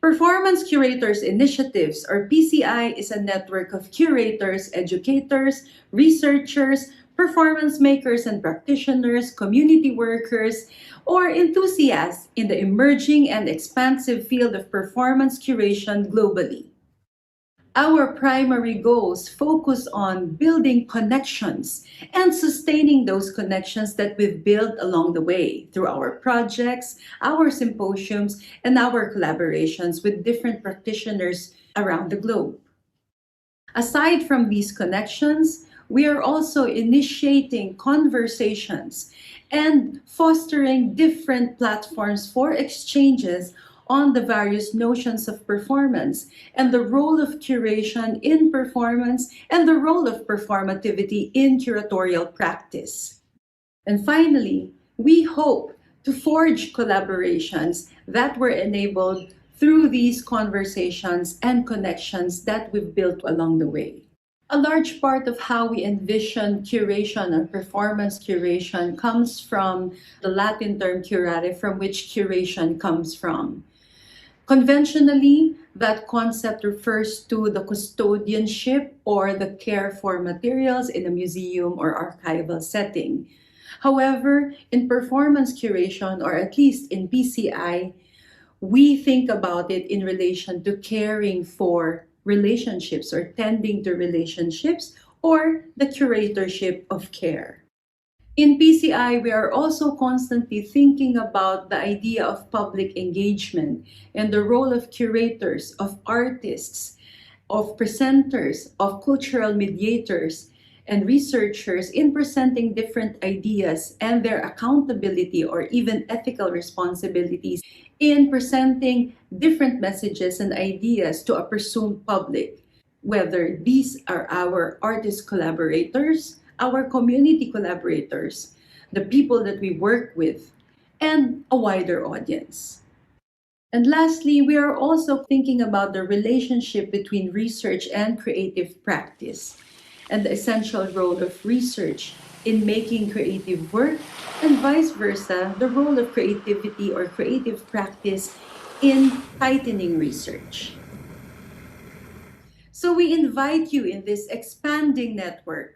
Performance Curators Initiatives, or PCI, is a network of curators, educators, researchers, performance makers and practitioners, community workers, or enthusiasts in the emerging and expansive field of performance curation globally. Our primary goals focus on building connections and sustaining those connections that we've built along the way through our projects, our symposiums, and our collaborations with different practitioners around the globe. Aside from these connections, we are also initiating conversations and fostering different platforms for exchanges on the various notions of performance and the role of curation in performance and the role of performativity in curatorial practice. And finally, we hope to forge collaborations that were enabled through these conversations and connections that we've built along the way. A large part of how we envision curation and performance curation comes from the Latin term curare, from which curation comes from. Conventionally, that concept refers to the custodianship or the care for materials in a museum or archival setting. However, in performance curation, or at least in PCI, we think about it in relation to caring for relationships or tending to relationships or the curatorship of care. In PCI, we are also constantly thinking about the idea of public engagement and the role of curators, of artists, of presenters, of cultural mediators, and researchers in presenting different ideas and their accountability or even ethical responsibilities in presenting different messages and ideas to a presumed public, whether these are our artist collaborators, our community collaborators, the people that we work with, and a wider audience. And lastly, we are also thinking about the relationship between research and creative practice and the essential role of research in making creative work, and vice versa, the role of creativity or creative practice in tightening research. So we invite you in this expanding network.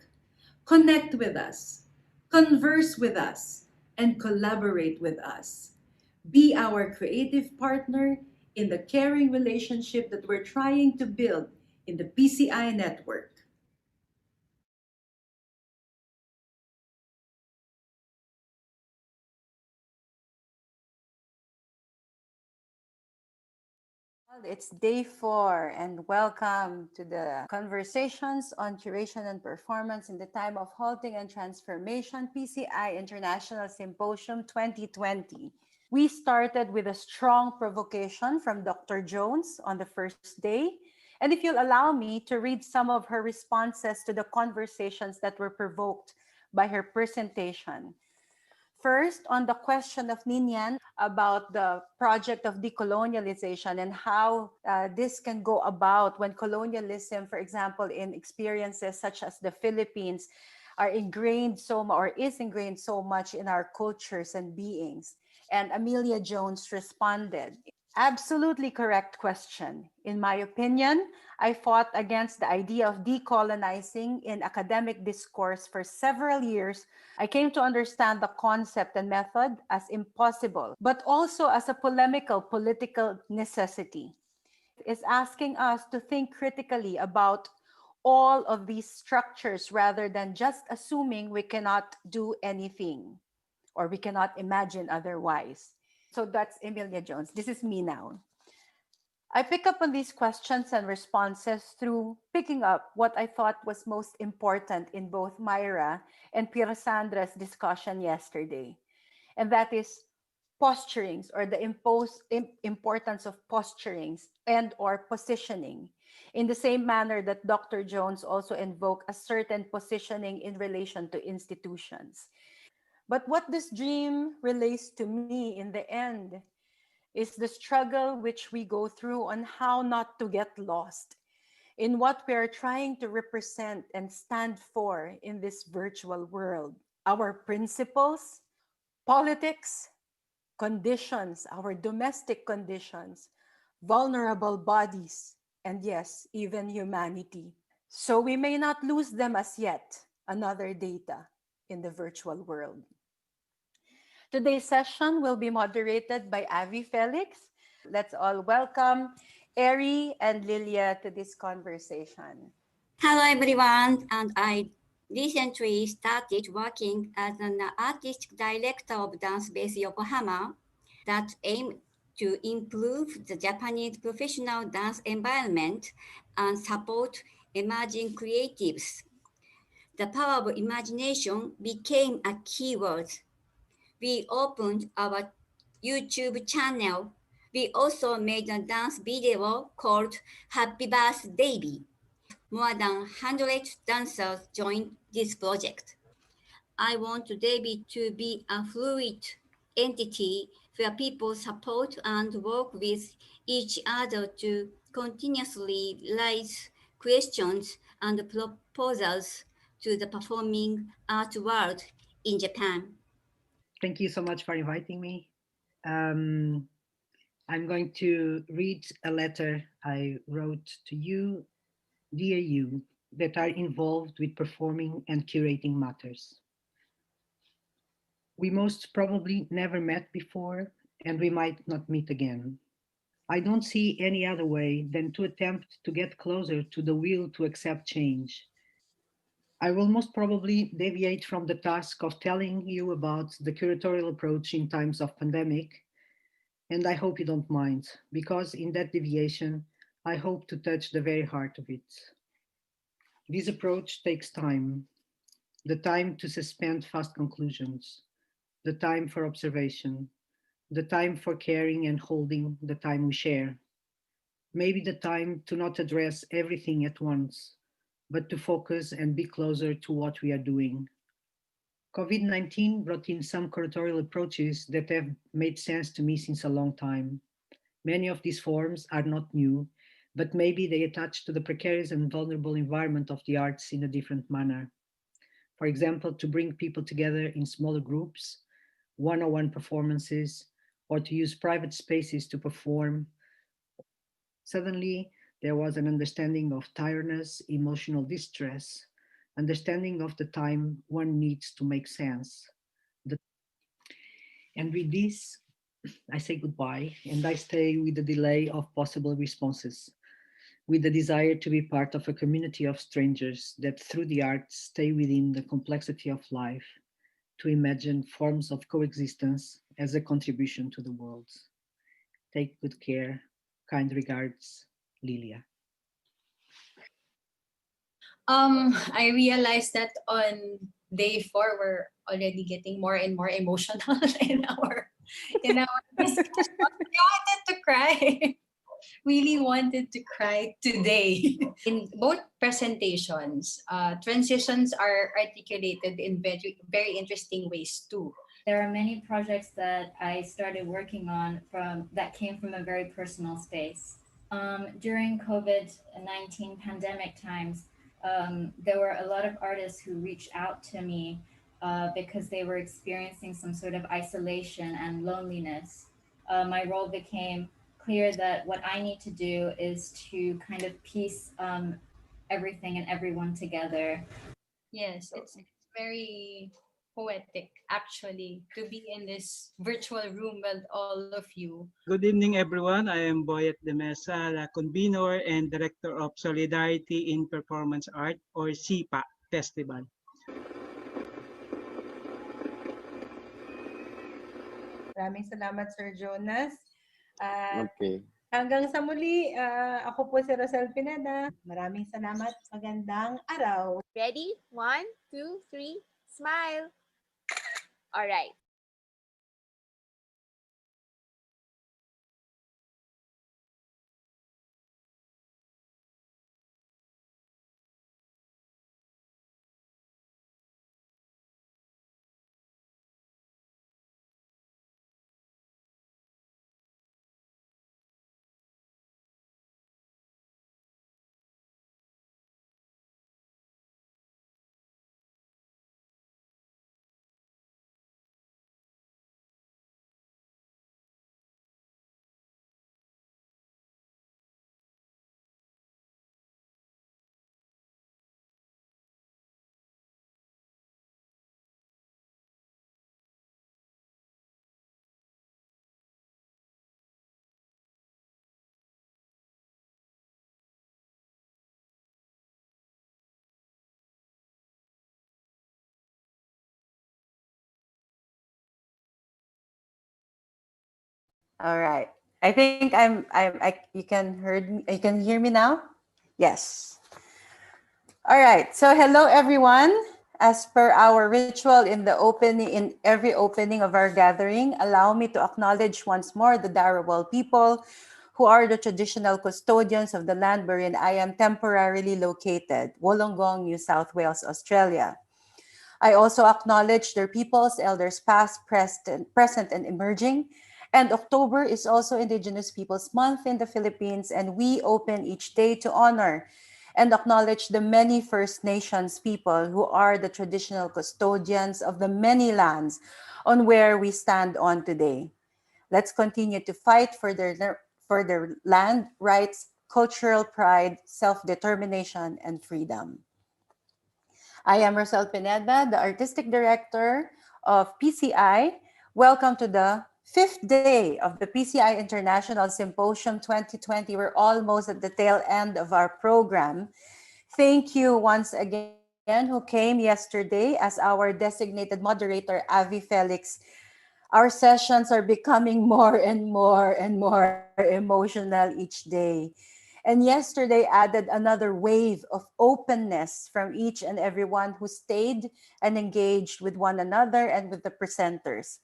Connect with us, converse with us, and collaborate with us. Be our creative partner in the caring relationship that we're trying to build in the PCI network. Well, it's day 4, and welcome to the Conversations on Curation and Performance in the Time of Halting and Transformation PCI International Symposium 2020. We started with a strong provocation from Dr. Jones on the first day. And if you'll allow me to read some of her responses to the conversations that were provoked by her presentation. First, on the question of Ninian about the project of decolonialization and how this can go about when colonialism, for example, in experiences such as the Philippines, are ingrained or is ingrained so much in our cultures and beings. And Amelia Jones responded, absolutely correct question. In my opinion, I fought against the idea of decolonizing in academic discourse for several years. I came to understand the concept and method as impossible, but also as a polemical political necessity. It's asking us to think critically about all of these structures rather than just assuming we cannot do anything or we cannot imagine otherwise. So that's Emilia Jones. This is me now. I pick up on these questions and responses through picking up what I thought was most important in both Myra and Pirasandra's discussion yesterday. And that is posturings, or the importance of posturings and or positioning, in the same manner that Dr. Jones also invoked a certain positioning in relation to institutions. But what this dream relates to me in the end is the struggle which we go through on how not to get lost in what we are trying to represent and stand for in this virtual world. Our principles, politics, conditions, our domestic conditions, vulnerable bodies, and yes, even humanity. So we may not lose them as yet, another data in the virtual world. Today's session will be moderated by Avi Felix. Let's all welcome Ari and Lilia to this conversation. Hello everyone, and I recently started working as an artistic director of Dance Base Yokohama that aim to improve the Japanese professional dance environment and support emerging creatives. The power of imagination became a keyword. We opened our YouTube channel. We also made a dance video called Happy Birthday Baby. More than 100 dancers joined this project. I want David to be a fluid entity where people support and work with each other to continuously raise questions and proposals to the performing art world in Japan. Thank you so much for inviting me. Um, I'm going to read a letter I wrote to you, dear you, that are involved with performing and curating matters. We most probably never met before, and we might not meet again. I don't see any other way than to attempt to get closer to the will to accept change. I will most probably deviate from the task of telling you about the curatorial approach in times of pandemic, and I hope you don't mind, because in that deviation, I hope to touch the very heart of it. This approach takes time, the time to suspend fast conclusions, the time for observation, the time for caring and holding the time we share. Maybe the time to not address everything at once, but to focus and be closer to what we are doing. COVID-19 brought in some curatorial approaches that have made sense to me since a long time. Many of these forms are not new, but maybe they attach to the precarious and vulnerable environment of the arts in a different manner. For example, to bring people together in smaller groups, one-on-one performances, or to use private spaces to perform. Suddenly, there was an understanding of tiredness, emotional distress, understanding of the time one needs to make sense. And with this, I say goodbye and I stay with the delay of possible responses, with the desire to be part of a community of strangers that through the arts stay within the complexity of life, to imagine forms of coexistence as a contribution to the world. Take good care. Kind regards, Lilia. I realized that on day 4 we're already getting more and more emotional in our discussion. I wanted to cry. Really wanted to cry today. In both presentations, transitions are articulated in very interesting ways too. There are many projects that I started working on that came from a very personal space. During COVID-19 pandemic times, there were a lot of artists who reached out to me because they were experiencing some sort of isolation and loneliness. My role became clear that what I need to do is to kind of piece everything and everyone together. Yes, it's very poetic actually to be in this virtual room with all of you. Good evening, everyone. I am Boyet de Mesa, the convener and director of Solidarity in Performance Art, or SIPA Festival. Maraming salamat, Sir Jonas. Okay. Hanggang sa muli, ako po si Rosel Pineda. Maraming salamat. Magandang araw. Ready? 1, 2, 3, smile. All right. All right. I think you can you can hear me now? Yes. All right. So hello everyone. As per our ritual in every opening of our gathering, allow me to acknowledge once more the Darawal people who are the traditional custodians of the land wherein I am temporarily located, Wollongong, New South Wales, Australia. I also acknowledge their peoples, elders past, present, and emerging. And October is also Indigenous Peoples Month in the Philippines, and we open each day to honor and acknowledge the many First Nations people who are the traditional custodians of the many lands on where we stand on today. Let's continue to fight for their land rights, cultural pride, self-determination, and freedom. I am Rosel Pineda, the Artistic Director of PCI. Welcome to the fifth day of the PCI International Symposium 2020. We're almost at the tail end of our program. Thank you once again who came yesterday as our designated moderator, Avi Felix. Our sessions are becoming more and more and more emotional each day. And yesterday added another wave of openness from each and everyone who stayed and engaged with one another and with the presenters.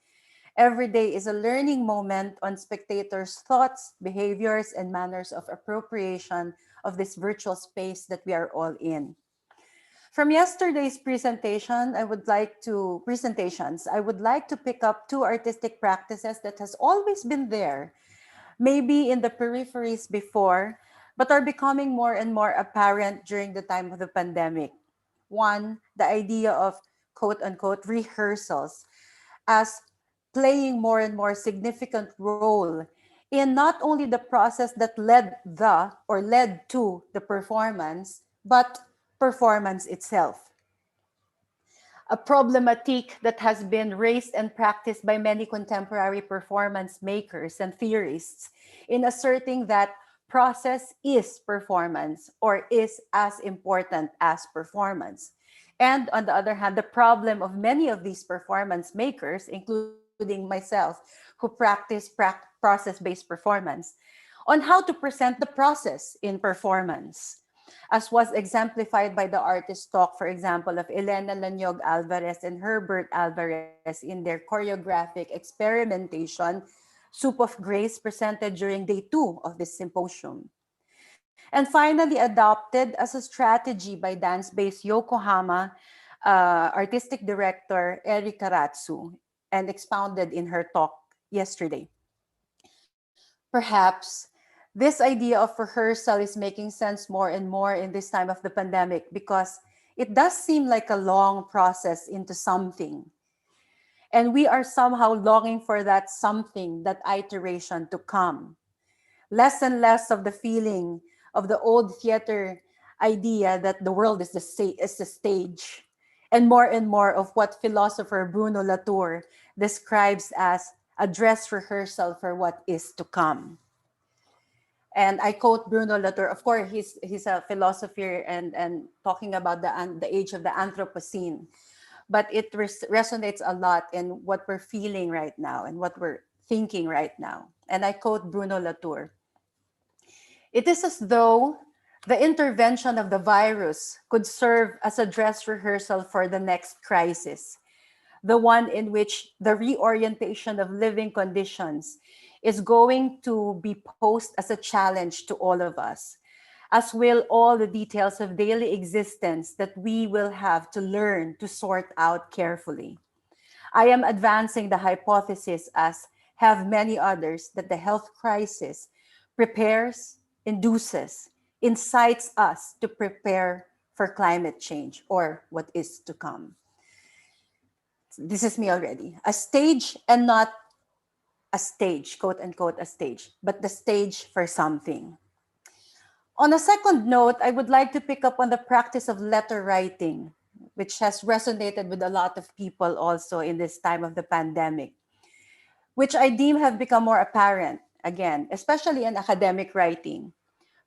Every day is a learning moment on spectators' thoughts, behaviors, and manners of appropriation of this virtual space that we are all in. From yesterday's presentations, I would like to pick up two artistic practices that has always been there, maybe in the peripheries before, but are becoming more and more apparent during the time of the pandemic. One, the idea of quote unquote rehearsals as playing more and more significant role in not only the process that led to the performance, but performance itself. A problematique that has been raised and practiced by many contemporary performance makers and theorists in asserting that process is performance or is as important as performance. And on the other hand, the problem of many of these performance makers, including myself, who practice process-based performance, on how to present the process in performance, as was exemplified by the artist talk, for example, of Elena Lanyog Alvarez and Herbert Alvarez in their choreographic experimentation, Soup of Grace, presented during day 2 of this symposium. And finally adopted as a strategy by dance-based Yokohama artistic director Erika Ratsu and expounded in her talk yesterday. Perhaps this idea of rehearsal is making sense more and more in this time of the pandemic because it does seem like a long process into something. And we are somehow longing for that something, that iteration to come. Less and less of the feeling of the old theater idea that the world is the stage, and more of what philosopher Bruno Latour describes as a dress rehearsal for what is to come. And I quote Bruno Latour. Of course, he's a philosopher and talking about the age of the Anthropocene, but it resonates a lot in what we're feeling right now and what we're thinking right now. And I quote Bruno Latour. It is as though the intervention of the virus could serve as a dress rehearsal for the next crisis, the one in which the reorientation of living conditions is going to be posed as a challenge to all of us, as will all the details of daily existence that we will have to learn to sort out carefully. I am advancing the hypothesis, as have many others, that the health crisis prepares, induces, incites us to prepare for climate change or what is to come. This is me already. A stage, and not a stage, quote unquote, a stage, but the stage for something. On a second note, I would like to pick up on the practice of letter writing, which has resonated with a lot of people also in this time of the pandemic, which I deem have become more apparent, again, especially in academic writing.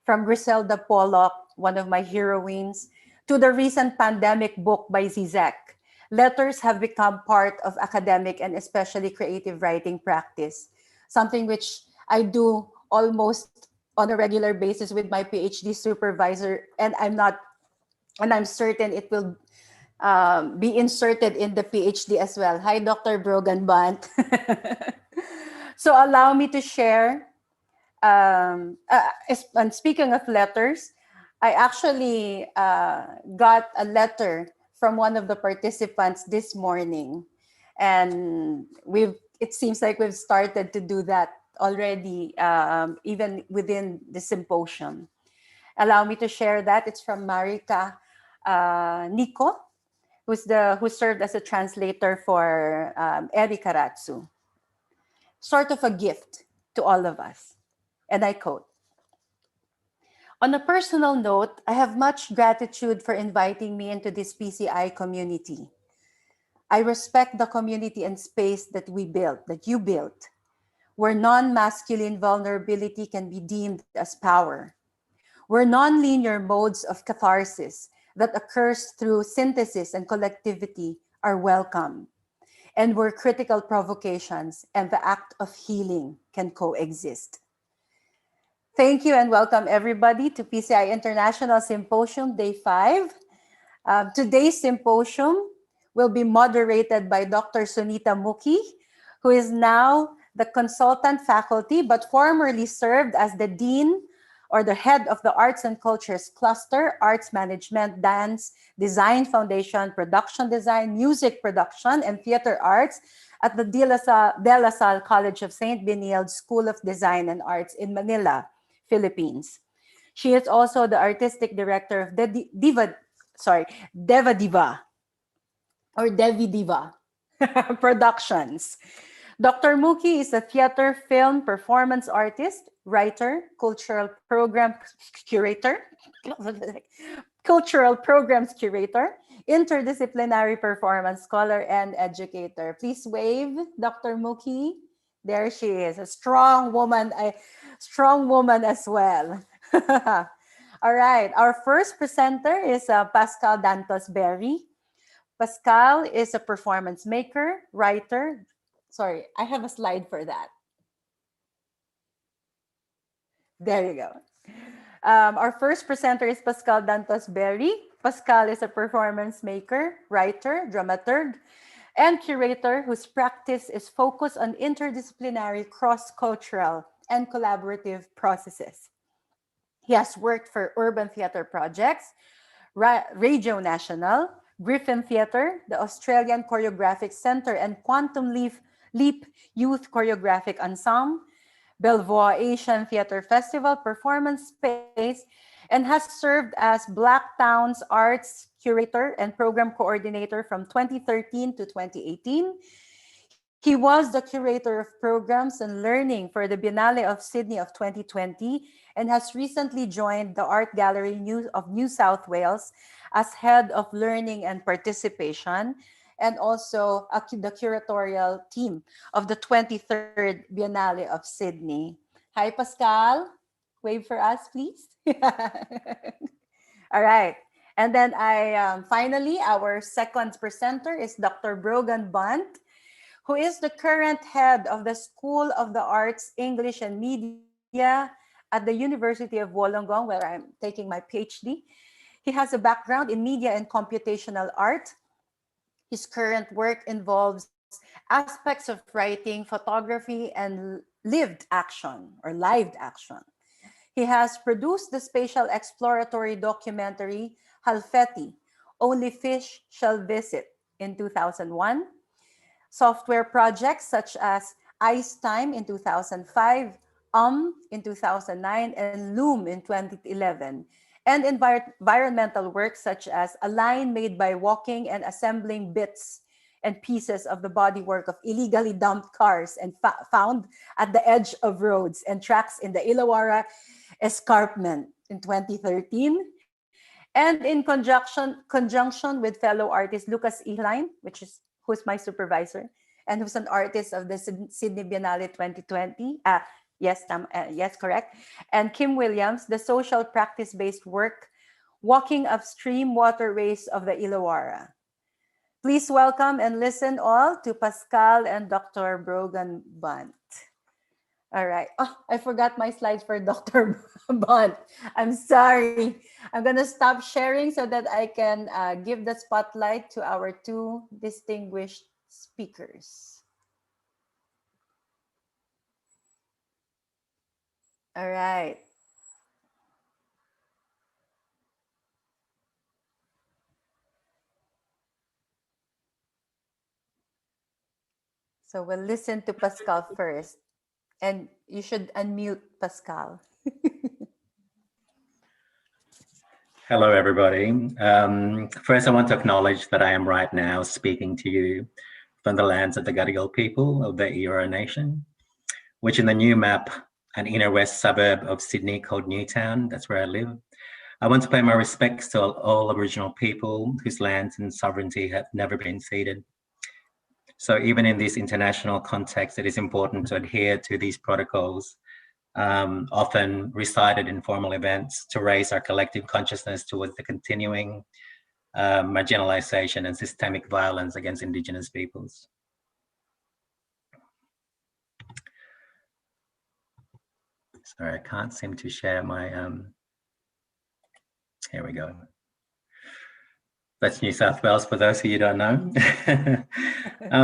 From Griselda Pollock, one of my heroines, to the recent pandemic book by Zizek, letters have become part of academic and especially creative writing practice. something which I do almost on a regular basis with my PhD supervisor, and I'm certain it will be inserted in the PhD as well. Hi, Dr. Brogan Bunt. So allow me to share. And speaking of letters, I actually got a letter from one of the participants this morning, and it seems like we've started to do that already, even within the symposium. Allow me to share that. It's from Marika Nico, who served as a translator for Eri Karatsu. Sort of a gift to all of us. And I quote, "On a personal note, I have much gratitude for inviting me into this PCI community. I respect the community and space that you built, where non-masculine vulnerability can be deemed as power, where non-linear modes of catharsis that occurs through synthesis and collectivity are welcome, and where critical provocations and the act of healing can coexist." Thank you and welcome everybody to PCI International Symposium Day 5. Today's symposium will be moderated by Dr. Sunita Mukhi, who is now the consultant faculty, but formerly served as the dean or the head of the Arts and Cultures Cluster, Arts Management, Dance, Design Foundation, Production Design, Music Production, and Theater Arts at the De La Salle College of St. Benilde School of Design and Arts in Manila, Philippines. She is also the artistic director of Deva Diva or Devi Diva Productions. Dr. Muki is a theater, film, performance artist, writer, cultural programs curator, interdisciplinary performance scholar, and educator. Please wave, Dr. Muki. There she is, a strong woman as well. All right, our first presenter is Paschal Berry. Paschal is a performance maker, writer. Sorry, I have a slide for that. There you go. Our first presenter is Paschal Berry. Paschal is a performance maker, writer, dramaturg, and curator whose practice is focused on interdisciplinary, cross-cultural, and collaborative processes. He has worked for urban theater projects, Radio National, Griffin Theatre, the Australian Choreographic Centre, and Quantum Leap Youth Choreographic Ensemble, Belvoir Asian Theatre Festival Performance Space, and has served as Blacktown's Arts Curator and Program Coordinator from 2013 to 2018. He was the Curator of Programs and Learning for the Biennale of Sydney of 2020 and has recently joined the Art Gallery of New South Wales as Head of Learning and Participation, and also the curatorial team of the 23rd Biennale of Sydney. Hi, Paschal. Wave for us, please. All right. And then finally, our second presenter is Dr. Brogan Bunt, who is the current head of the School of the Arts, English and Media at the University of Wollongong, where I'm taking my PhD. He has a background in media and computational art. His current work involves aspects of writing, photography, and lived action. He has produced the spatial exploratory documentary Halfeti, Only Fish Shall Visit in 2001, software projects such as Ice Time in 2005, in 2009, and Loom in 2011, and environmental work such as A Line Made by Walking and Assembling Bits and Pieces of the Bodywork of Illegally Dumped Cars and Found at the Edge of Roads and Tracks in the Illawarra Escarpment in 2013. And in conjunction with fellow artist Lucas Ihlein, who's my supervisor, and who's an artist of the Sydney Biennale 2020. Yes, correct. And Kim Williams, the social practice-based work, Walking Upstream Waterways of the Illawarra. Please welcome and listen all to Paschal and Dr. Brogan Bunt. All right. Oh, I forgot my slides for Dr. Bunt. I'm sorry. I'm going to stop sharing so that I can give the spotlight to our two distinguished speakers. All right. So we'll listen to Pascal first. And you should unmute Pascal. Hello, everybody. First, I want to acknowledge that I am right now speaking to you from the lands of the Gadigal people of the Eora Nation, which in the new map, an inner west suburb of Sydney called Newtown, that's where I live. I want to pay my respects to all Aboriginal people whose lands and sovereignty have never been ceded. So even in this international context, it is important to adhere to these protocols, often recited in formal events, to raise our collective consciousness towards the continuing marginalization and systemic violence against Indigenous peoples. Sorry, I can't seem to share my, here we go. That's New South Wales, for those of you who don't know.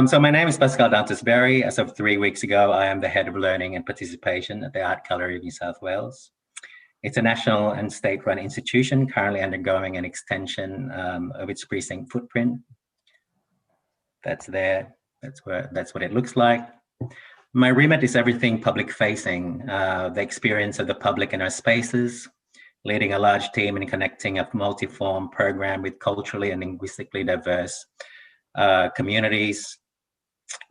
So my name is Paschal Berry. As of 3 weeks ago, I am the Head of Learning and Participation at the Art Gallery of New South Wales. It's a national and state-run institution currently undergoing an extension of its precinct footprint. That's there, that's what it looks like. My remit is everything public-facing, the experience of the public in our spaces, leading a large team in connecting a multi-form program with culturally and linguistically diverse communities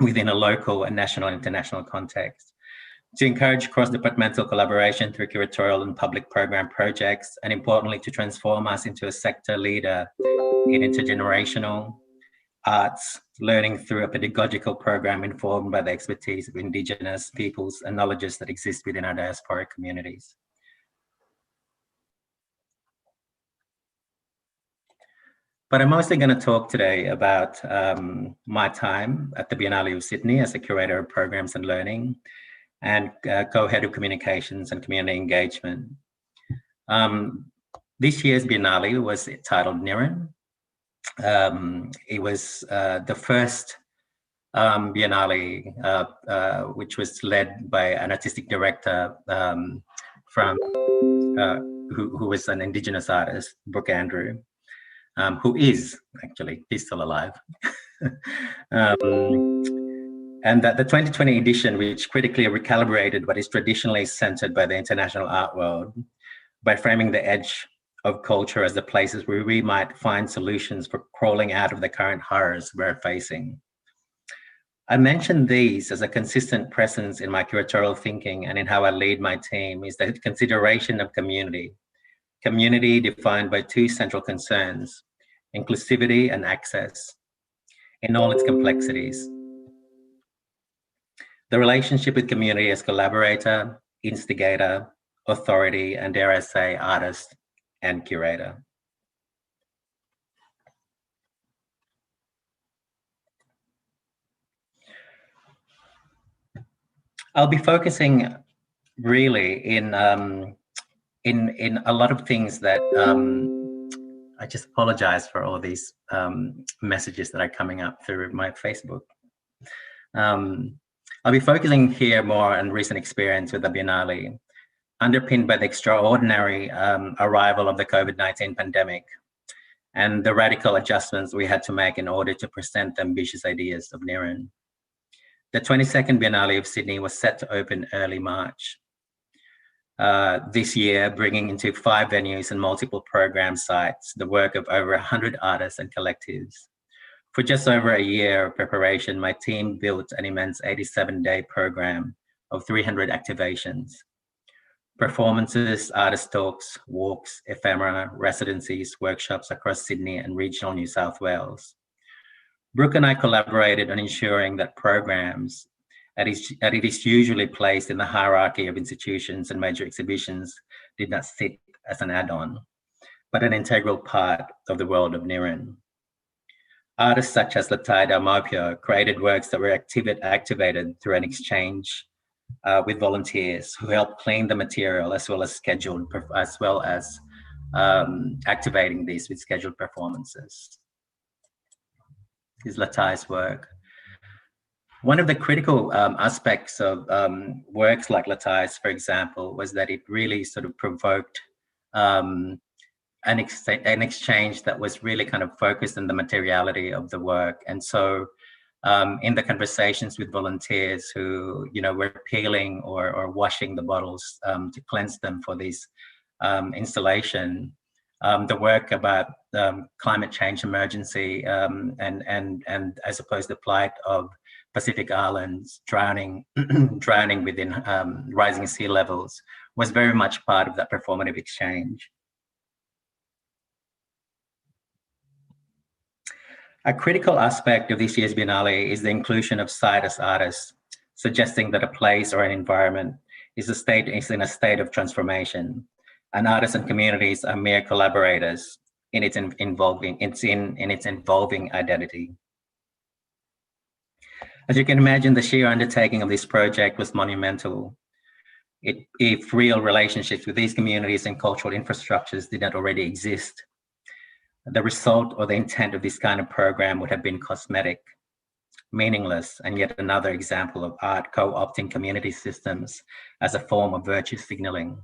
within a local and national and international context, to encourage cross-departmental collaboration through curatorial and public program projects, and importantly, to transform us into a sector leader in intergenerational arts, learning through a pedagogical program informed by the expertise of Indigenous peoples and knowledges that exist within our diasporic communities. But I'm mostly going to talk today about my time at the Biennale of Sydney as a curator of programs and learning and co-head of communications and community engagement. This year's Biennale was titled Niran. It was the first Biennale which was led by an artistic director from who was an Indigenous artist, Brooke Andrew. Who is actually, he's still alive. And that the 2020 edition, which critically recalibrated what is traditionally centered by the international art world by framing the edge of culture as the places where we might find solutions for crawling out of the current horrors we're facing. I mentioned these as a consistent presence in my curatorial thinking and in how I lead my team is the consideration of community. Community defined by two central concerns: inclusivity and access in all its complexities. The relationship with community as collaborator, instigator, authority, and dare I say, artist and curator. I'll be focusing really in a lot of things that I just apologize for all these messages that are coming up through my Facebook. I'll be focusing here more on recent experience with the Biennale, underpinned by the extraordinary arrival of the COVID-19 pandemic and the radical adjustments we had to make in order to present the ambitious ideas of Niran. The 22nd Biennale of Sydney was set to open early March. This year, bringing into 5 venues and multiple program sites the work of over 100 artists and collectives. For just over a year of preparation, my team built an immense 87-day program of 300 activations, performances, artist talks, walks, ephemera, residencies, workshops across Sydney and regional New South Wales. Brooke and I collaborated on ensuring that programs that it is usually placed in the hierarchy of institutions and major exhibitions did not sit as an add-on, but an integral part of the world of Niran. Artists such as Lataida Maupio created works that were activated through an exchange with volunteers who helped clean the material as well as activating these with scheduled performances. Is Latai's work. One of the critical aspects of works like Latai's, for example, was that it really sort of provoked an exchange that was really kind of focused on the materiality of the work. And so in the conversations with volunteers who, were peeling or washing the bottles to cleanse them for this installation, the work about climate change emergency and I suppose the plight of Pacific Islands drowning within rising sea levels was very much part of that performative exchange. A critical aspect of this year's Biennale is the inclusion of sightless artists, suggesting that a place or an environment is in a state of transformation, and artists and communities are mere collaborators in its evolving identity. As you can imagine, the sheer undertaking of this project was monumental. If real relationships with these communities and cultural infrastructures did not already exist, the result or the intent of this kind of program would have been cosmetic, meaningless, and yet another example of art co-opting community systems as a form of virtue signaling.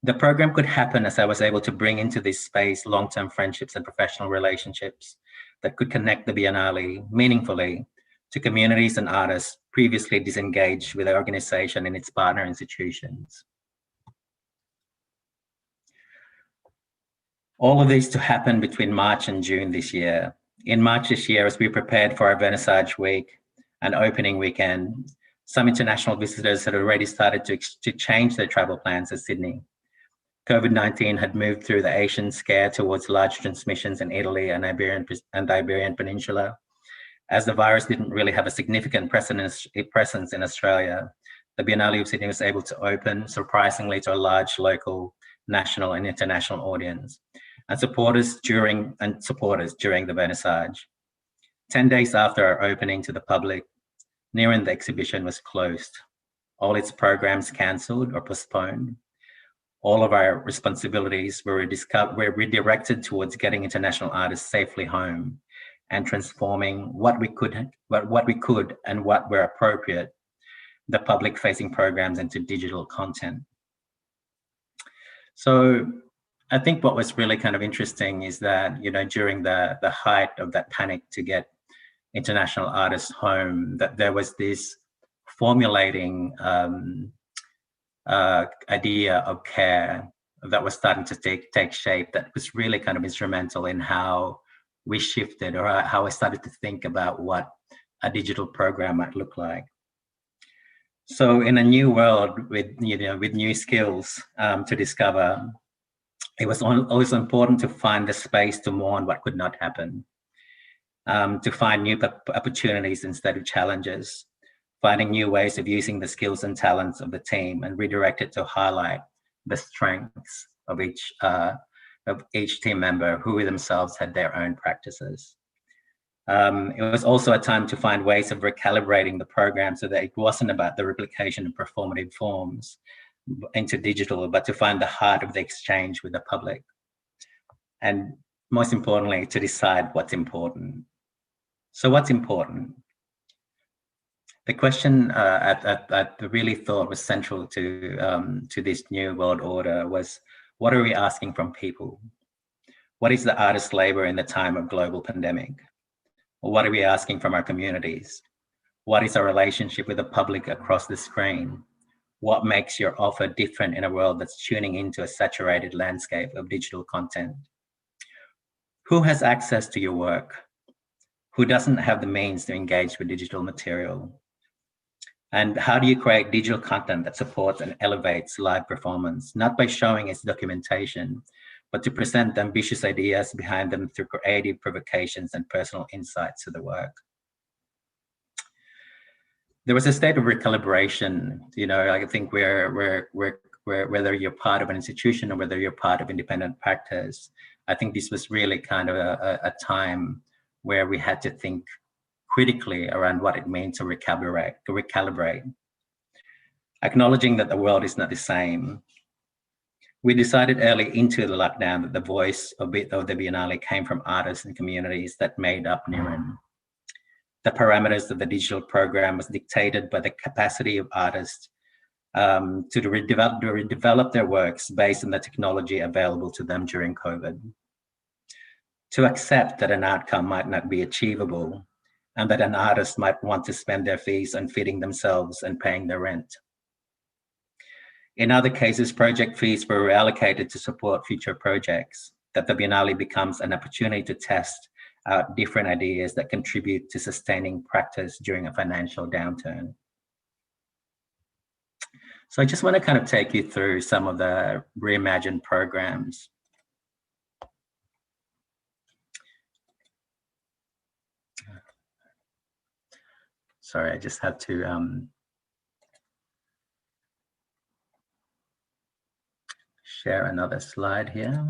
The program could happen as I was able to bring into this space long-term friendships and professional relationships that could connect the Biennale meaningfully to communities and artists previously disengaged with the organization and its partner institutions. All of these to happen between March and June this year. In March this year, as we prepared for our Vernissage Week and opening weekend, some international visitors had already started to change their travel plans to Sydney. COVID-19 had moved through the Asian scare towards large transmissions in Italy and the Iberian Peninsula. As the virus didn't really have a significant presence in Australia, the Biennale of Sydney was able to open, surprisingly, to a large local, national and international audience, and supporters during the Vernissage. 10 days after our opening to the public, Nearing the exhibition was closed. All its programs cancelled or postponed. All of our responsibilities were redirected towards getting international artists safely home and transforming what we could and what were appropriate, the public-facing programs, into digital content. So I think what was really kind of interesting is that, during the height of that panic to get international artists home, that there was this formulating idea of care that was starting to take shape, that was really kind of instrumental in how we shifted, or how I started to think about what a digital program might look like. So in a new world with new skills to discover, it was always important to find the space to mourn what could not happen, to find new opportunities instead of challenges, finding new ways of using the skills and talents of the team and redirect it to highlight the strengths of each team member who themselves had their own practices. It was also a time to find ways of recalibrating the program so that it wasn't about the replication of performative forms into digital, but to find the heart of the exchange with the public. And most importantly, to decide what's important. So what's important? The question I really thought was central to this new world order was, what are we asking from people? What is the artist's labor in the time of global pandemic? What are we asking from our communities? What is our relationship with the public across the screen? What makes your offer different in a world that's tuning into a saturated landscape of digital content? Who has access to your work? Who doesn't have the means to engage with digital material? And how do you create digital content that supports and elevates live performance, not by showing its documentation, but to present the ambitious ideas behind them through creative provocations and personal insights to the work? There was a state of recalibration, I think where whether you're part of an institution or whether you're part of independent practice, I think this was really kind of a time where we had to think critically around what it means to recalibrate. acknowledging that the world is not the same. We decided early into the lockdown that the voice of the Biennale came from artists and communities that made up Niran. The parameters of the digital program was dictated by the capacity of artists to redevelop their works based on the technology available to them during COVID. To accept that an outcome might not be achievable and that an artist might want to spend their fees on feeding themselves and paying their rent. In other cases, project fees were reallocated to support future projects, that the Biennale becomes an opportunity to test out different ideas that contribute to sustaining practice during a financial downturn. So I just want to kind of take you through some of the reimagined programs. Sorry, I just have to share another slide here.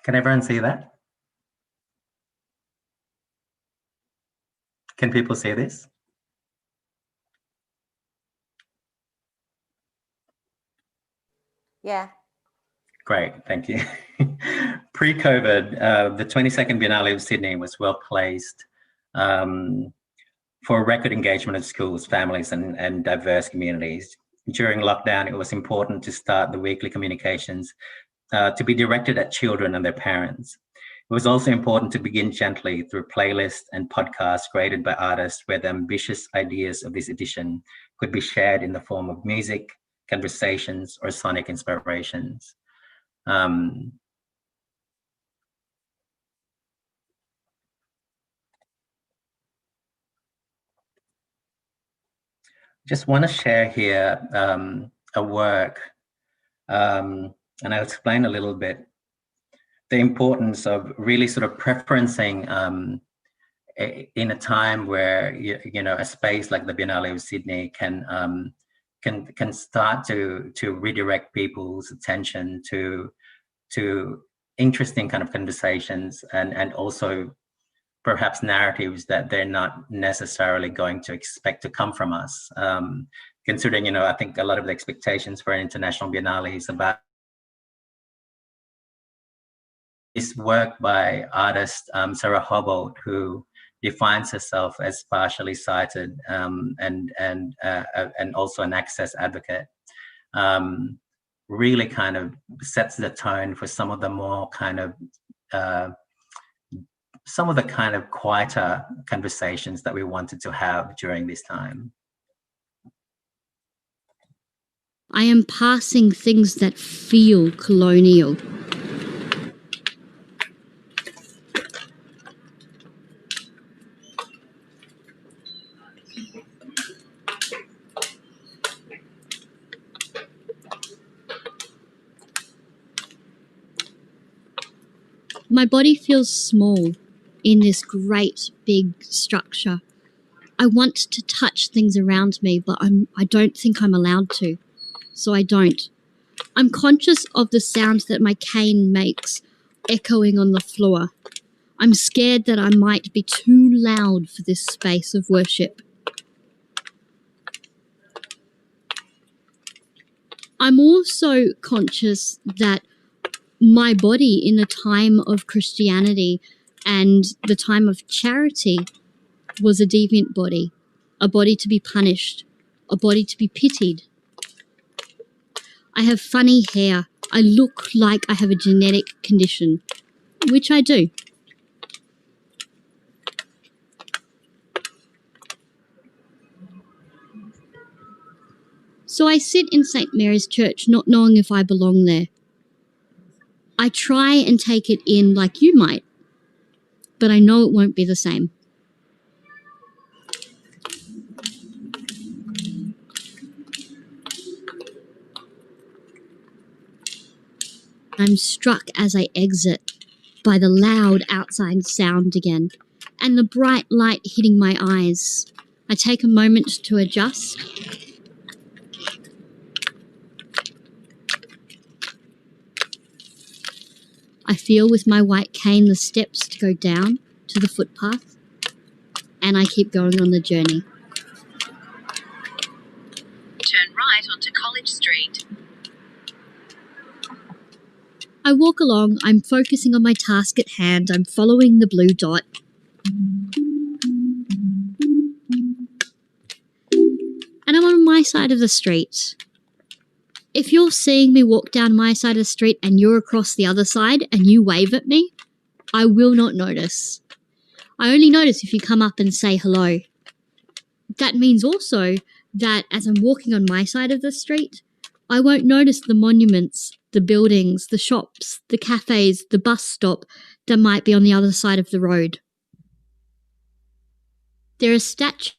Can everyone see that? Can people see this? Yeah. Great, thank you. Pre-COVID, the 22nd Biennale of Sydney was well placed for record engagement of schools, families, and diverse communities. During lockdown, it was important to start the weekly communications to be directed at children and their parents. It was also important to begin gently through playlists and podcasts created by artists where the ambitious ideas of this edition could be shared in the form of music, conversations, or sonic inspirations. Just want to share here a work, and I'll explain a little bit the importance of really sort of preferencing in a time where you know a space like the Biennale of Sydney can start to redirect people's attention to interesting kind of conversations and also perhaps narratives that they're not necessarily going to expect to come from us. Considering, you know, I think a lot of the expectations for an international Biennale is about this work by artist Sarah Hobart, who defines herself as partially sighted and also an access advocate. Really kind of sets the tone for some of the more kind of quieter conversations that we wanted to have during this time. I am passing things that feel colonial. My body feels small in this great big structure. I want to touch things around me, but I don't think I'm allowed to, so I don't. I'm conscious of the sound that my cane makes echoing on the floor. I'm scared that I might be too loud for this space of worship. I'm also conscious that my body in the time of Christianity and the time of charity was a deviant body, a body to be punished, a body to be pitied. I have funny hair. I look like I have a genetic condition, which I do. So I sit in St. Mary's Church not knowing if I belong there. I try and take it in like you might, but I know it won't be the same. I'm struck as I exit by the loud outside sound again, and the bright light hitting my eyes. I take a moment to adjust. I feel with my white cane the steps to go down to the footpath, and I keep going on the journey. Turn right onto College Street. I walk along, I'm focusing on my task at hand, I'm following the blue dot. And I'm on my side of the street. If you're seeing me walk down my side of the street and you're across the other side and you wave at me, I will not notice. I only notice if you come up and say hello. That means also that as I'm walking on my side of the street, I won't notice the monuments, the buildings, the shops, the cafes, the bus stop that might be on the other side of the road. There are statues.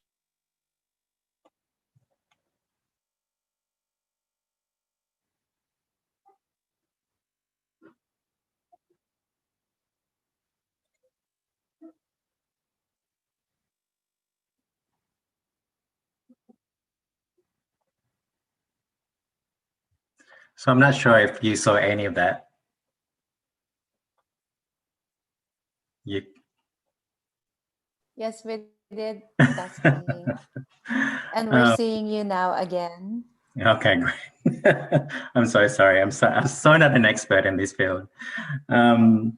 So I'm not sure if you saw any of that. You... Yes, we did, Tuscany. And we're seeing you now again. Okay, great. I'm so sorry. I'm so not an expert in this field. And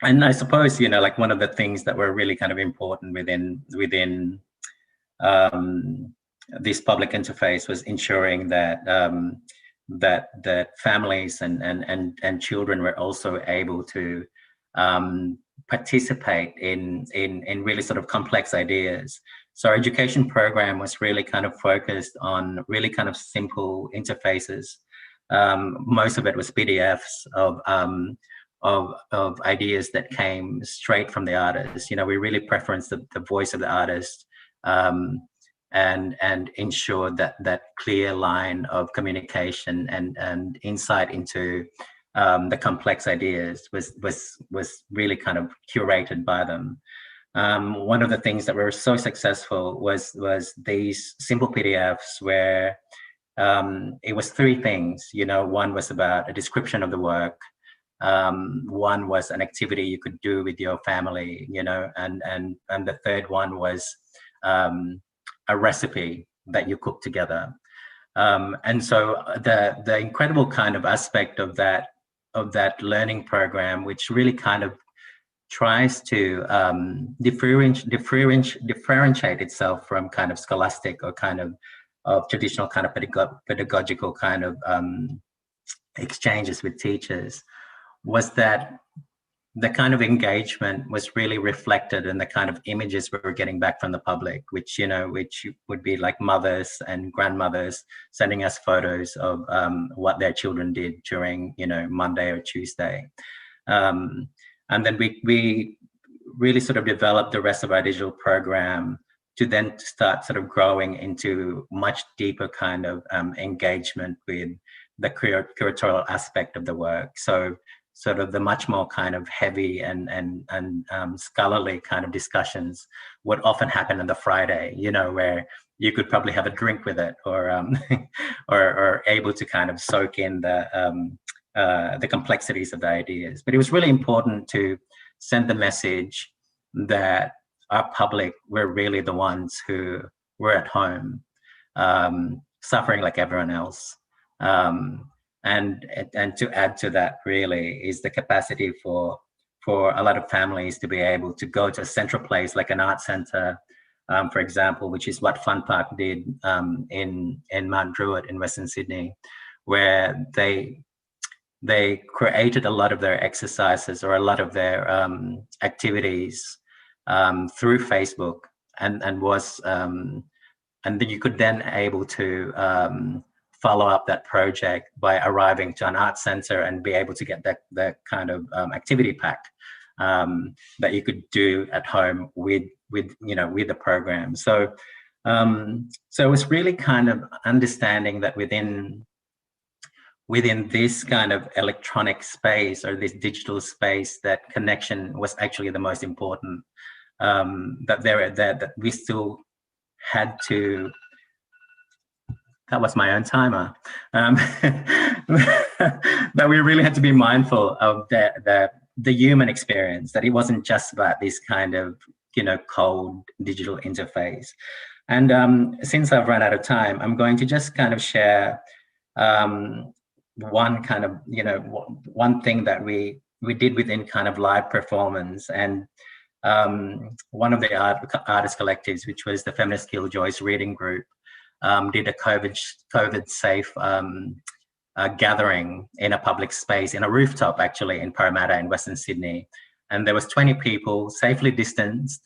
I suppose, you know, like one of the things that were really kind of important within this public interface was ensuring that that families and children were also able to participate in really sort of complex ideas. So our education program was really kind of focused on really kind of simple interfaces. Most of it was PDFs of ideas that came straight from the artist. You know, we really preferenced the voice of the artist and ensured that clear line of communication and insight into the complex ideas was really kind of curated by them. One of the things that were so successful was these simple PDFs where it was three things. You know, one was about a description of the work. One was an activity you could do with your family, you know, and the third one was a recipe that you cook together. And so the incredible kind of aspect of that learning program, which really kind of tries to differentiate itself from kind of scholastic or kind of traditional kind of pedagogical kind of exchanges with teachers, was that the kind of engagement was really reflected in the kind of images we were getting back from the public, which, you know, which would be like mothers and grandmothers sending us photos of what their children did during, you know, Monday or Tuesday. And then we really sort of developed the rest of our digital program to then start sort of growing into much deeper kind of engagement with the curatorial aspect of the work. So sort of the much more kind of heavy and scholarly kind of discussions would often happen on the Friday, you know, where you could probably have a drink with it or or able to kind of soak in the complexities of the ideas. But it was really important to send the message that our public were really the ones who were at home, suffering like everyone else. And to add to that really is the capacity for a lot of families to be able to go to a central place like an art center, for example, which is what Fun Park did in Mount Druitt in Western Sydney, where they created a lot of their exercises or a lot of their activities through Facebook, and then you could then able to follow up that project by arriving to an art center and be able to get that kind of activity pack that you could do at home with the program. So it was really kind of understanding that within this kind of electronic space or this digital space, that connection was actually the most important. that we still had to. That was my own timer. That we really had to be mindful of the human experience, that it wasn't just about this kind of, cold digital interface. And since I've run out of time, I'm going to just kind of share one kind of, one thing that we did within kind of live performance. And one of the artist collectives, which was the Feminist Killjoys Reading Group, did a COVID safe gathering in a public space, in a rooftop actually, in Parramatta in Western Sydney. And there was 20 people safely distanced,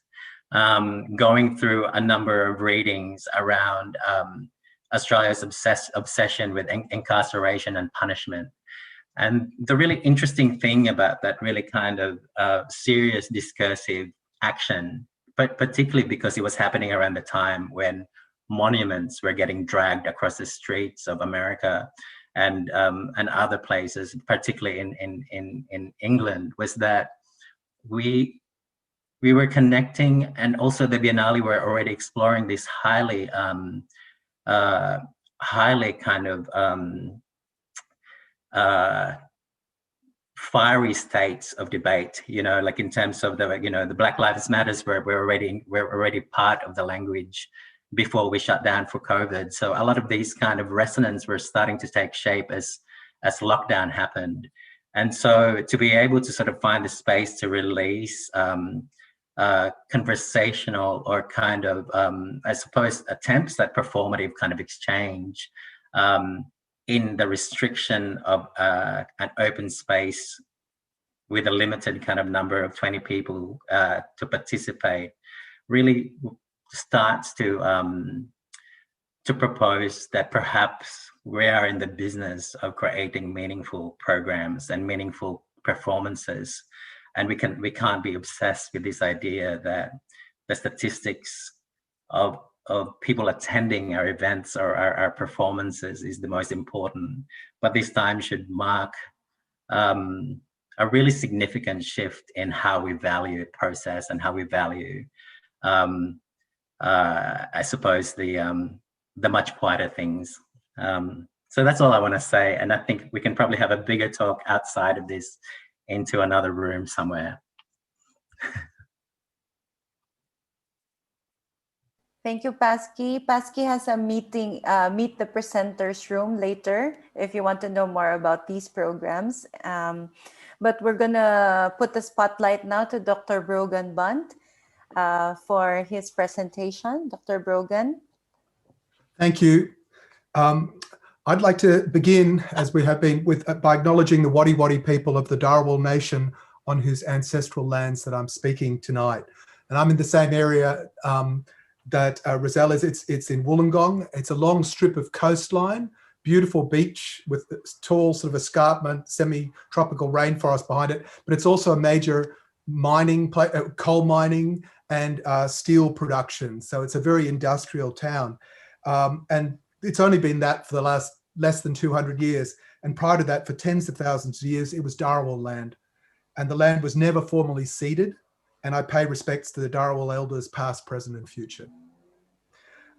going through a number of readings around Australia's obsession with incarceration and punishment. And the really interesting thing about that really kind of serious discursive action, but particularly because it was happening around the time when monuments were getting dragged across the streets of America and other places, particularly in England, was that we were connecting, and also the Biennale were already exploring this highly kind of fiery states of debate, like in terms of the Black Lives Matters were already part of the language before we shut down for COVID. So a lot of these kind of resonance were starting to take shape as lockdown happened. And so to be able to sort of find the space to release conversational or kind of, I suppose, attempts at performative kind of exchange in the restriction of an open space with a limited kind of number of 20 people to participate, really starts to propose that perhaps we are in the business of creating meaningful programs and meaningful performances, and we can't be obsessed with this idea that the statistics of people attending our events or our performances is the most important. But this time should mark a really significant shift in how we value process and how we value I suppose the much quieter things. So that's all I want to say, and I think we can probably have a bigger talk outside of this into another room somewhere. Thank you, Pasky. Pasky has a meeting, Meet the Presenters room later if you want to know more about these programs. But we're going to put the spotlight now to Dr. Brogan Bunt for his presentation. Dr. Brogan. Thank you. I'd like to begin, as we have been, by acknowledging the Wadi Wadi people of the Dharawal Nation on whose ancestral lands that I'm speaking tonight. And I'm in the same area that Rozelle is. It's in Wollongong. It's a long strip of coastline, beautiful beach with tall sort of escarpment, semi-tropical rainforest behind it. But it's also a major mining, coal mining and steel production. So it's a very industrial town. And it's only been that for the last less than 200 years. And prior to that, for tens of thousands of years, it was Dharawal land. And the land was never formally ceded. And I pay respects to the Dharawal elders, past, present, and future.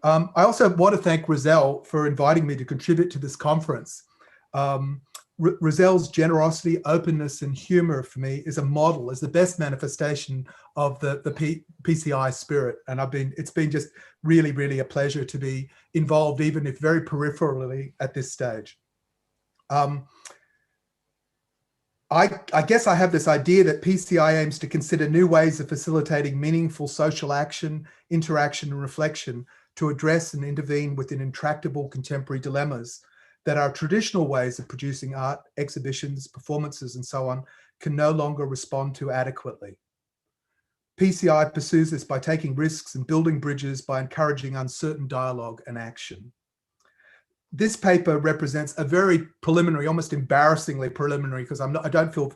I also want to thank Rozelle for inviting me to contribute to this conference. Rozelle's generosity, openness, and humor for me is a model, is the best manifestation of the PCI spirit. And it's been just really, really a pleasure to be involved, even if very peripherally at this stage. I guess I have this idea that PCI aims to consider new ways of facilitating meaningful social action, interaction, and reflection to address and intervene within intractable contemporary dilemmas that our traditional ways of producing art, exhibitions, performances, and so on can no longer respond to adequately. PCI pursues this by taking risks and building bridges by encouraging uncertain dialogue and action. This paper represents a very preliminary, almost embarrassingly preliminary, because I don't feel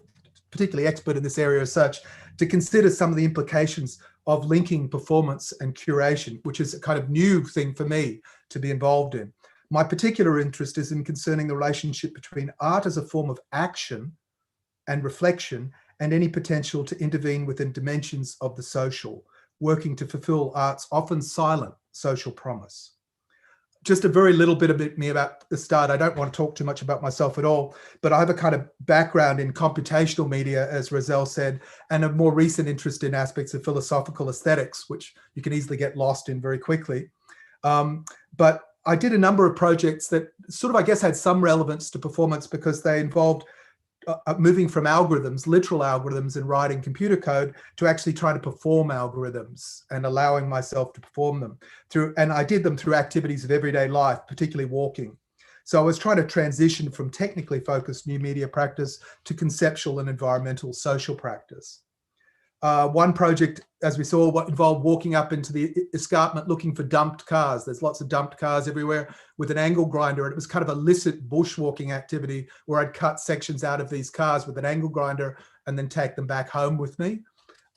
particularly expert in this area as such, to consider some of the implications of linking performance and curation, which is a kind of new thing for me to be involved in. My particular interest is in concerning the relationship between art as a form of action and reflection and any potential to intervene within dimensions of the social, working to fulfill art's often silent social promise. Just a very little bit of me about the start. I don't want to talk too much about myself at all, but I have a kind of background in computational media, as Roselle said, and a more recent interest in aspects of philosophical aesthetics, which you can easily get lost in very quickly. But I did a number of projects that sort of, I guess, had some relevance to performance because they involved moving from algorithms, literal algorithms and writing computer code, to actually trying to perform algorithms and allowing myself to perform them and I did them through activities of everyday life, particularly walking. So I was trying to transition from technically focused new media practice to conceptual and environmental social practice. One project, as we saw, involved walking up into the escarpment looking for dumped cars. There's lots of dumped cars everywhere with an angle grinder. And it was kind of illicit bushwalking activity where I'd cut sections out of these cars with an angle grinder and then take them back home with me.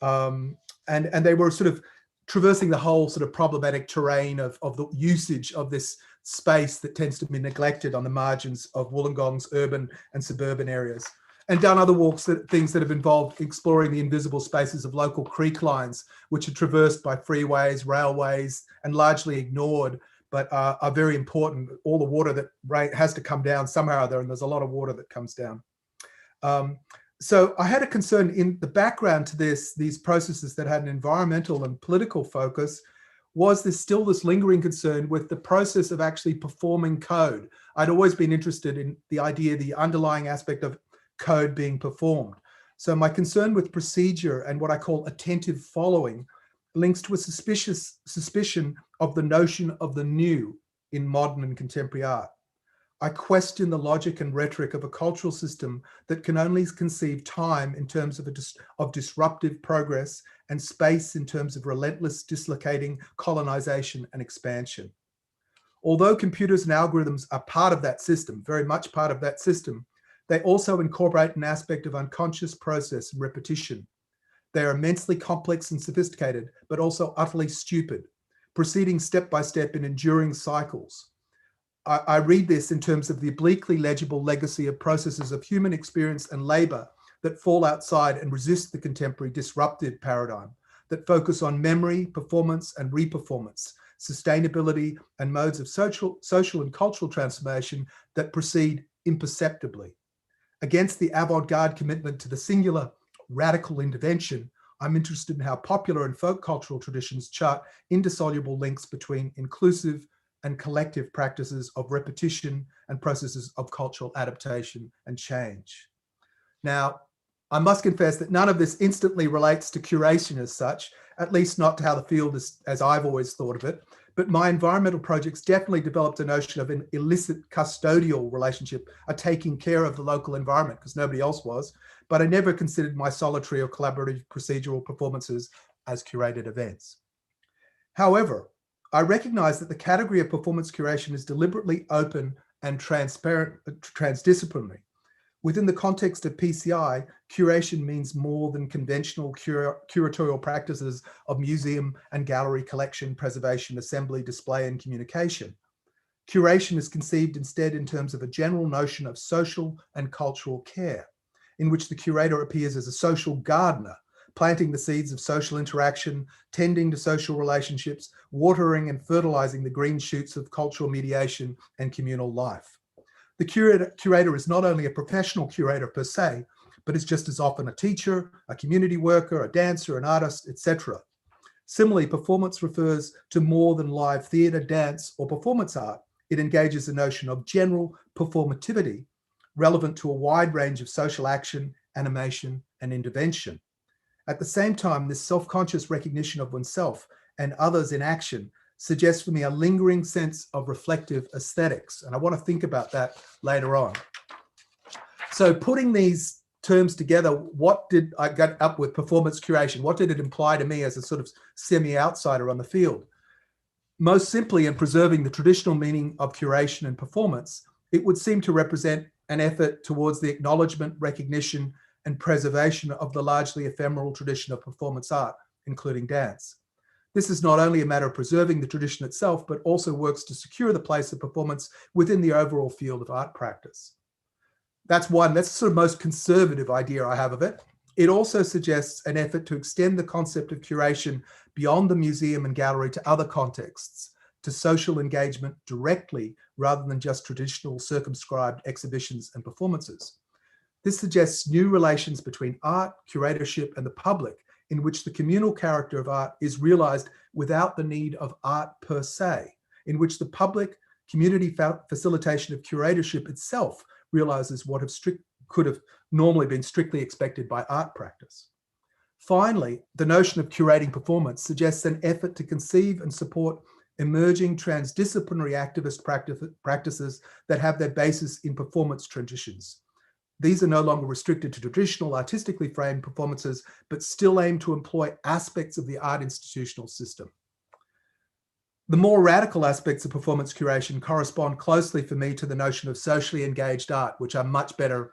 And they were sort of traversing the whole sort of problematic terrain of the usage of this space that tends to be neglected on the margins of Wollongong's urban and suburban areas. And done other things that have involved exploring the invisible spaces of local creek lines, which are traversed by freeways, railways, and largely ignored, but are very important. All the water that has to come down somehow there, and there's a lot of water that comes down. So I had a concern in the background to these processes that had an environmental and political focus. Was there still this lingering concern with the process of actually performing code? I'd always been interested in the idea, the underlying aspect of code being performed. So my concern with procedure and what I call attentive following links to a suspicion of the notion of the new in modern and contemporary art. I question the logic and rhetoric of a cultural system that can only conceive time in terms of disruptive progress and space in terms of relentless dislocating colonization and expansion. Although computers and algorithms are part of that system, very much part of that system, they also incorporate an aspect of unconscious process and repetition. They are immensely complex and sophisticated, but also utterly stupid, proceeding step by step in enduring cycles. I read this in terms of the obliquely legible legacy of processes of human experience and labor that fall outside and resist the contemporary disruptive paradigm, that focus on memory, performance, and reperformance, sustainability, and modes of social and cultural transformation that proceed imperceptibly. Against the avant-garde commitment to the singular radical intervention, I'm interested in how popular and folk cultural traditions chart indissoluble links between inclusive and collective practices of repetition and processes of cultural adaptation and change. Now, I must confess that none of this instantly relates to curation as such, at least not to how the field is, as I've always thought of it. But my environmental projects definitely developed a notion of an illicit custodial relationship, a taking care of the local environment, because nobody else was. But I never considered my solitary or collaborative procedural performances as curated events. However, I recognize that the category of performance curation is deliberately open and transparent, transdisciplinary. Within the context of PCI, curation means more than conventional curatorial practices of museum and gallery collection, preservation, assembly, display, and communication. Curation is conceived instead in terms of a general notion of social and cultural care, in which the curator appears as a social gardener, planting the seeds of social interaction, tending to social relationships, watering and fertilizing the green shoots of cultural mediation and communal life. The curator is not only a professional curator per se, but is just as often a teacher, a community worker, a dancer, an artist, etc. Similarly, performance refers to more than live theatre, dance, or performance art. It engages the notion of general performativity relevant to a wide range of social action, animation, and intervention. At the same time, this self-conscious recognition of oneself and others in action suggests for me a lingering sense of reflective aesthetics. And I want to think about that later on. So putting these terms together, what did I get up with performance curation? What did it imply to me as a sort of semi-outsider on the field? Most simply, in preserving the traditional meaning of curation and performance, it would seem to represent an effort towards the acknowledgement, recognition, and preservation of the largely ephemeral tradition of performance art, including dance. This is not only a matter of preserving the tradition itself, but also works to secure the place of performance within the overall field of art practice. That's the sort of most conservative idea I have of it. It also suggests an effort to extend the concept of curation beyond the museum and gallery to other contexts, to social engagement directly rather than just traditional circumscribed exhibitions and performances. This suggests new relations between art, curatorship, and the public, in which the communal character of art is realized without the need of art per se, in which the public community facilitation of curatorship itself realizes what could have normally been strictly expected by art practice. Finally, the notion of curating performance suggests an effort to conceive and support emerging transdisciplinary activist practices that have their basis in performance traditions. These are no longer restricted to traditional artistically framed performances, but still aim to employ aspects of the art institutional system. The more radical aspects of performance curation correspond closely for me to the notion of socially engaged art, which I'm much better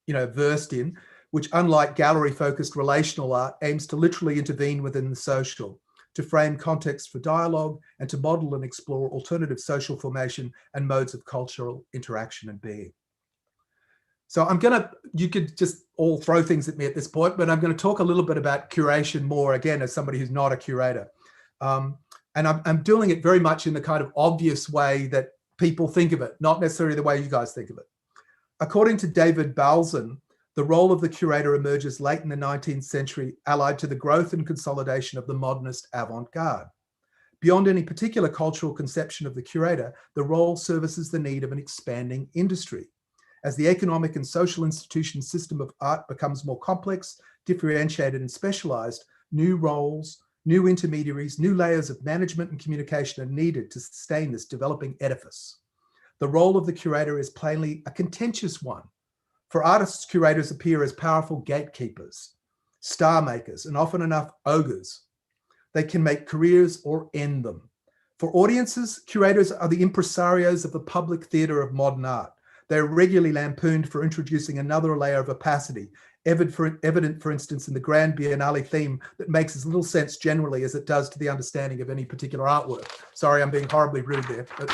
versed in, which, unlike gallery-focused relational art, aims to literally intervene within the social, to frame context for dialogue, and to model and explore alternative social formation and modes of cultural interaction and being. So you could just all throw things at me at this point, but I'm going to talk a little bit about curation more, again, as somebody who's not a curator. And I'm doing it very much in the kind of obvious way that people think of it, not necessarily the way you guys think of it. According to David Balzan, the role of the curator emerges late in the 19th century, allied to the growth and consolidation of the modernist avant-garde. Beyond any particular cultural conception of the curator, the role services the need of an expanding industry. As the economic and social institution system of art becomes more complex, differentiated, and specialized, new roles, new intermediaries, new layers of management and communication are needed to sustain this developing edifice. The role of the curator is plainly a contentious one. For artists, curators appear as powerful gatekeepers, star makers, and often enough ogres. They can make careers or end them. For audiences, curators are the impresarios of the public theatre of modern art. They are regularly lampooned for introducing another layer of opacity, evident, for instance, in the grand Biennale theme that makes as little sense generally as it does to the understanding of any particular artwork. Sorry, I'm being horribly rude there. But,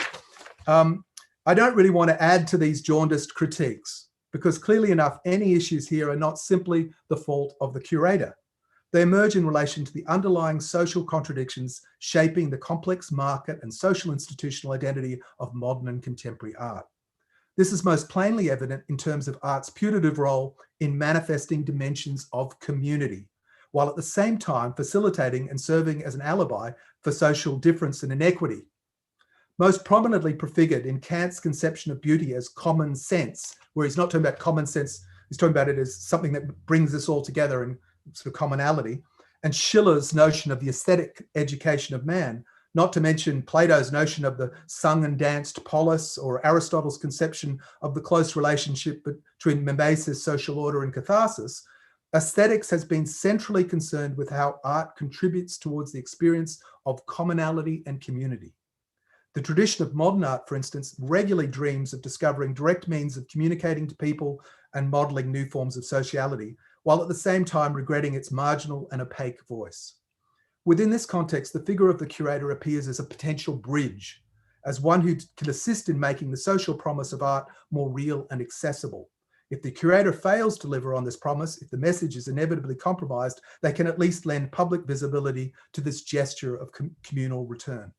I don't really want to add to these jaundiced critiques, because clearly enough, any issues here are not simply the fault of the curator. They emerge in relation to the underlying social contradictions shaping the complex market and social institutional identity of modern and contemporary art. This is most plainly evident in terms of art's putative role in manifesting dimensions of community, while at the same time facilitating and serving as an alibi for social difference and inequity. Most prominently prefigured in Kant's conception of beauty as common sense, where he's not talking about common sense, he's talking about it as something that brings us all together in sort of commonality, and Schiller's notion of the aesthetic education of man, not to mention Plato's notion of the sung and danced polis, or Aristotle's conception of the close relationship between mimesis, social order, and catharsis. Aesthetics has been centrally concerned with how art contributes towards the experience of commonality and community. The tradition of modern art, for instance, regularly dreams of discovering direct means of communicating to people and modeling new forms of sociality, while at the same time regretting its marginal and opaque voice. Within this context, the figure of the curator appears as a potential bridge, as one who can assist in making the social promise of art more real and accessible. If the curator fails to deliver on this promise, if the message is inevitably compromised, they can at least lend public visibility to this gesture of communal return.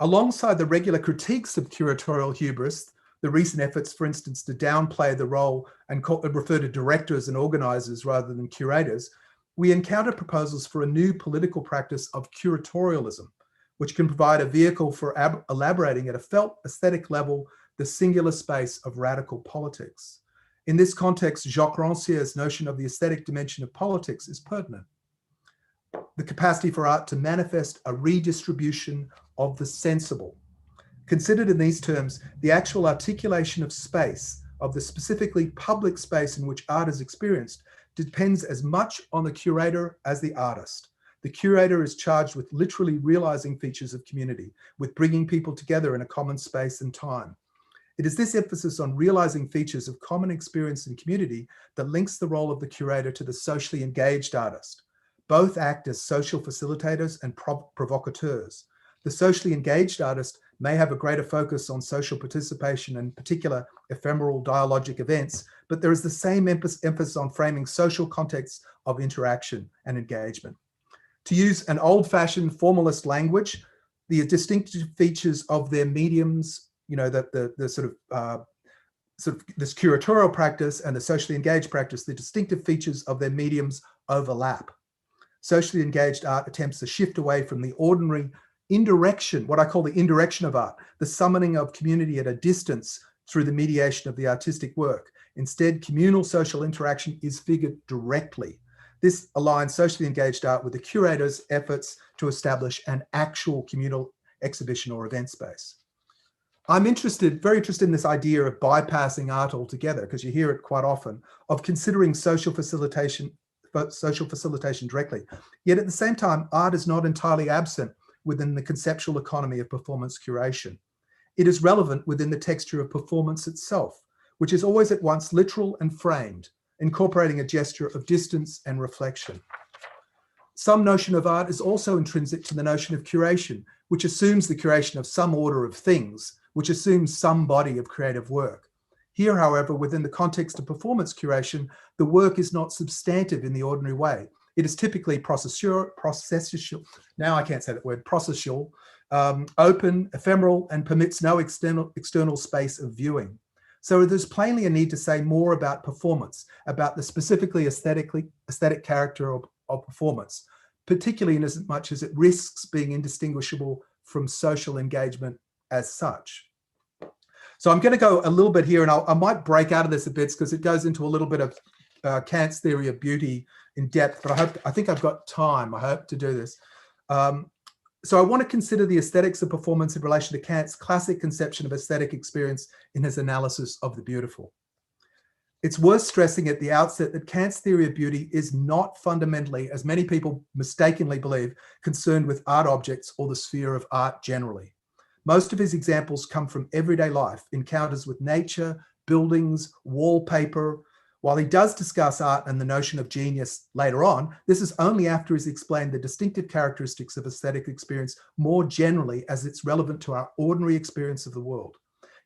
Alongside the regular critiques of curatorial hubris, the recent efforts, for instance, to downplay the role and refer to directors and organizers rather than curators, we encounter proposals for a new political practice of curatorialism, which can provide a vehicle for elaborating at a felt aesthetic level the singular space of radical politics. In this context, Jacques Ranciere's notion of the aesthetic dimension of politics is pertinent. The capacity for art to manifest a redistribution of the sensible. Considered in these terms, the actual articulation of space, of the specifically public space in which art is experienced, depends as much on the curator as the artist. The curator is charged with literally realizing features of community, with bringing people together in a common space and time. It is this emphasis on realizing features of common experience and community that links the role of the curator to the socially engaged artist. Both act as social facilitators and provocateurs. The socially engaged artist may have a greater focus on social participation and particular ephemeral dialogic events, but there is the same emphasis on framing social contexts of interaction and engagement. To use an old-fashioned formalist language, the distinctive features of their mediums, you know, the sort of this curatorial practice and the socially engaged practice, the distinctive features of their mediums overlap. Socially engaged art attempts to shift away from the ordinary indirection, what I call the indirection of art, the summoning of community at a distance through the mediation of the artistic work. Instead, communal social interaction is figured directly. This aligns socially engaged art with the curator's efforts to establish an actual communal exhibition or event space. I'm very interested in this idea of bypassing art altogether, because you hear it quite often, of considering social facilitation directly. Yet at the same time, art is not entirely absent within the conceptual economy of performance curation. It is relevant within the texture of performance itself, which is always at once literal and framed, incorporating a gesture of distance and reflection. Some notion of art is also intrinsic to the notion of curation, which assumes the curation of some order of things, which assumes some body of creative work. Here, however, within the context of performance curation, the work is not substantive in the ordinary way. It is typically processual, now I can't say that word, processual, open, ephemeral, and permits no external space of viewing. So there's plainly a need to say more about performance, about the specifically aesthetic character of performance, particularly in as much as it risks being indistinguishable from social engagement as such. So I'm going to go a little bit here, and I might break out of this a bit because it goes into a little bit of Kant's theory of beauty in depth, but I think I've got time, I hope, to do this. So I want to consider the aesthetics of performance in relation to Kant's classic conception of aesthetic experience in his analysis of the beautiful. It's worth stressing at the outset that Kant's theory of beauty is not fundamentally, as many people mistakenly believe, concerned with art objects or the sphere of art generally. Most of his examples come from everyday life, encounters with nature, buildings, wallpaper. While he does discuss art and the notion of genius later on, this is only after he's explained the distinctive characteristics of aesthetic experience more generally as it's relevant to our ordinary experience of the world.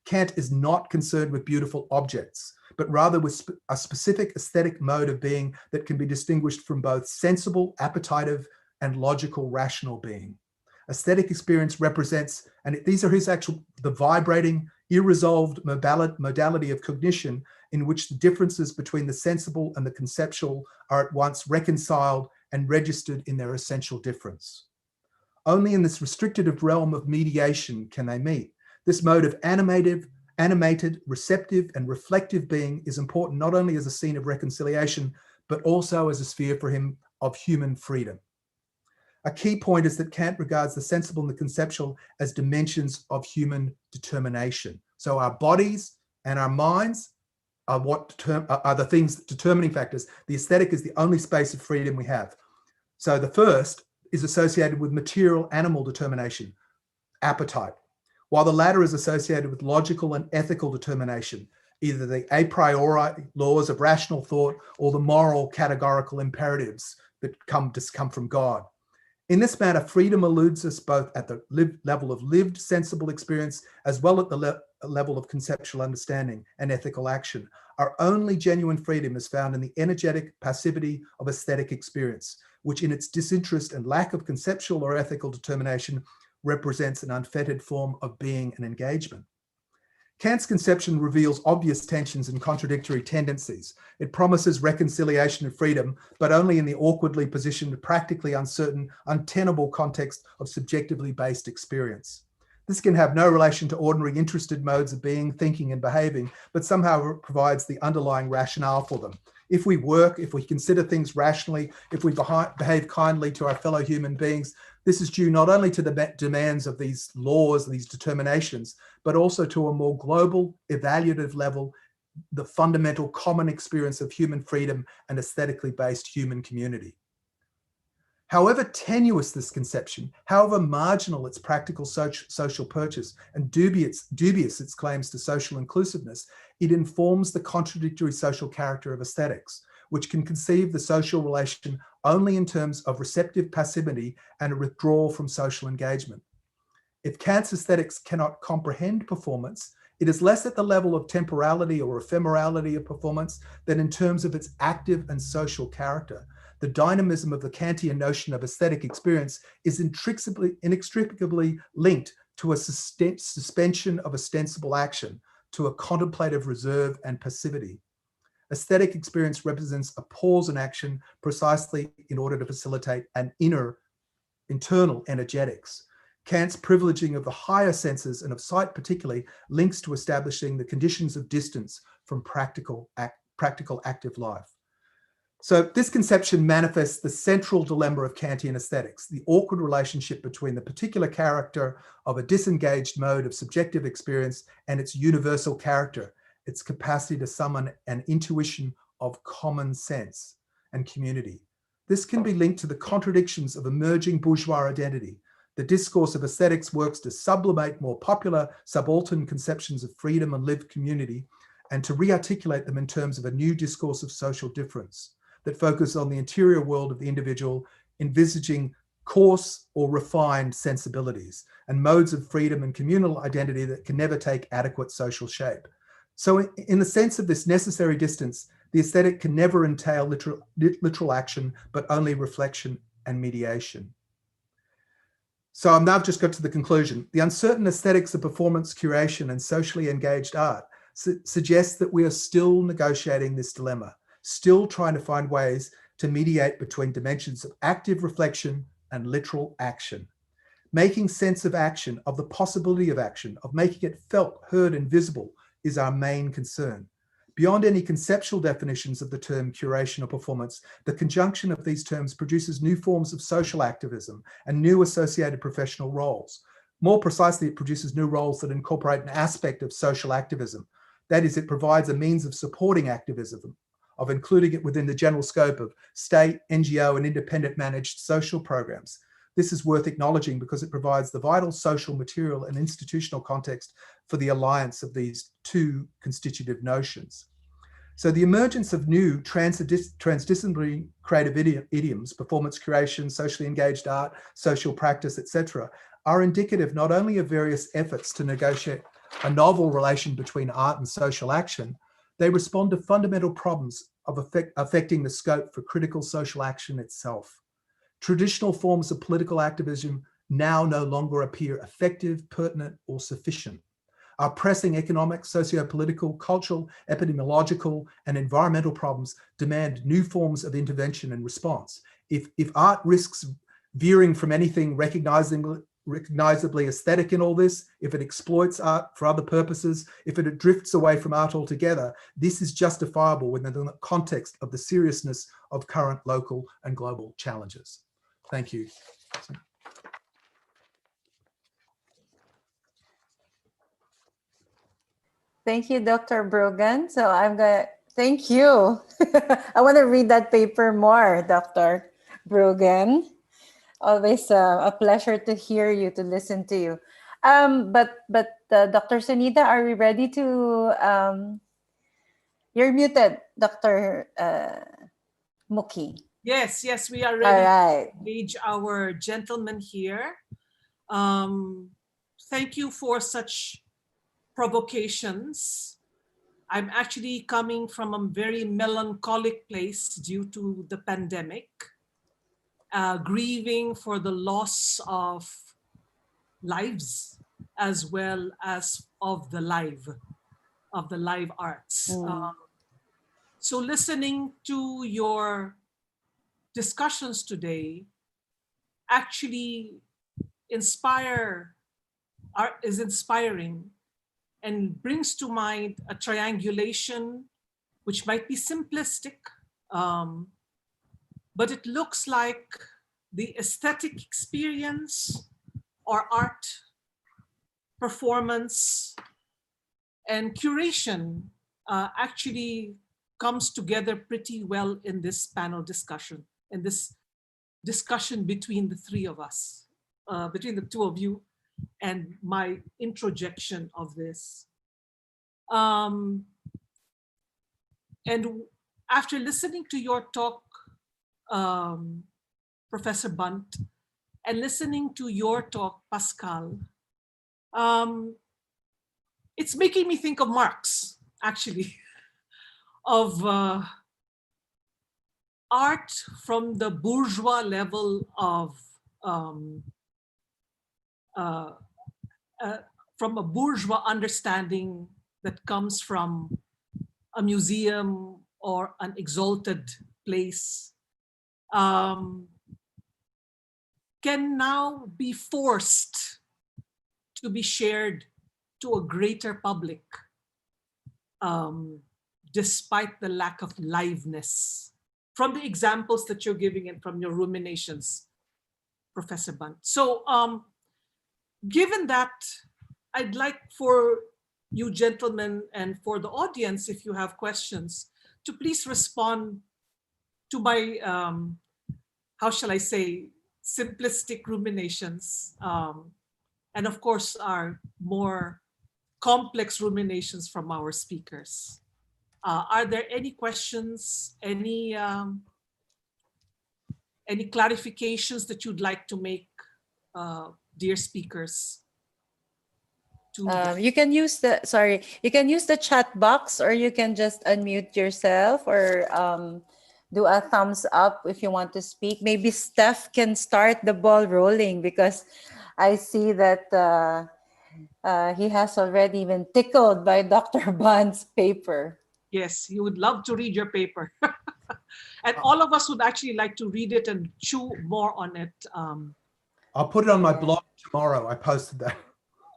Kant is not concerned with beautiful objects, but rather with a specific aesthetic mode of being that can be distinguished from both sensible, appetitive, and logical, rational being. Aesthetic experience represents, and these are his the vibrating, irresolved modality of cognition in which the differences between the sensible and the conceptual are at once reconciled and registered in their essential difference. Only in this restrictive realm of mediation can they meet. This mode of animated, receptive, and reflective being is important not only as a scene of reconciliation, but also as a sphere for him of human freedom. A key point is that Kant regards the sensible and the conceptual as dimensions of human determination. So our bodies and our minds are are the things, determining factors. The aesthetic is the only space of freedom we have. So the first is associated with material animal determination, appetite, while the latter is associated with logical and ethical determination, either the a priori laws of rational thought or the moral categorical imperatives that come from God. In this manner, freedom eludes us both at the level of lived sensible experience as well at the level of conceptual understanding and ethical action. Our only genuine freedom is found in the energetic passivity of aesthetic experience, which in its disinterest and lack of conceptual or ethical determination represents an unfettered form of being and engagement. Kant's conception reveals obvious tensions and contradictory tendencies. It promises reconciliation and freedom, but only in the awkwardly positioned, practically uncertain, untenable context of subjectively based experience. This can have no relation to ordinary interested modes of being, thinking, and behaving, but somehow provides the underlying rationale for them. If we work, if we consider things rationally, if we behave kindly to our fellow human beings, this is due not only to the demands of these laws, these determinations, but also to a more global, evaluative level, the fundamental common experience of human freedom and aesthetically based human community. However tenuous this conception, however marginal its practical social purchase and dubious its claims to social inclusiveness, it informs the contradictory social character of aesthetics, which can conceive the social relation only in terms of receptive passivity and a withdrawal from social engagement. If Kant's aesthetics cannot comprehend performance, it is less at the level of temporality or ephemerality of performance than in terms of its active and social character. The dynamism of the Kantian notion of aesthetic experience is inextricably linked to a suspension of ostensible action, to a contemplative reserve and passivity. Aesthetic experience represents a pause in action precisely in order to facilitate an internal energetics. Kant's privileging of the higher senses and of sight particularly links to establishing the conditions of distance from practical active life. So this conception manifests the central dilemma of Kantian aesthetics, the awkward relationship between the particular character of a disengaged mode of subjective experience and its universal character, its capacity to summon an intuition of common sense and community. This can be linked to the contradictions of emerging bourgeois identity. The discourse of aesthetics works to sublimate more popular subaltern conceptions of freedom and lived community and to re-articulate them in terms of a new discourse of social difference that focuses on the interior world of the individual, envisaging coarse or refined sensibilities and modes of freedom and communal identity that can never take adequate social shape. So in the sense of this necessary distance, the aesthetic can never entail literal action, but only reflection and mediation. So I've now just got to the conclusion. The uncertain aesthetics of performance, curation, and socially engaged art suggests that we are still negotiating this dilemma, still trying to find ways to mediate between dimensions of active reflection and literal action. Making sense of action, of the possibility of action, of making it felt, heard, and visible is our main concern. Beyond any conceptual definitions of the term curation or performance, the conjunction of these terms produces new forms of social activism and new associated professional roles. More precisely, it produces new roles that incorporate an aspect of social activism. That is, it provides a means of supporting activism, of including it within the general scope of state, NGO, and independent managed social programs. This is worth acknowledging because it provides the vital social, material, and institutional context for the alliance of these two constitutive notions. So the emergence of new transdisciplinary creative idioms, performance curation, socially engaged art, social practice, etc., are indicative not only of various efforts to negotiate a novel relation between art and social action, they respond to fundamental problems of affecting the scope for critical social action itself. Traditional forms of political activism now no longer appear effective, pertinent, or sufficient. Our pressing economic, socio-political, cultural, epidemiological, and environmental problems demand new forms of intervention and response. If art risks veering from anything recognizably aesthetic in all this, if it exploits art for other purposes, if it drifts away from art altogether, this is justifiable within the context of the seriousness of current local and global challenges. Thank you. Thank you, Dr. Brogan. So thank you. I want to read that paper more, Dr. Brogan. Always a pleasure to hear you, to listen to you. But Dr. Sunita, are we ready to, you're muted, Dr. Muki. Yes, we are ready All right. to engage our gentlemen here. Thank you for such provocations. I'm actually coming from a very melancholic place due to the pandemic, grieving for the loss of lives as well as of the live arts. So listening to your discussions today actually is inspiring and brings to mind a triangulation which might be simplistic, but it looks like the aesthetic experience or art, performance, and curation actually comes together pretty well in this panel discussion, in this discussion between the three of us, between the two of you, and my introjection of this. And after listening to your talk, Professor Bunt, and listening to your talk, Pascal, It's making me think of Marx, actually, of art from the bourgeois level of, from a bourgeois understanding that comes from a museum or an exalted place, can now be forced to be shared to a greater public, despite the lack of liveness. From the examples that you're giving and from your ruminations, Professor Bunt. So given that, I'd like for you gentlemen and for the audience, if you have questions, to please respond to my, how shall I say, simplistic ruminations, and of course our more complex ruminations from our speakers. Are there any questions, any clarifications that you'd like to make, dear speakers? You can use the chat box, or you can just unmute yourself, or do a thumbs up if you want to speak. Maybe Steph can start the ball rolling, because I see that he has already been tickled by Dr. Bunt's paper. Yes, he would love to read your paper. And all of us would actually like to read it and chew more on it. I'll put it on my blog tomorrow. I posted that.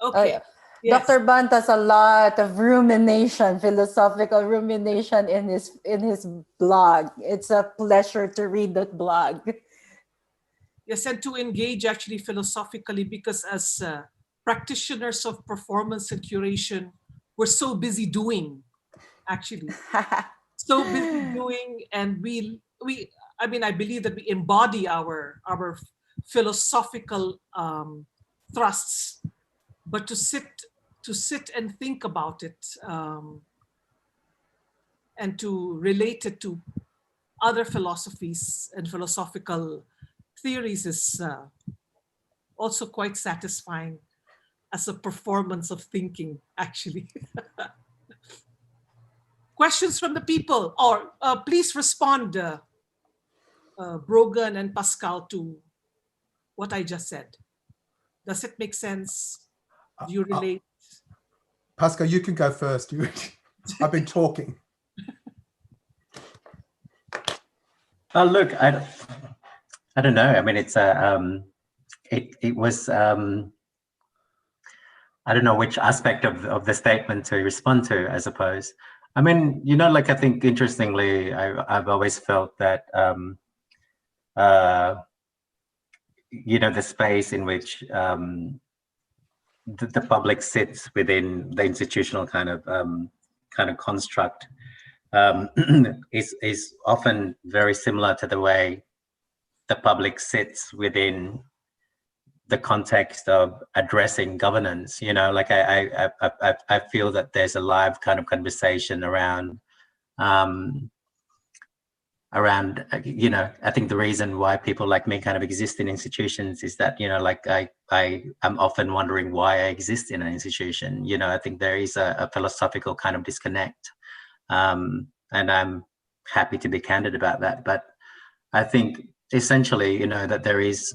Okay. Oh, yeah. Yes. Dr. Bunt has a lot of rumination, philosophical rumination in his blog. It's a pleasure to read that blog. Yes, and to engage actually philosophically, because as practitioners of performance and curation, we're so busy doing, actually. So busy doing, and I mean, I believe that we embody our philosophical thrusts, but to sit and think about it, and to relate it to other philosophies and philosophical theories is also quite satisfying as a performance of thinking, actually. Questions from the people, or please respond, Brogan and Pascal, to what I just said. Does it make sense? Do you relate? Pascal, you can go first. I've been talking. Oh, look, I don't know. I mean, it's it was I don't know which aspect of the statement to respond to, I suppose. I mean, you know, like, I think interestingly, I've always felt that you know, the space in which the public sits within the institutional kind of construct is often very similar to the way the public sits within the context of addressing governance. You know, like I feel that there's a live kind of conversation around you know, I think the reason why people like me kind of exist in institutions is that, you know, like I'm often wondering why I exist in an institution. You know, I think there is a philosophical kind of disconnect, and I'm happy to be candid about that. But I think essentially, you know, that there is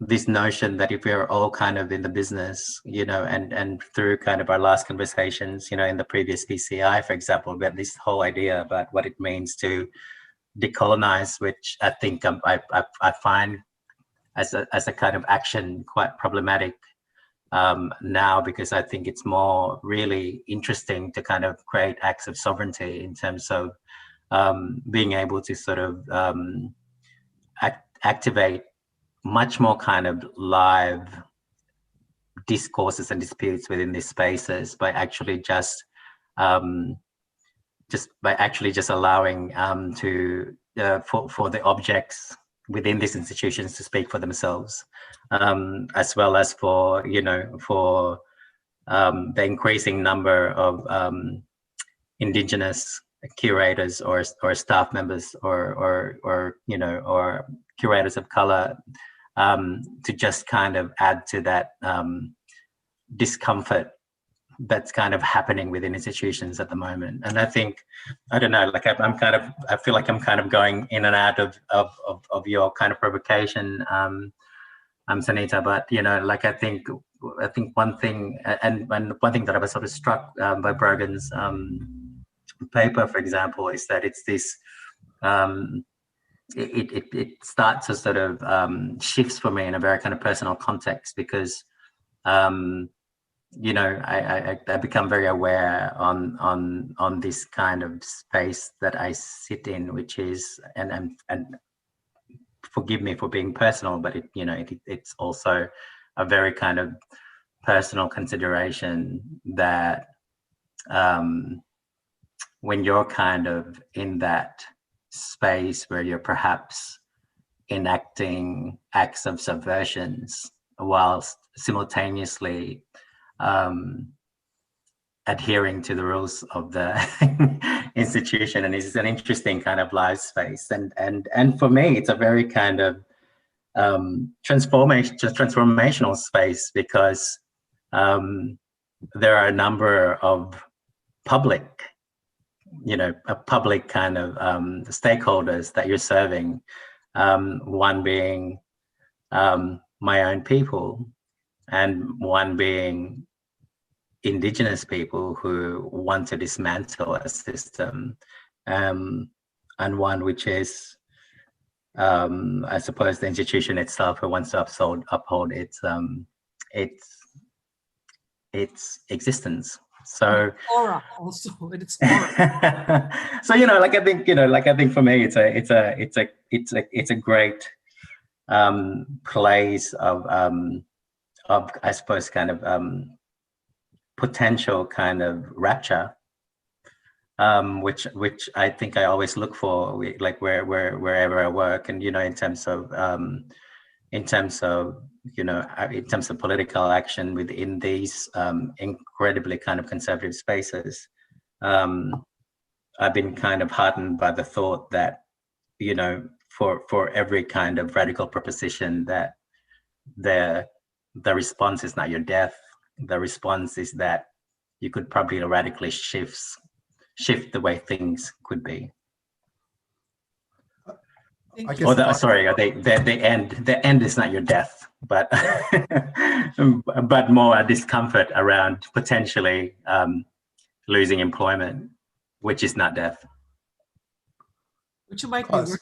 this notion that if we're all kind of in the business, you know, and through kind of our last conversations, you know, in the previous PCI, for example, about this whole idea about what it means to decolonize, which I think I find as a kind of action quite problematic now, because I think it's more really interesting to kind of create acts of sovereignty in terms of being able to sort of activate much more kind of live discourses and disputes within these spaces by actually just allowing for the objects within these institutions to speak for themselves, as well as for, you know, for the increasing number of Indigenous curators or staff members or you know, or curators of color, to just kind of add to that discomfort that's kind of happening within institutions at the moment. And I think, I don't know, like I feel like I'm kind of going in and out of your kind of provocation, Sanita, but, you know, like I think one thing, and one thing that I was sort of struck by Brogan's paper, for example, is that it's this, it starts to sort of shifts for me in a very kind of personal context, because you know, I become very aware on this kind of space that I sit in, which is, and forgive me for being personal, but it's also a very kind of personal consideration that when you're kind of in that space where you're perhaps enacting acts of subversions whilst simultaneously adhering to the rules of the institution, and it's an interesting kind of life space, and for me it's a very kind of transformational space, because there are a number of public kind of stakeholders that you're serving, one being my own people, and one being Indigenous people who want to dismantle a system, and one which is, I suppose, the institution itself who wants to uphold its existence. So aura also, its aura. So I think for me it's a great place of I suppose kind of potential kind of rapture, which I think I always look for, like wherever I work, and in terms of political action within these incredibly kind of conservative spaces. I've been kind of heartened by the thought that for every kind of radical proposition, that the response is not your death. The response is that you could probably radically shift the way things could be. The end is not your death, but but more a discomfort around potentially losing employment, which is not death. Which might be worse.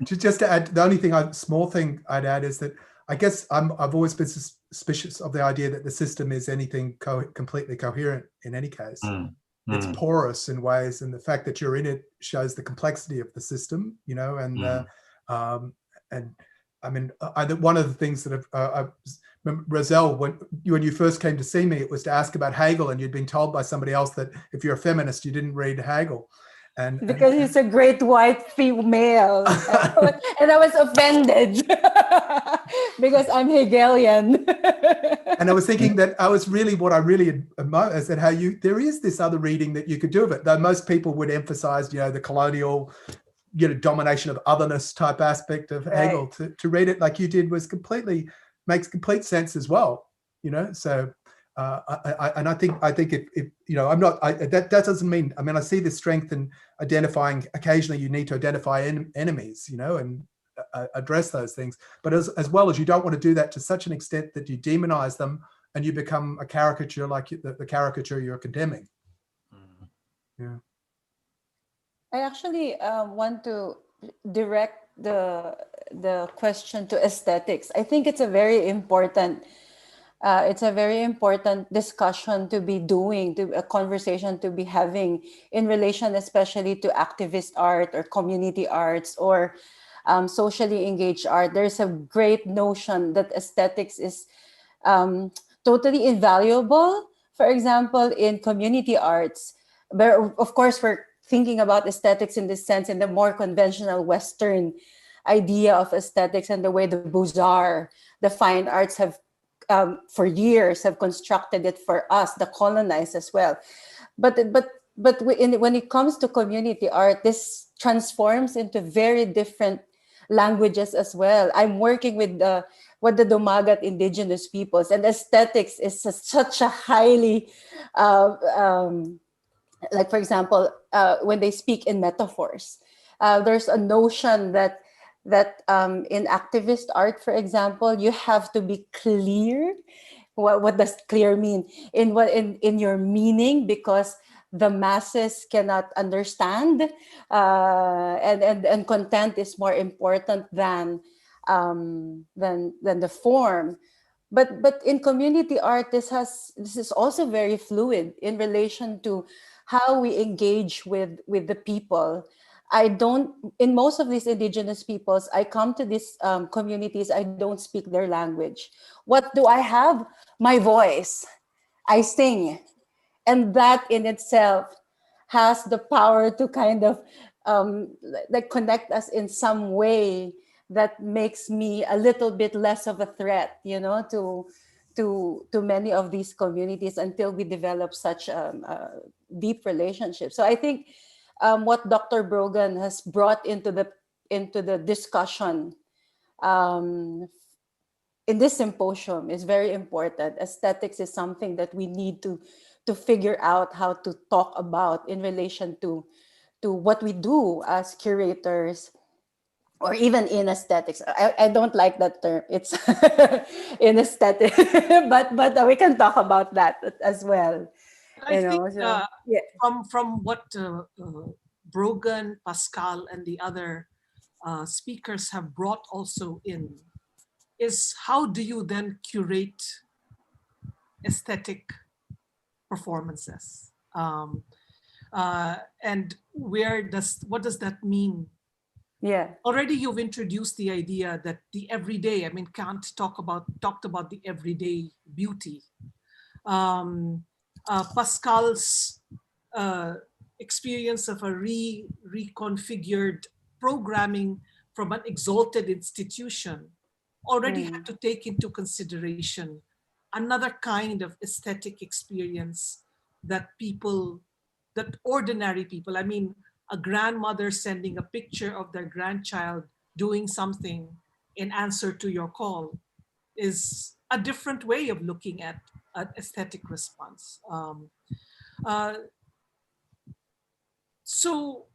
Just to add, the only small thing I'd add is that I guess I've always been suspicious of the idea that the system is anything completely coherent in any case. It's porous in ways, and the fact that you're in it shows the complexity of the system, and I mean, one of the things that I remember, Roselle, when you first came to see me, it was to ask about Hegel, and you'd been told by somebody else that if you're a feminist, you didn't read Hegel. Because he's a great white female. And I was offended because I'm Hegelian. And I was thinking that what I really admire is that there is this other reading that you could do of it, though most people would emphasize, the colonial, domination of otherness type aspect of Hegel. To read it like you did makes complete sense as well, so. I think if I'm not, that doesn't mean, I see the strength in identifying. Occasionally you need to identify enemies, and address those things, but as well as you don't want to do that to such an extent that you demonize them and you become a caricature, like the caricature you're condemning. Yeah. I actually want to direct the question to aesthetics. I think it's a very important discussion to be doing, a conversation to be having in relation, especially to activist art or community arts or socially engaged art. There's a great notion that aesthetics is totally invaluable. For example, in community arts, where of course we're thinking about aesthetics in this sense, in the more conventional Western idea of aesthetics, and the way the Beaux-Arts, the fine arts have for years have constructed it for us, the colonized as well. But when it comes to community art, this transforms into very different languages as well. I'm working with what the Dumagat indigenous peoples, and aesthetics is such a highly, like for example, when they speak in metaphors, there's a notion that in activist art, for example, you have to be clear. What does clear mean? In your meaning, because the masses cannot understand, and content is more important than the form. But in community art, this is also very fluid in relation to how we engage with the people. I don't, in most of these indigenous peoples, I come to these communities, I don't speak their language. What do I have? My voice. I sing. And that in itself has the power to kind of like connect us in some way that makes me a little bit less of a threat, to many of these communities until we develop such deep relationships. So I think what Dr. Brogan has brought into the discussion in this symposium is very important. Aesthetics is something that we need to figure out how to talk about in relation to what we do as curators, or even in aesthetics. I don't like that term. It's in aesthetic, but we can talk about that as well. I think Yeah. from what Brogan, Pascal, and the other speakers have brought also in is how do you then curate aesthetic performances? And what does that mean? Yeah. Already you've introduced the idea that the everyday, I mean, Kant talked about the everyday beauty. Pascal's experience of a reconfigured programming from an exalted institution already had to take into consideration another kind of aesthetic experience that ordinary people, I mean, a grandmother sending a picture of their grandchild doing something in answer to your call is a different way of looking at an aesthetic response. So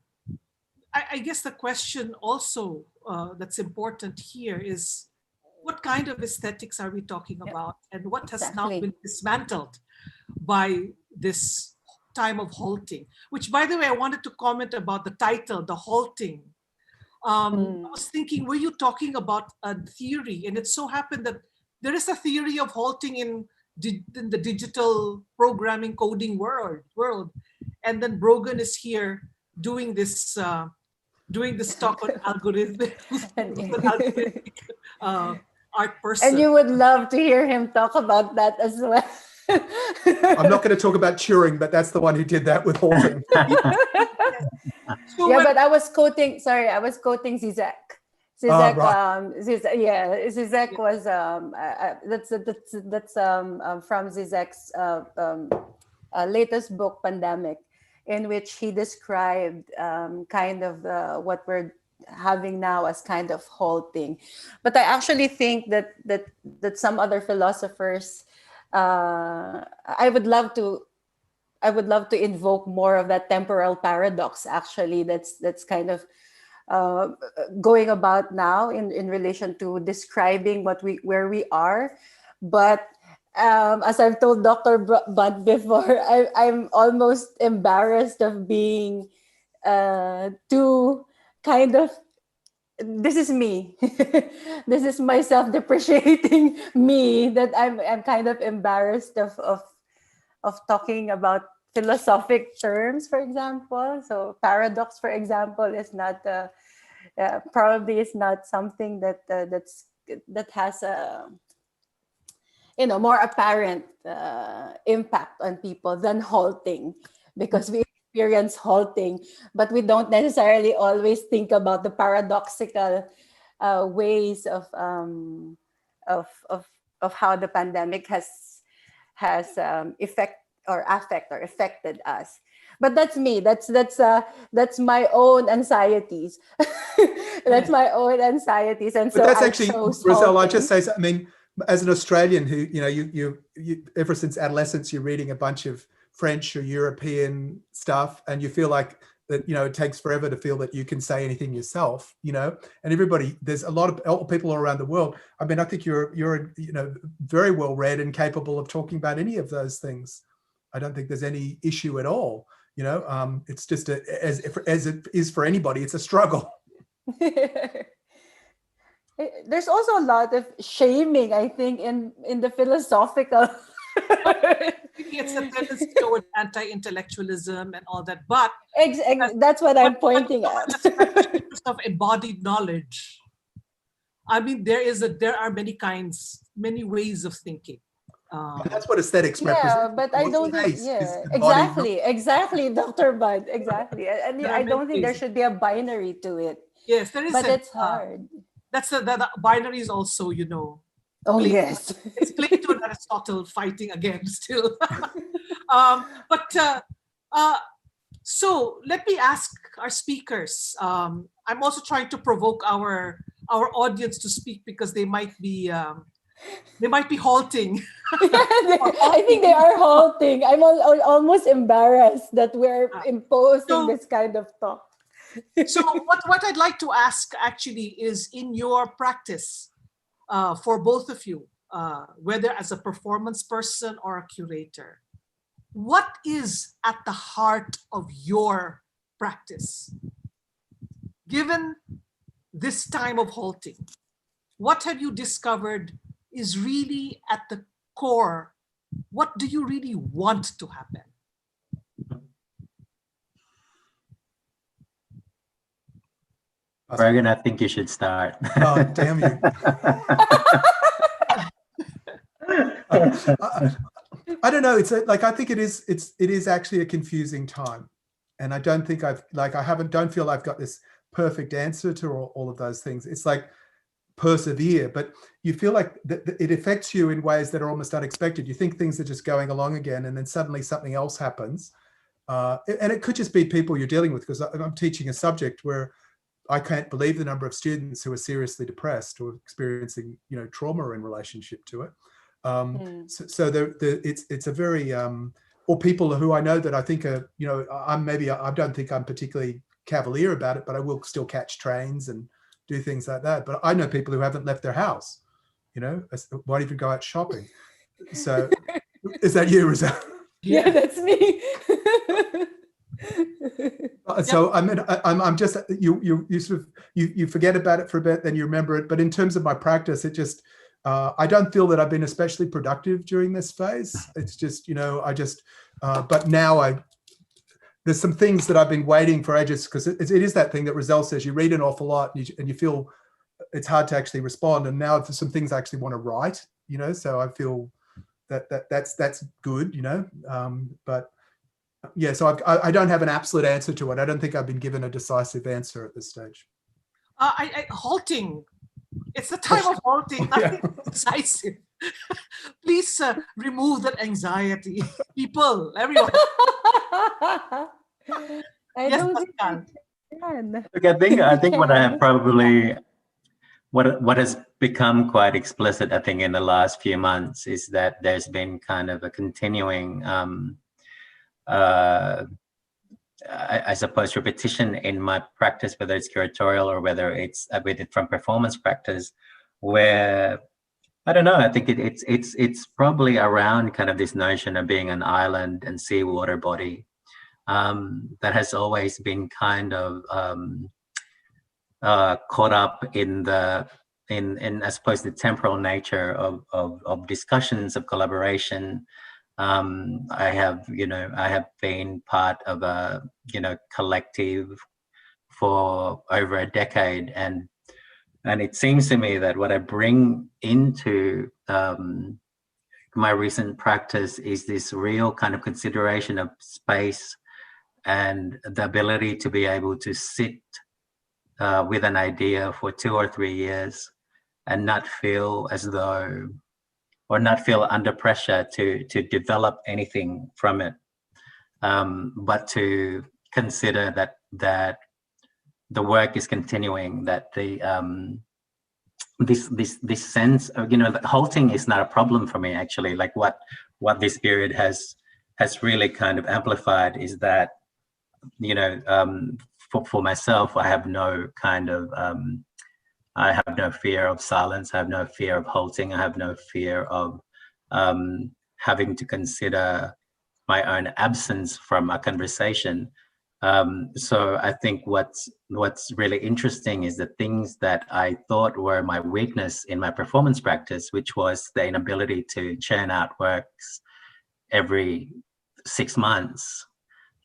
I guess the question also that's important here is what kind of aesthetics are we talking about, and what has now been dismantled by this time of halting, which, by the way, I wanted to comment about the title, The Halting. I was thinking, were you talking about a theory? And it so happened that there is a theory of halting in the digital programming coding world. And then Brogan is here doing this talk on algorithmic art person. And you would love to hear him talk about that as well. I'm not going to talk about Turing, but that's the one who did that with halting. Yeah, but I was quoting Zizek. Zizek, Zizek was that's from Zizek's latest book, Pandemic, in which he described kind of what we're having now as kind of halting. But I actually think that some other philosophers, I would love to invoke more of that temporal paradox. Actually, that's kind of going about now in relation to describing where we are. But as I've told Dr. Bunt before, I'm almost embarrassed of being too kind of. This is me. This is my self-depreciating me, that I'm kind of embarrassed of talking about philosophic terms, for example. So paradox, for example, is not probably is not something that has a more apparent impact on people than halting, because we experience halting, but we don't necessarily always think about the paradoxical ways of how the pandemic has affected us. But that's me. That's my own anxieties. That's my own anxieties, and But so that's I actually, chose Roselle, I halting. just say, I mean, as an Australian who, you ever since adolescence, you're reading a bunch of French or European stuff, and you feel like that, it takes forever to feel that you can say anything yourself, and everybody, there's a lot of people around the world. I mean, I think you're very well read and capable of talking about any of those things. I don't think there's any issue at all. It's just as it is for anybody, it's a struggle. There's also a lot of shaming, I think, in the philosophical. It's a tendency toward anti-intellectualism and all that, but that's what I'm pointing at. Of embodied knowledge. I mean, there are many ways of thinking. That's what aesthetics represents. Yeah, but I don't think. Yeah, exactly, Dr. Bud. Exactly, and I don't think there should be a binary to it. Yes, there is. But it's hard. That's the binary is also, Oh, Plato. yes. It's Plato and Aristotle fighting again still. So let me ask our speakers. I'm also trying to provoke our audience to speak because they might be halting. I think they are halting. I'm almost embarrassed that we're imposing this kind of talk. So what I'd like to ask actually is, in your practice, for both of you, whether as a performance person or a curator, what is at the heart of your practice? Given this time of halting, what have you discovered is really at the core? What do you really want to happen? Brogan, I think you should start. Oh, damn you. I don't know. I think it is actually a confusing time. And I don't think don't feel I've got this perfect answer to all of those things. It's like persevere, but you feel like it affects you in ways that are almost unexpected. You think things are just going along again, and then suddenly something else happens. And it could just be people you're dealing with, because I'm teaching a subject where I can't believe the number of students who are seriously depressed or experiencing, trauma in relationship to it. So it's a very, or people who I know that I think are, I don't think I'm particularly cavalier about it, but I will still catch trains and do things like that. But I know people who haven't left their house, won't even go out shopping. So is that you, Rizal? Yeah, that's me. So I'm just, you sort of, you forget about it for a bit, then you remember it. But in terms of my practice, it just, I don't feel that I've been especially productive during this phase. It's just, but now there's some things that I've been waiting for ages, because it is that thing that Rizal says, you read an awful lot and you feel it's hard to actually respond. And now there's some things I actually want to write, so I feel that's good, but yeah, so I don't have an absolute answer to it. I don't think I've been given a decisive answer at this stage. Halting. It's the time of halting, nothing decisive. Please remove that anxiety. People, everyone. Look, I think what I have probably, what has become quite explicit, I think, in the last few months is that there's been kind of a continuing I suppose repetition in my practice, whether it's curatorial or whether it's with it from performance practice, where I don't know, I think it's probably around kind of this notion of being an island and seawater body that has always been kind of caught up in I suppose the temporal nature of discussions, of collaboration. I have been part of a, collective for over a decade, and it seems to me that what I bring into my recent practice is this real kind of consideration of space and the ability to be able to sit with an idea for 2 or 3 years and not feel as though, or not feel under pressure to develop anything from it. but to consider that the work is continuing, that the this sense of, that halting is not a problem for me, actually. Like what this period has really kind of amplified is that, for myself, I have no kind of I have no fear of silence. I have no fear of halting. I have no fear of having to consider my own absence from a conversation. So I think what's really interesting is the things that I thought were my weakness in my performance practice, which was the inability to churn out works every 6 months.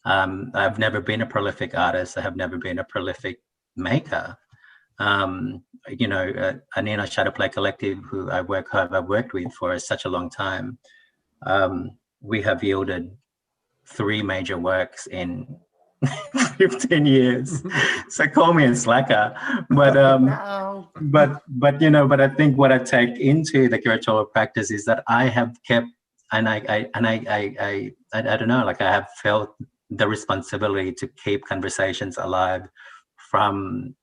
I've never been a prolific artist. I have never been a prolific maker. Anina Shadowplay Collective, who I've worked with for such a long time, we have yielded 3 major works in 15 years. So call me a slacker, but but I think what I take into the curatorial practice is that I have kept, and I don't know, like I have felt the responsibility to keep conversations alive from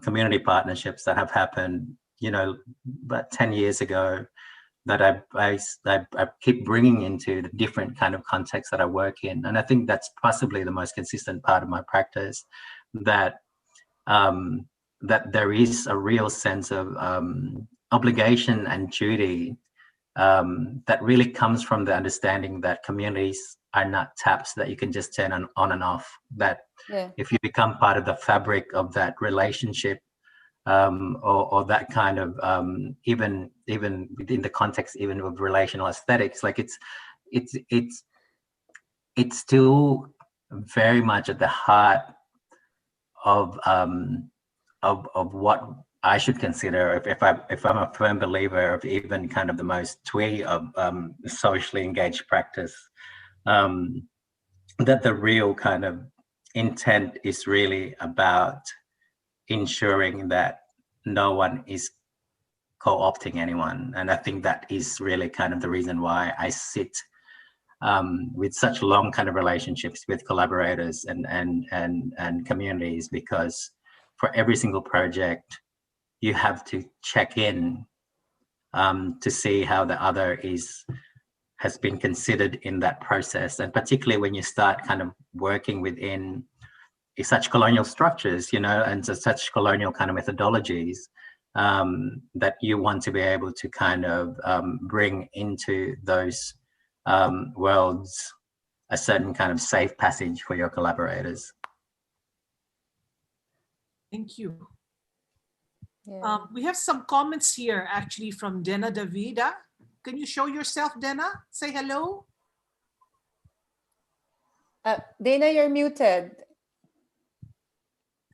community partnerships that have happened, about 10 years ago, that I keep bringing into the different kind of contexts that I work in. And I think that's possibly the most consistent part of my practice, that that there is a real sense of obligation and duty that really comes from the understanding that communities are not taps that you can just turn on and off, that if you become part of the fabric of that relationship, or that kind of even within the context even of relational aesthetics, like it's still very much at the heart of what I should consider, if I'm a firm believer of even kind of the most twee of socially engaged practice, that the real kind of intent is really about ensuring that no one is co-opting anyone. And I think that is really kind of the reason why I sit with such long kind of relationships with collaborators and communities, because for every single project you have to check in to see how the other has been considered in that process. And particularly when you start kind of working within such colonial structures, and such colonial kind of methodologies, that you want to be able to kind of bring into those worlds a certain kind of safe passage for your collaborators. Thank you. Yeah. We have some comments here actually from Dena Davida. Can you show yourself, Dena? Say hello. Dana, you're muted.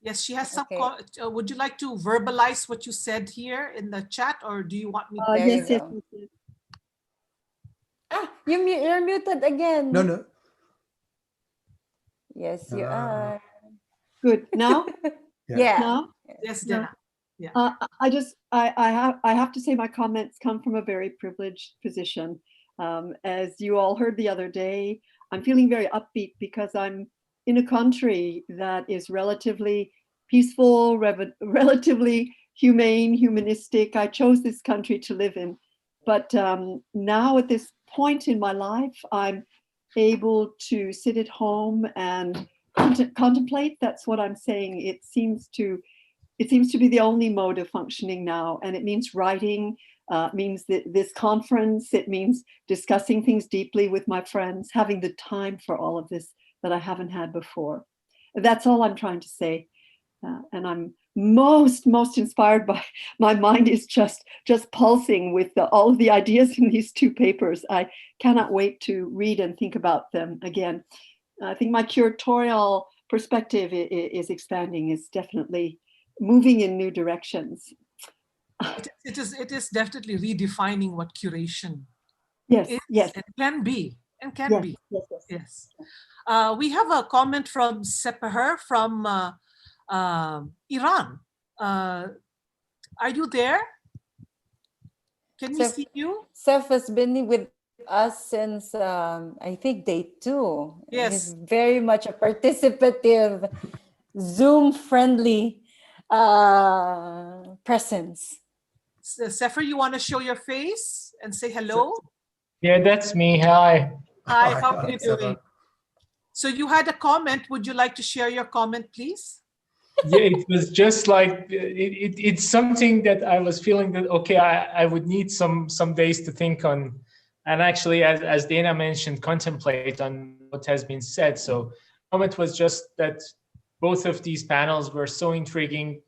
Yes, she has some. Okay. Would you like to verbalize what you said here in the chat, or do you want me to? There Yes, you yes, go. yes. You're muted again. No. Yes, you are. Good. Now? Yeah. Now? Yes, Dena. Yeah. I have to say my comments come from a very privileged position. As you all heard the other day, I'm feeling very upbeat because I'm in a country that is relatively peaceful, relatively humane, humanistic. I chose this country to live in. But now at this point in my life, I'm able to sit at home and contemplate. That's what I'm saying. It seems to be the only mode of functioning now. And it means writing, means this conference, it means discussing things deeply with my friends, having the time for all of this that I haven't had before. That's all I'm trying to say. And I'm most inspired by, my mind is just pulsing with all of the ideas in these 2 papers. I cannot wait to read and think about them again. I think my curatorial perspective is expanding, is definitely moving in new directions. It is definitely redefining what curation Yes, is yes. and can be. Yes. Yes. We have a comment from Sepaher from Iran. Are you there? Can we see you? Seth has been with Us since I think day 2. Yes. He's very much a participative, Zoom-friendly presence. Sefer, you want to show your face and say hello? Yeah, that's me. Hi. Hi, how are you doing? So you had a comment. Would you like to share your comment, please? Yeah, it was just like it's something that I was feeling that okay, I would need some days to think on, and actually, as Dana mentioned, contemplate on what has been said. So comment was just that both of these panels were so intriguing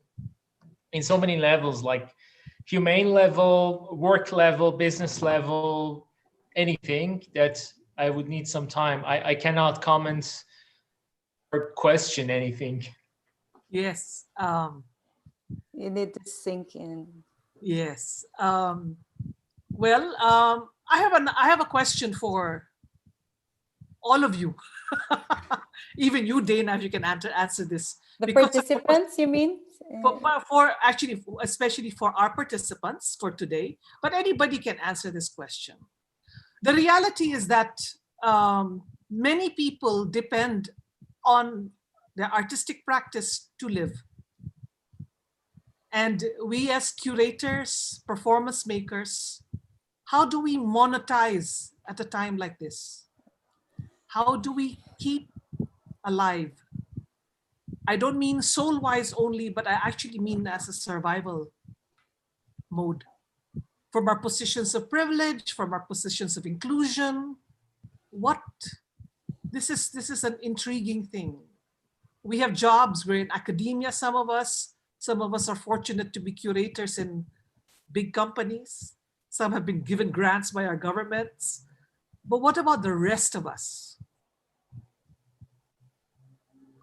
in so many levels, like humane level, work level, business level, anything, that I would need some time. I cannot comment or question anything. Yes. You need to sink in. Yes. Well, I have a question for all of you. Even you, Dana, if you can answer this. The participants, you mean? For actually, especially for our participants for today, but anybody can answer this question. The reality is that many people depend on their artistic practice to live. And we as curators, performance makers, how do we monetize at a time like this? How do we keep alive? I don't mean soul-wise only, but I actually mean as a survival mode. From our positions of privilege, from our positions of inclusion, this is an intriguing thing. We have jobs, we're in academia, some of us are fortunate to be curators in big companies. Some have been given grants by our governments. But what about the rest of us?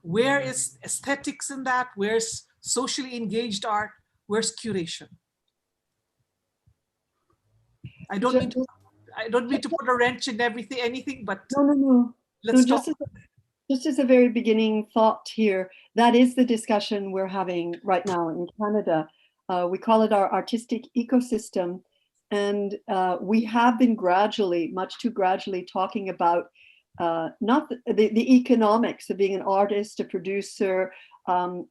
Where is aesthetics in that? Where's socially engaged art? Where's curation? I don't mean to put a wrench in anything, but no. Let's no, talk. Just as a very beginning thought here, that is the discussion we're having right now in Canada. We call it our artistic ecosystem. And we have been much too gradually talking about not the economics of being an artist, a producer.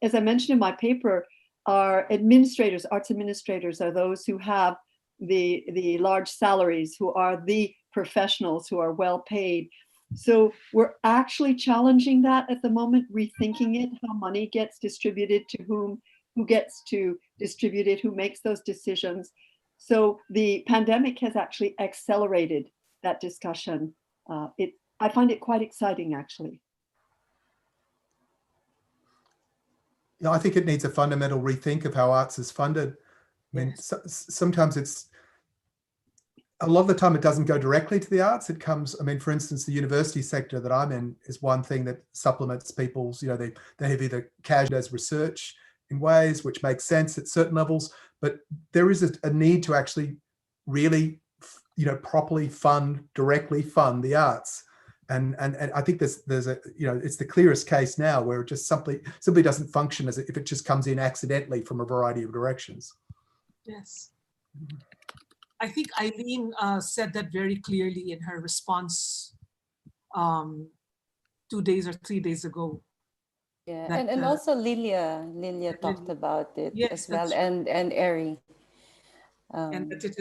As I mentioned in my paper, our administrators, arts administrators, are those who have the large salaries, who are the professionals, who are well paid. So we're actually challenging that at the moment, rethinking it, how money gets distributed to whom, who gets to distribute it, who makes those decisions. So the pandemic has actually accelerated that discussion. I find it quite exciting, actually. Yeah, I think it needs a fundamental rethink of how arts is funded. I mean, sometimes a lot of the time it doesn't go directly to the arts. It comes, I mean, for instance, the university sector that I'm in is one thing that supplements people's, they have either cash as research in ways which make sense at certain levels, but there is a need to actually really, properly directly fund the arts. And I think there's a, it's the clearest case now where it just simply doesn't function as if it just comes in accidentally from a variety of directions. Yes. I think Eileen said that very clearly in her response 2 days or 3 days ago. Yeah, that, and also Lilia talked about it as well, and Eri. And that it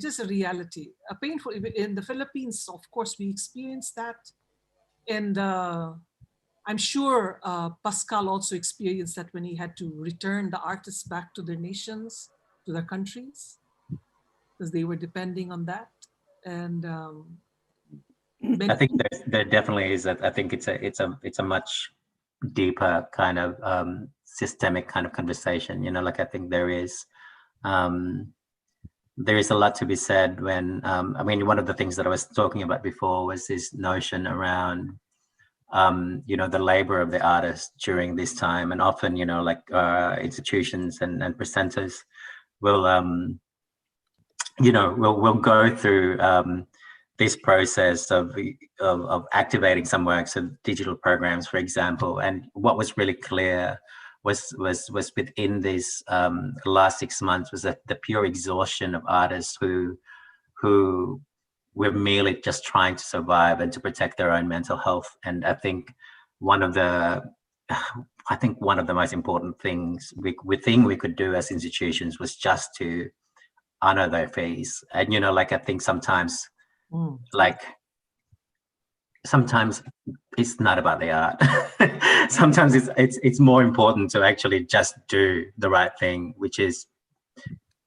is a reality, a painful. In the Philippines, of course, we experienced that, and I'm sure Paschal also experienced that when he had to return the artists back to their nations, to their countries, because they were depending on that. And I think there definitely is. I think it's a much deeper kind of systemic kind of conversation. I think there is a lot to be said when I mean, one of the things that I was talking about before was this notion around the labor of the artist during this time, and often institutions and presenters will we'll go through this process of activating some works of digital programs, for example. And what was really clear was within this last 6 months was that the pure exhaustion of artists who who were merely just trying to survive and to protect their own mental health. And I think one of the most important things we could do as institutions was just to honor their fees. And, I think sometimes it's not about the art. Sometimes it's more important to actually just do the right thing, which is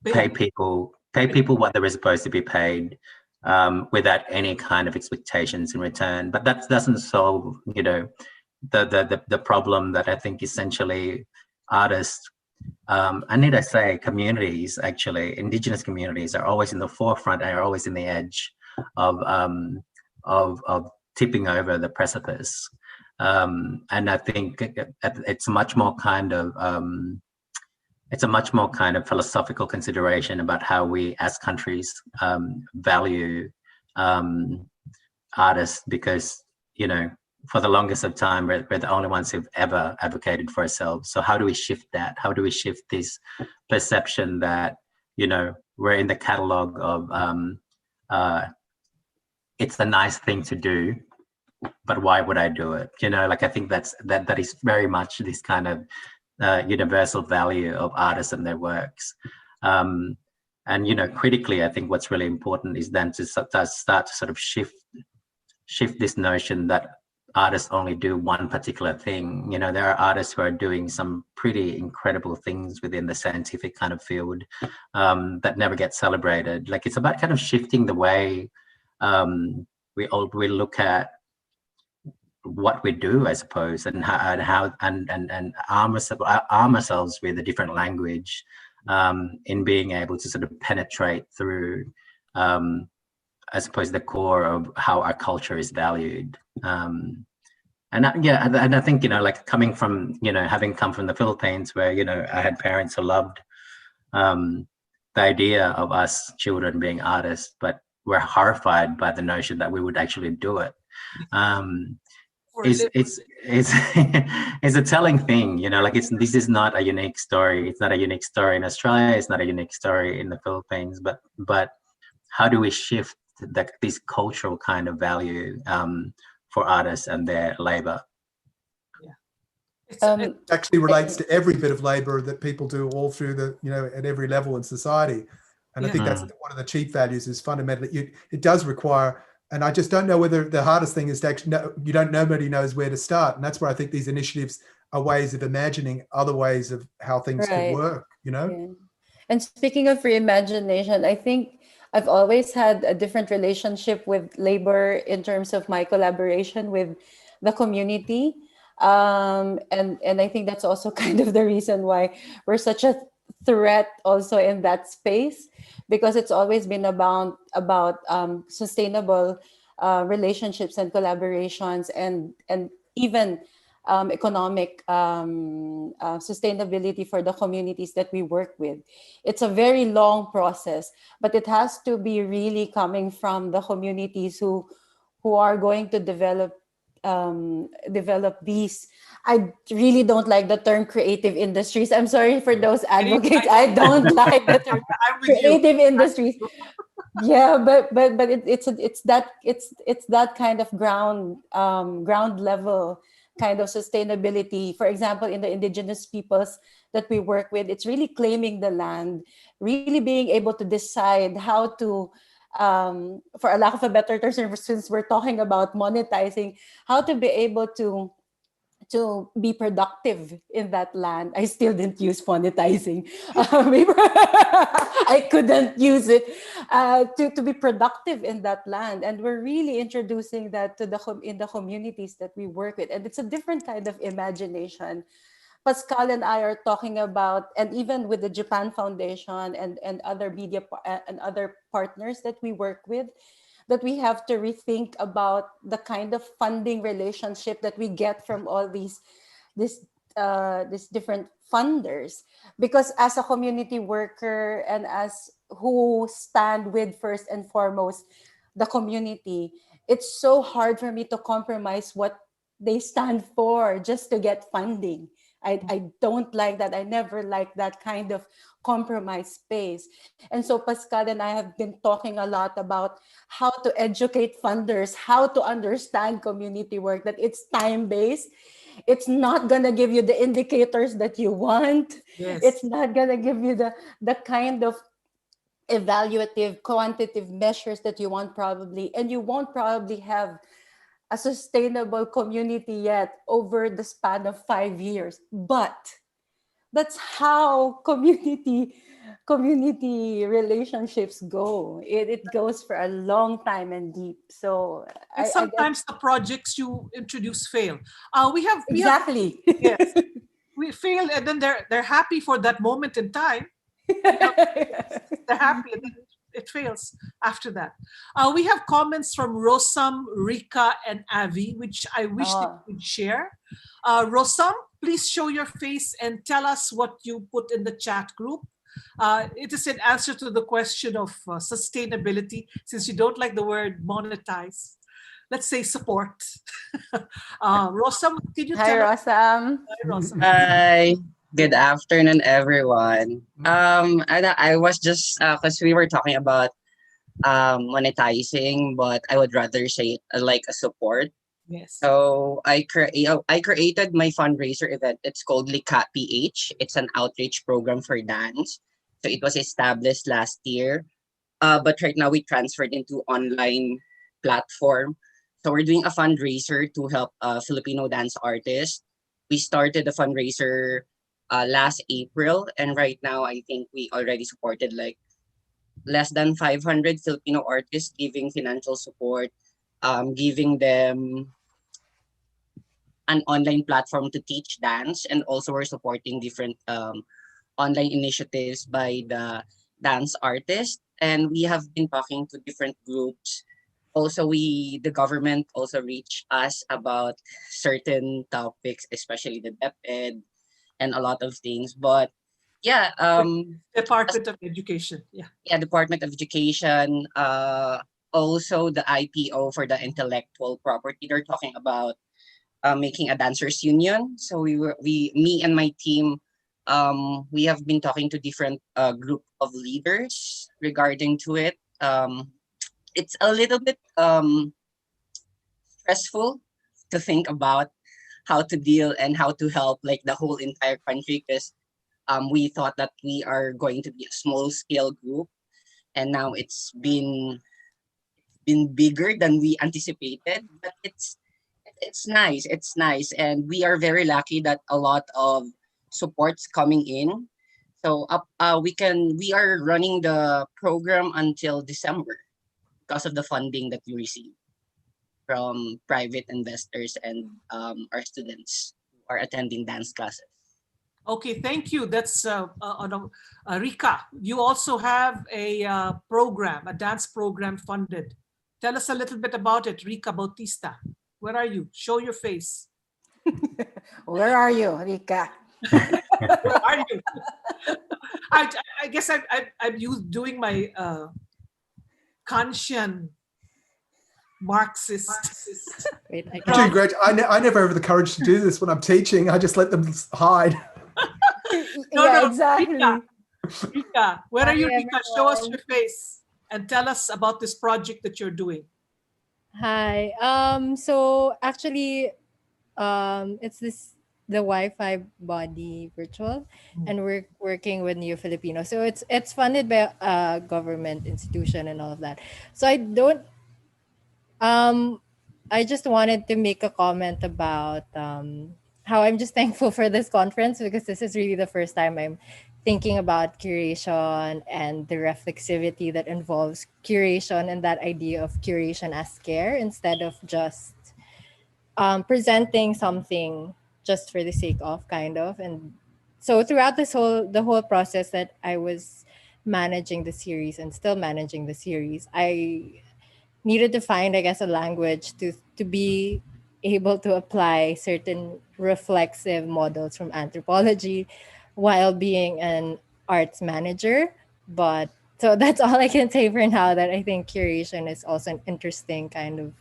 pay people what they were supposed to be paid, without any kind of expectations in return. But that doesn't solve, the problem that I think essentially artists, I need to say communities, actually, Indigenous communities are always in the forefront and are always in the edge of tipping over the precipice. And I think it's a much more kind of philosophical consideration about how we as countries value artists, because, for the longest of time, we're the only ones who've ever advocated for ourselves. So how do we shift that? How do we shift this perception that, we're in the catalogue of it's a nice thing to do, but why would I do it? I think that is very much this kind of universal value of artists and their works. And, critically, I think what's really important is then to start to sort of shift this notion that artists only do one particular thing. There are artists who are doing some pretty incredible things within the scientific kind of field that never get celebrated. It's about kind of shifting the way we look at what we do, I suppose, and arm ourselves with a different language in being able to sort of penetrate through, I suppose, the core of how our culture is valued. And I think, coming from, having come from the Philippines, where, I had parents who loved the idea of us children being artists, but were horrified by the notion that we would actually do it. It's a telling thing, this is not a unique story. It's not a unique story in Australia. It's not a unique story in the Philippines. But how do we shift this cultural kind of value for artists and their labor? It actually relates to every bit of labor that people do all through the, at every level in society. And I think that's one of the chief values is fundamentally, it does require, and I just don't know whether the hardest thing is to actually nobody knows where to start. And that's where I think these initiatives are ways of imagining other ways of how things could work, Yeah. And speaking of reimagination, I think I've always had a different relationship with labor in terms of my collaboration with the community. And I think that's also kind of the reason why we're such a threat also in that space, because it's always been about sustainable relationships and collaborations and even economic sustainability for the communities that we work with. It's a very long process, but it has to be really coming from the communities who are going to develop these. I really don't like the term creative industries. I'm sorry for those advocates. I don't like the term creative industries. Yeah, but it's that kind of ground level kind of sustainability. For example, in the indigenous peoples that we work with, it's really claiming the land, really being able to decide how to, for a lack of a better term, since we're talking about monetizing, how to be able to be productive in that land. I still didn't use monetizing. I couldn't use it to be productive in that land. And we're really introducing that to in the communities that we work with. And it's a different kind of imagination. Pascal and I are talking about, and even with the Japan Foundation and other media and other partners that we work with, that we have to rethink about the kind of funding relationship that we get from all these different funders. Because as a community worker and as who stand with first and foremost the community, it's so hard for me to compromise what they stand for just to get funding. I don't like that. I never liked that kind of compromise space. And so Pascal and I have been talking a lot about how to educate funders, how to understand community work, that it's time-based. It's not gonna give you the indicators that you want. Yes. It's not gonna give you the kind of evaluative, quantitative measures that you want probably, and you won't probably have a sustainable community yet over the span of 5 years. But that's how community relationships go. It goes for a long time and deep. So And I guess sometimes the projects you introduce fail. We have exactly. Yes, we fail, and then they're happy for that moment in time. They're happy, and then it fails after that. We have comments from Rosam, Rika, and Avi, which I wish they could share. Rosam, please show your face and tell us what you put in the chat group. It is an answer to the question of sustainability, since you don't like the word monetize. Let's say support. Rosam, can you Hi, tell us? Rosam. Hi, Rosam. Hi, good afternoon, everyone. I was just because we were talking about monetizing, but I would rather say like a support. Yes. So I created my fundraiser event. It's called Lika PH. It's an outreach program for dance. So it was established last year, but right now we transferred into online platform. So we're doing a fundraiser to help Filipino dance artists. We started the fundraiser last April, and right now I think we already supported like less than 500 Filipino artists, giving financial support, giving them an online platform to teach dance, and also we're supporting different online initiatives by the dance artists. And we have been talking to different groups. Also, the government also reached us about certain topics, especially the DepEd and a lot of things. But yeah, Department of Education. Yeah. yeah, Department of Education. Also the IPO for the intellectual property. They're talking about making a dancers union. So me and my team, we have been talking to different group of leaders regarding to it. It's a little bit stressful to think about how to deal and how to help like the whole entire country, because we thought that we are going to be a small scale group, and now it's been bigger than we anticipated. But it's nice, and we are very lucky that a lot of supports coming in. So we are running the program until December because of the funding that we receive from private investors and our students who are attending dance classes. Okay, thank you. That's Rika. You also have a program, a dance program funded. Tell us a little bit about it, Rika Bautista. Where are you? Show your face. Where are you, Rika? Where are you? I guess I'm doing my Kantian Marxist. Wait, I'm doing great. I never have the courage to do this when I'm teaching. I just let them hide. Yeah, exactly. Rika, where are you, Hi, Rika? Show us everyone. your face and tell us about this project that you're doing. Hi. So actually, it's the Wi-Fi body virtual, and we're working with New Filipino. So it's funded by a government institution and all of that. So I just wanted to make a comment about how I'm just thankful for this conference, because this is really the first time I'm thinking about curation and the reflexivity that involves curation, and that idea of curation as care instead of just presenting something just for the sake of, kind of. And so throughout the whole process that I was managing the series and still managing the series, I needed to find, I guess, a language to be able to apply certain reflexive models from anthropology while being an arts manager. But so that's all I can say for now, that I think curation is also an interesting kind of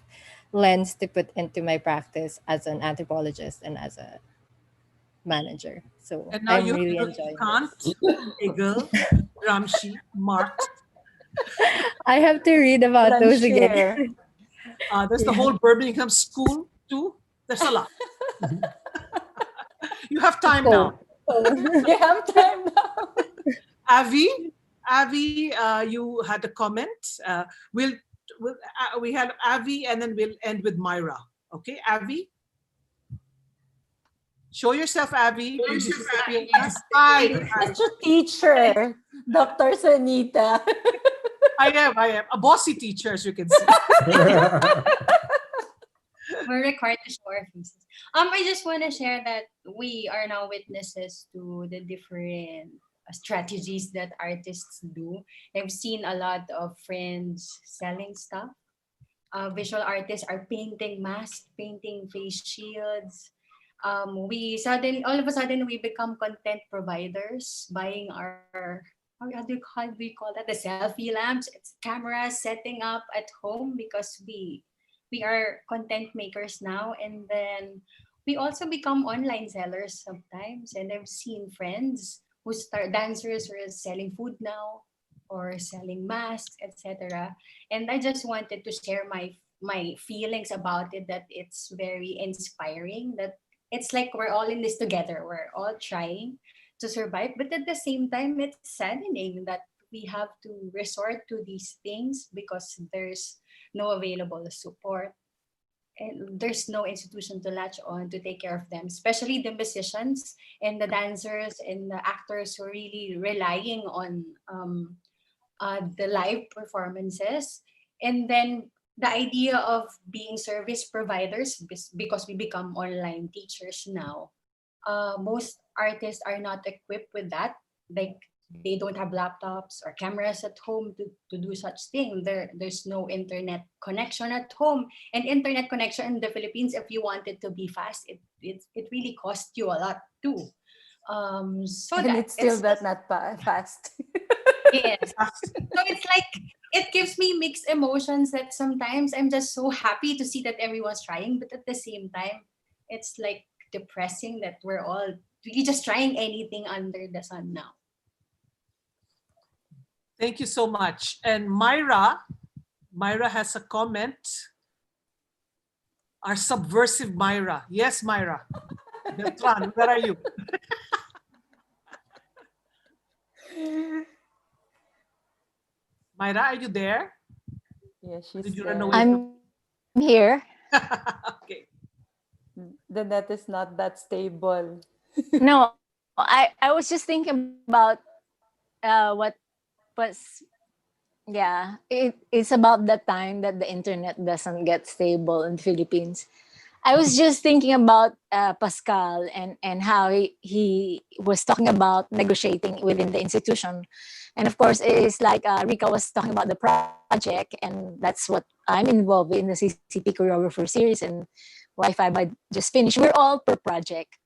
lens to put into my practice as an anthropologist and as a manager. So And now I'm you really look enjoying Kant, this. Hegel, Gramsci, Marx. I have to read about those again. There's the Yeah. whole Birmingham School too. There's a lot. You have time now. You have time now. Avi, you had a comment. We had Avi, and then we'll end with Myra. Okay, Avi. Show yourself, Avi. Yes. Hi. Such a teacher, Dr. Sanita. I am a bossy teacher, as you can see. We're required to show our faces. I just want to share that we are now witnesses to the different strategies that artists do. I've seen a lot of friends selling stuff. Visual artists are painting masks, painting face shields. All of a sudden we become content providers, buying our how do we call that, the selfie lamps, it's cameras, setting up at home because we are content makers now, and then we also become online sellers sometimes. And I've seen friends who start dancers who are selling food now or selling masks, etc. And I just wanted to share my feelings about it, that it's very inspiring, that it's like we're all in this together, we're all trying to survive, but at the same time it's saddening that we have to resort to these things because there's no available support and there's no institution to latch on to take care of them, especially the musicians and the dancers and the actors who are really relying on the live performances. And then the idea of being service providers, because we become online teachers now, most artists are not equipped with that. Like, they don't have laptops or cameras at home to do such thing. There's no internet connection at home. And internet connection in the Philippines, if you want it to be fast, it really costs you a lot too. So And that it's still not fast. yes. So it's like, it gives me mixed emotions that sometimes I'm just so happy to see that everyone's trying, but at the same time, it's like depressing that we're all really just trying anything under the sun now. Thank you so much. And Myra has a comment. Our subversive Myra. Yes, Myra. Beltran, where are you? Myra, are you there? Yeah, she's Did you there. run away? I'm here. Okay. The net is not that stable. No, I was just thinking about what was, yeah, it's about the time that the internet doesn't get stable in the Philippines. I was just thinking about Pascal and how he was talking about negotiating within the institution. And of course, it's like Rika was talking about the project, and that's what I'm involved in, the CCP choreographer series and Wi-Fi I just finished. We're all per project.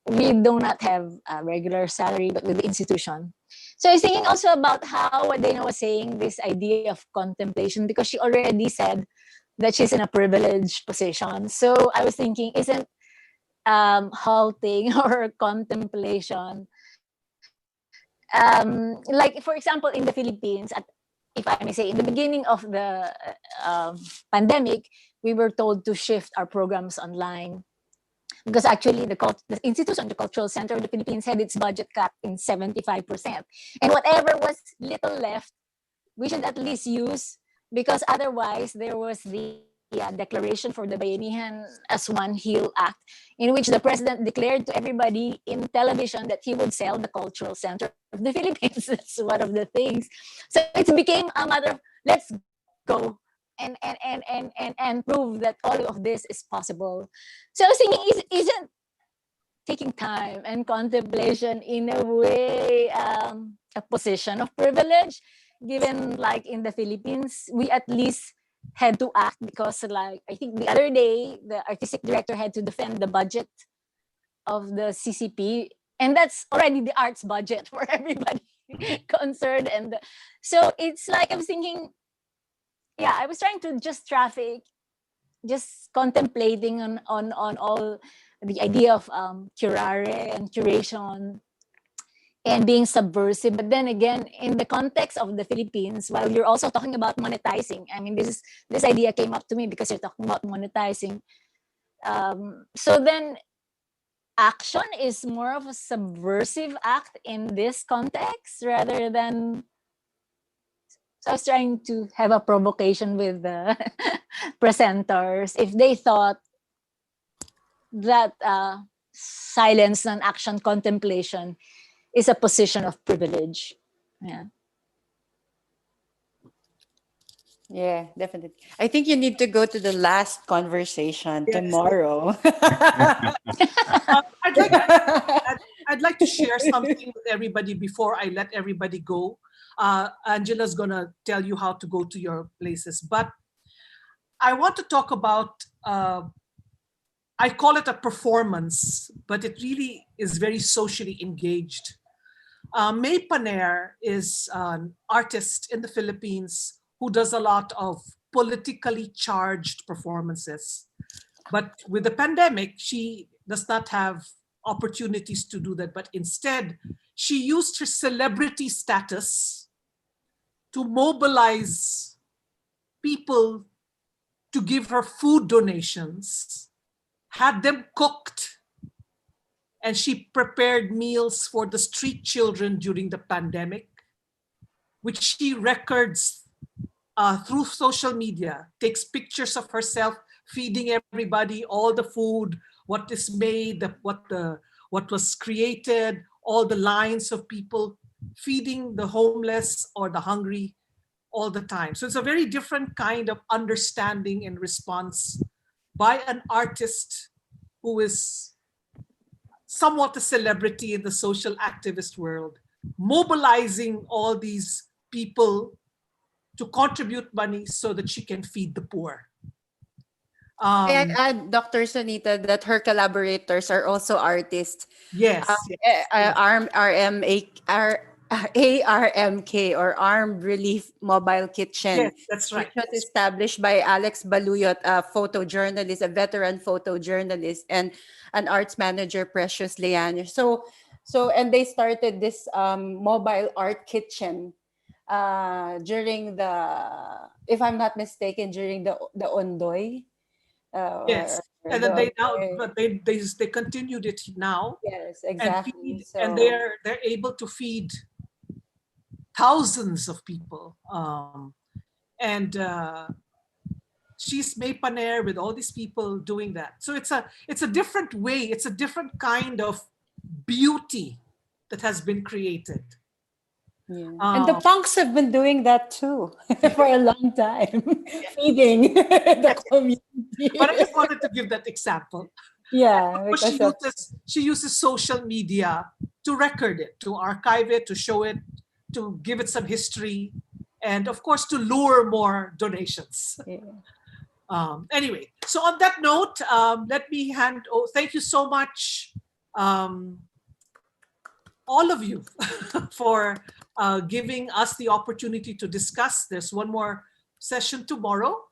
We do not have a regular salary, but with the institution. So I was thinking also about how what Dana was saying, this idea of contemplation, because she already said that she's in a privileged position. So I was thinking, isn't halting or contemplation, like for example, in the Philippines, if I may say, in the beginning of the pandemic, we were told to shift our programs online. Because actually the institution, the Cultural Center of the Philippines, had its budget cut in 75%. And whatever was little left, we should at least use, because otherwise there was the declaration for the Bayanihan as One Heal Act, in which the president declared to everybody in television that he would sell the Cultural Center of the Philippines. That's one of the things. So it became a matter of, let's go and prove that all of this is possible. So I was thinking, isn't taking time and contemplation in a way a position of privilege, given like in the Philippines, we at least had to act, because like I think the other day, the artistic director had to defend the budget of the CCP, and that's already the arts budget for everybody concerned. And so it's like I was thinking, yeah, I was trying to just contemplating on all the idea of curare and curation and being subversive. But then again, in the context of the Philippines, while you're also talking about monetizing, I mean, this idea came up to me because you're talking about monetizing. So then action is more of a subversive act in this context rather than. So I was trying to have a provocation with the presenters if they thought that silence and action contemplation is a position of privilege. Yeah. Yeah, definitely. I think you need to go to the last conversation tomorrow. I'd like to share something with everybody before I let everybody go. Angela's gonna tell you how to go to your places, but I want to talk about, I call it a performance, but it really is very socially engaged. May Paner is an artist in the Philippines who does a lot of politically charged performances. But with the pandemic, she does not have opportunities to do that. But instead, she used her celebrity status to mobilize people to give her food donations, had them cooked, and she prepared meals for the street children during the pandemic, which she records through social media, takes pictures of herself feeding everybody, all the food, what is made, what was created, all the lines of people feeding the homeless or the hungry all the time. So it's a very different kind of understanding and response by an artist who is somewhat a celebrity in the social activist world, mobilizing all these people to contribute money so that she can feed the poor. May I add, Dr. Sonita, that her collaborators are also artists. Yes. ARMK, or Armed Relief Mobile Kitchen. Yes, that's right. Which was established by Alex Baluyot, a photojournalist, a veteran photojournalist, and an arts manager, Precious Leaner. So, and they started this mobile art kitchen during the, if I'm not mistaken, during the Ondoy. Yes, and then they now, but they continued it now. Yes, exactly. And they're able to feed thousands of people. And she's May Paner with all these people doing that. So it's a different way. It's a different kind of beauty that has been created. Yeah. And the punks have been doing that too for a long time, feeding the community. But I just wanted to give that example. Yeah, she uses social media to record it, to archive it, to show it, to give it some history, and of course to lure more donations. Yeah. Anyway, so on that note, let me thank you so much, all of you, for giving us the opportunity to discuss. There's one more session tomorrow.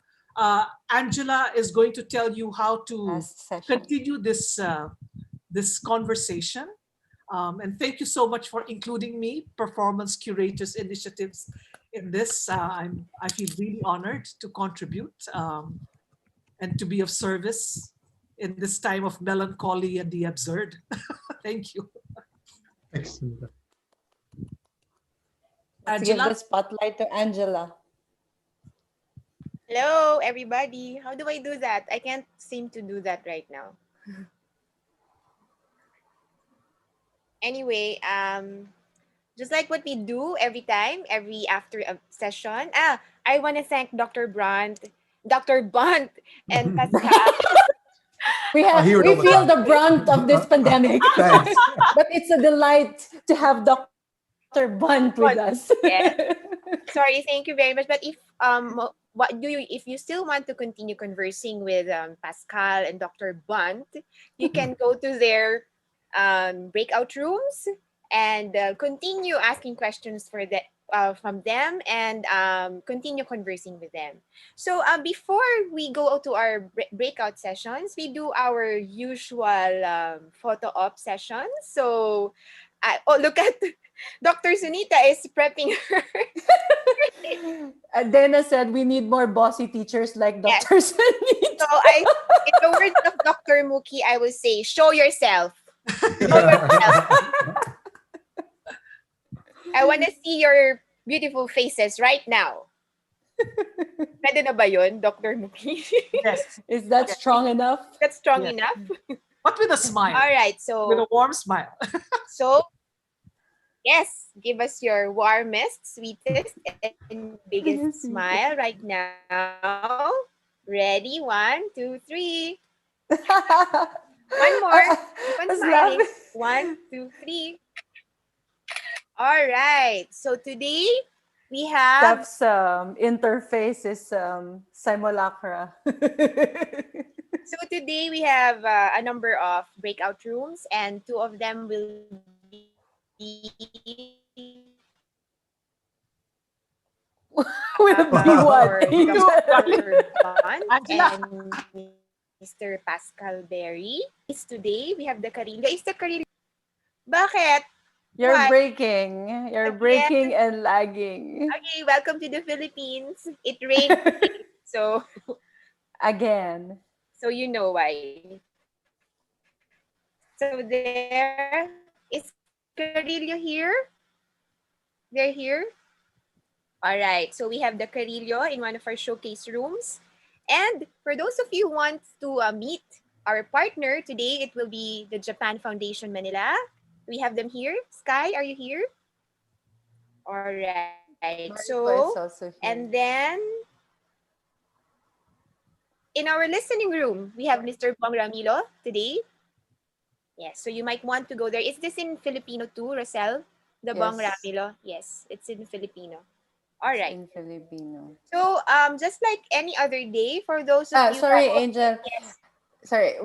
Angela is going to tell you how to continue this conversation. And thank you so much for including me, Performance Curators Initiatives, in this. I feel really honored to contribute and to be of service in this time of melancholy and the absurd. Thank you. Excellent. Let's give the spotlight to Angela. Hello, everybody. How do I do that? I can't seem to do that right now. Anyway, just like what we do every time, after a session. I want to thank Dr. Bunt, and Pascal. We feel the brunt of this pandemic, but it's a delight to have Dr. Bunt with us. Yes. Sorry, thank you very much. But if you still want to continue conversing with Pascal and Dr. Bunt, you can go to their breakout rooms and continue asking questions from them and continue conversing with them. So before we go to our breakout sessions, we do our usual photo op sessions. So, oh, look at Dr. Sunita is prepping her. Dana said we need more bossy teachers like Yes. Dr. Sunita. So in the words of Dr. Muki, I will say, show yourself. Show yourself. I want to see your beautiful faces right now. Pwede na ba yun, Dr. Muki? Yes. Is that strong enough? That's strong Yes. enough? But with a smile. All right, so With a warm smile. So, yes, give us your warmest, sweetest, and biggest smile right now. Ready? 1, 2, 3. One more. Keep on smiling. 1, 2, 3. All right. So today we have Steph's interface is simulacra. So today we have a number of breakout rooms, and 2 of them will be Will be what? Dr. Bunt and Mr. Paschal Berry. Today we have the Carillo. Is the Carillo? Bakit? You're Why? breaking. You're breaking and lagging. Okay, welcome to the Philippines. It rained today, so Again. so you know why. So there is Carillo here. They're here. All right. So we have the Carillo in one of our showcase rooms. And for those of you who want to meet our partner today, it will be the Japan Foundation Manila. We have them here. Sky, are you here? All right. Mariko is also here. And then in our listening room, we have Mr. Bong Ramilo today. Yes, so you might want to go there. Is this in Filipino too, Rosel? The Bong Yes. Ramilo? Yes, it's in Filipino. All right. In Filipino. So, just like any other day, for those of you Sorry, who are- Angel. Yes. Sorry,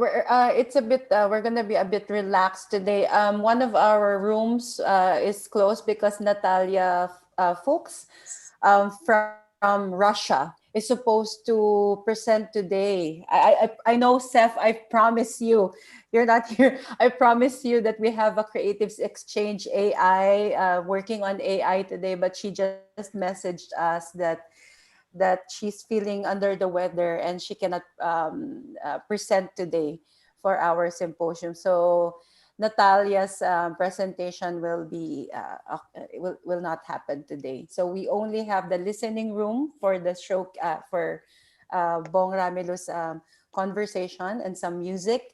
it's a bit. We're gonna be a bit relaxed today. One of our rooms is closed because Natalia Fuchs from Russia is supposed to present today. I know, Seth. I promise you, you're not here. I promise you that we have a Creatives Exchange AI working on AI today, but she just messaged us that she's feeling under the weather and she cannot present today for our symposium. So Natalia's presentation will be will not happen today. So we only have the listening room for the show for Bong Ramilo's conversation and some music,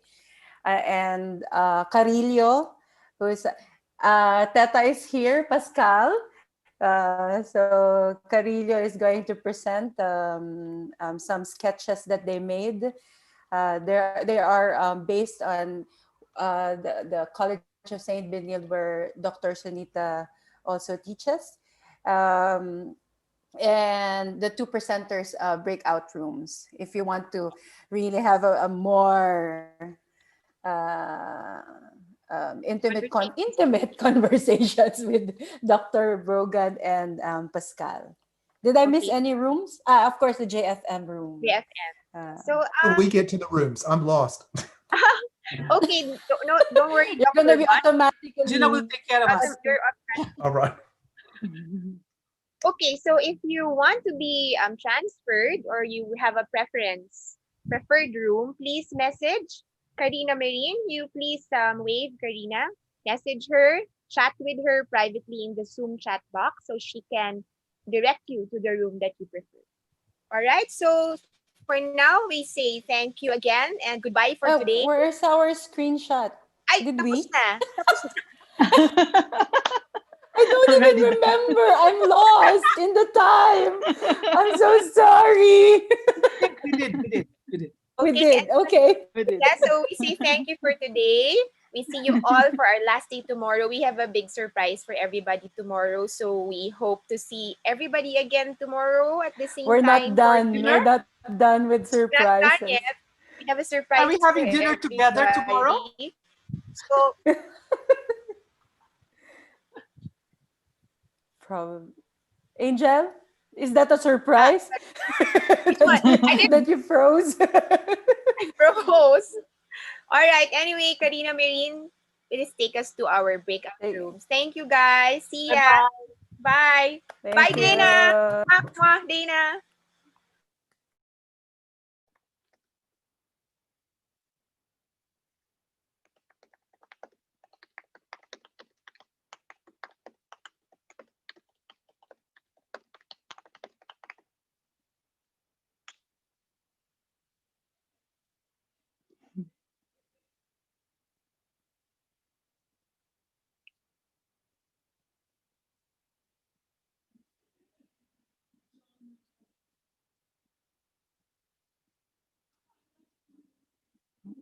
and Carillo, who's Teta is here, Pascal. So Carillo is going to present some sketches that they made. They are based on the College of St. Benil, where Dr. Sunita also teaches. And the 2 presenters breakout rooms, if you want to really have a more intimate conversations with Dr. Brogan and Pascal. Did I miss any rooms? Of course, the JFM room. JFM. So When we get to the rooms, I'm lost. okay, don't worry. You're gonna be automatically. Gina will take care of us. All right. Okay, so if you want to be transferred or you have a preferred room, please message Karina Marine. You please wave Karina, message her, chat with her privately in the Zoom chat box so she can direct you to the room that you prefer. All right, so for now, we say thank you again and goodbye for today. Where's our screenshot? Did we? Tapos na. I don't even remember. I'm lost in the time. I'm so sorry. We did. We did. Okay. Yeah, so we say thank you for today. We see you all for our last day tomorrow. We have a big surprise for everybody tomorrow. So we hope to see everybody again tomorrow at the same We're time. not done. for We're dinner. not done with surprises. Not done yet. We have a surprise. Are we having for dinner together tomorrow? everybody. So Probably. Angel, is that a surprise? Which one? I didn't That you froze? propose. All right. Anyway, Karina Marine, please take us to our breakout rooms. Thank you, guys. See ya. Bye. Bye, Thank Dana. you. Mwah, mwah, Dana.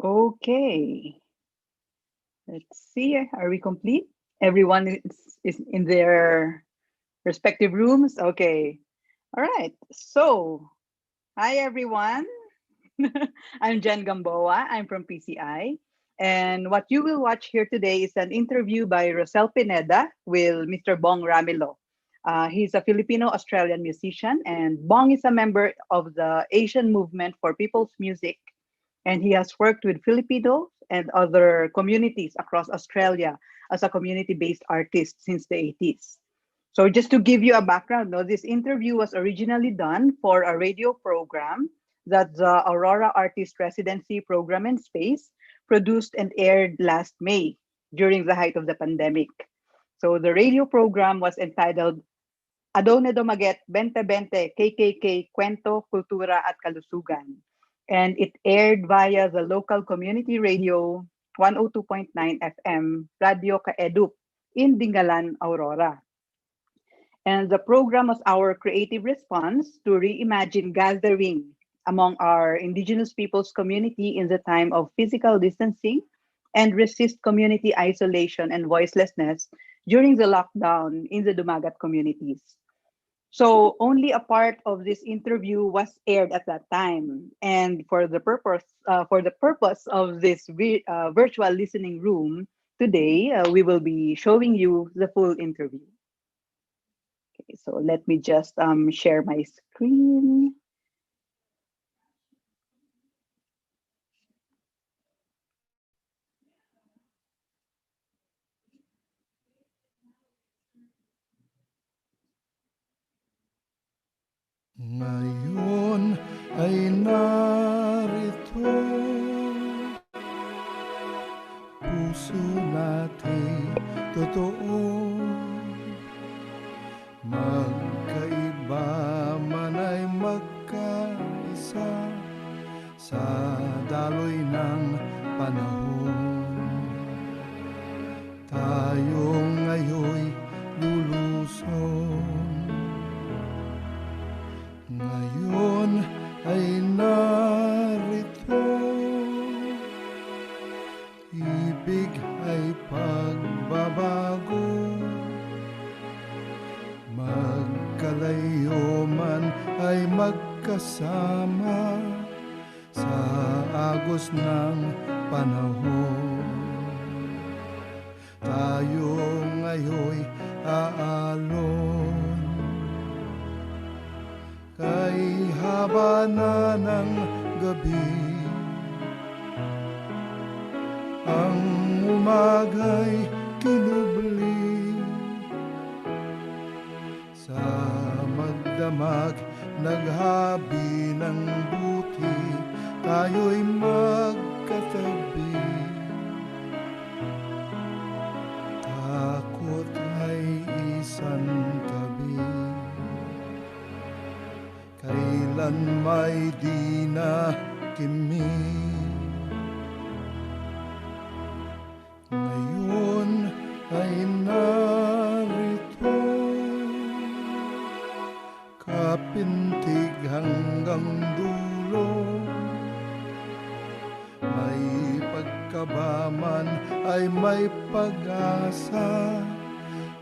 Okay, let's see. Are we complete? Everyone is in their respective rooms? Okay. All right. So, hi everyone. I'm Jen Gamboa. I'm from PCI. And what you will watch here today is an interview by Rosel Pineda with Mr. Bong Ramilo. He's a Filipino-Australian musician, and Bong is a member of the Asian Movement for People's Music, and he has worked with Filipinos and other communities across Australia as a community-based artist since the 80s. So just to give you a background, no, this interview was originally done for a radio program that the Aurora Artist Residency Program and Space produced and aired last May during the height of the pandemic. So the radio program was entitled Adone Dumaget 2020 KKK Kwento, Kultura at Kalusugan. And it aired via the local community radio 102.9 FM Radio Kaedup in Dingalan, Aurora. And the program was our creative response to reimagine gathering among our Indigenous peoples community in the time of physical distancing and resist community isolation and voicelessness during the lockdown in the Dumagat communities. So only a part of this interview was aired at that time, and for the purpose of this virtual listening room today, we will be showing you the full interview. Okay, so let me just share my screen. Ngayon ay narito, puso natin totoo, magkaiba man ay magkaisa sa daloy ng panahon. Tayo ngayo'y lulusong, ngayon ay narito, ibig ay pagbabago, magkalayo man ay magkasama sa agos ng panahon. Tayo ngayo'y aalon, kay haba na ng gabi, ang umaga'y kinubli, sa magdamag naghabi ng buti, tayo'y magkatabi. Takot ay isang tabi, kailan may di na kimi. Ngayon ay narito, kapintig hanggang dulo, may pagkabaman ay may pag-asa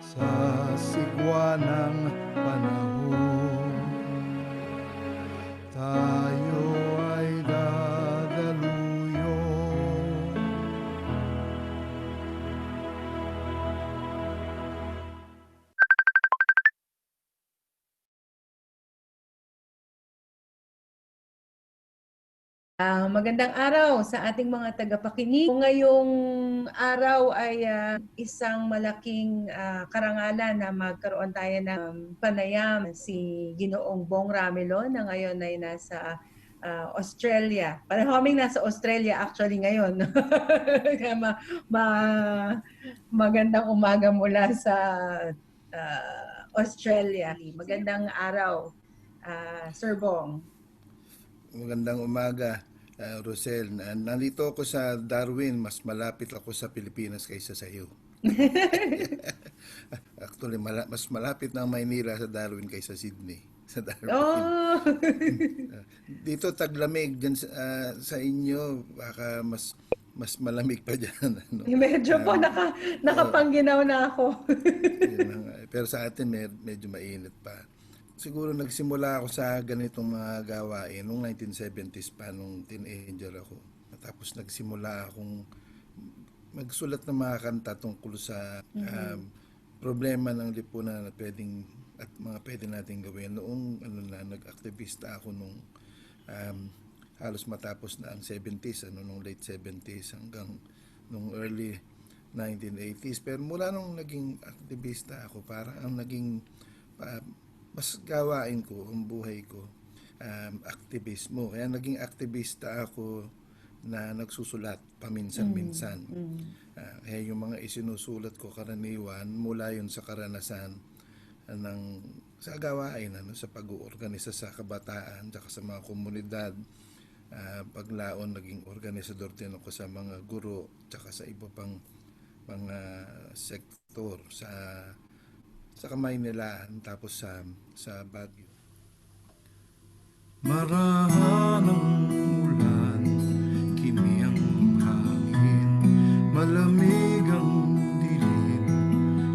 sa sigwa ng panahon. Tayo ay dadaluyo, Magandang araw sa ating mga tagapakinig. Ngayong araw ay isang malaking karangalan na magkaroon tayo ng panayam si Ginoong Bong Ramilo na ngayon ay nasa Australia. Pareho kaming nasa Australia actually ngayon. Kaya magandang umaga mula sa Australia. Magandang araw, Sir Bong. Magandang umaga, Rosel. Nandito ako sa Darwin, mas malapit ako sa Pilipinas kaysa sa iyo. Actually, mas malapit ng Maynila sa Darwin kaysa Sydney. Sa Darwin. Oh! Dito taglamig dyan sa inyo, baka mas malamig pa dyan. Ano? Medyo po nakapangginaw na ako. Pero sa atin medyo mainit pa. Siguro nagsimula ako sa ganitong mga gawain noong 1970s pa, nung teenager ako. Tapos nagsimula akong magsulat ng mga kanta tungkol sa problema ng lipunan at pwede nating gawin. Noong nag-aktivista ako nung halos matapos na ang 70s, nung late 70s hanggang nung early 1980s. Pero mula nung naging aktivista ako, parang ang naging mas gawain ko, ang buhay ko, aktivismo. Kaya naging aktivista ako na nagsusulat paminsan-minsan. Kaya yung mga isinusulat ko karaniwan, mula yun sa karanasan sa gawain, sa pag-uorganisa sa kabataan, saka sa mga komunidad. Paglaon, naging organisador din ako sa mga guro, saka sa iba pang mga sektor sa Maynila, tapos sa Baguio. Marahan ang ulan, kimi ang hangin, malamig ang dilim,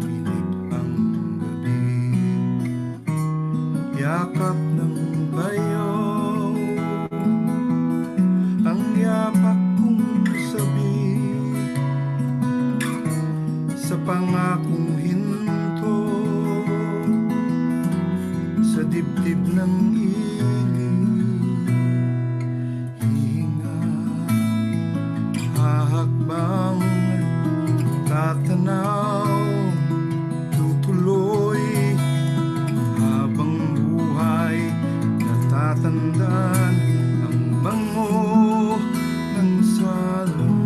inip ang gabi, yakap ng bayaw, ang yapak kong sabi, sa pangakong hinto, sa dibdib ng hinga, hahakbang, tatanaw, tutuloy, habang buhay, natatandaan ang bango ng salang,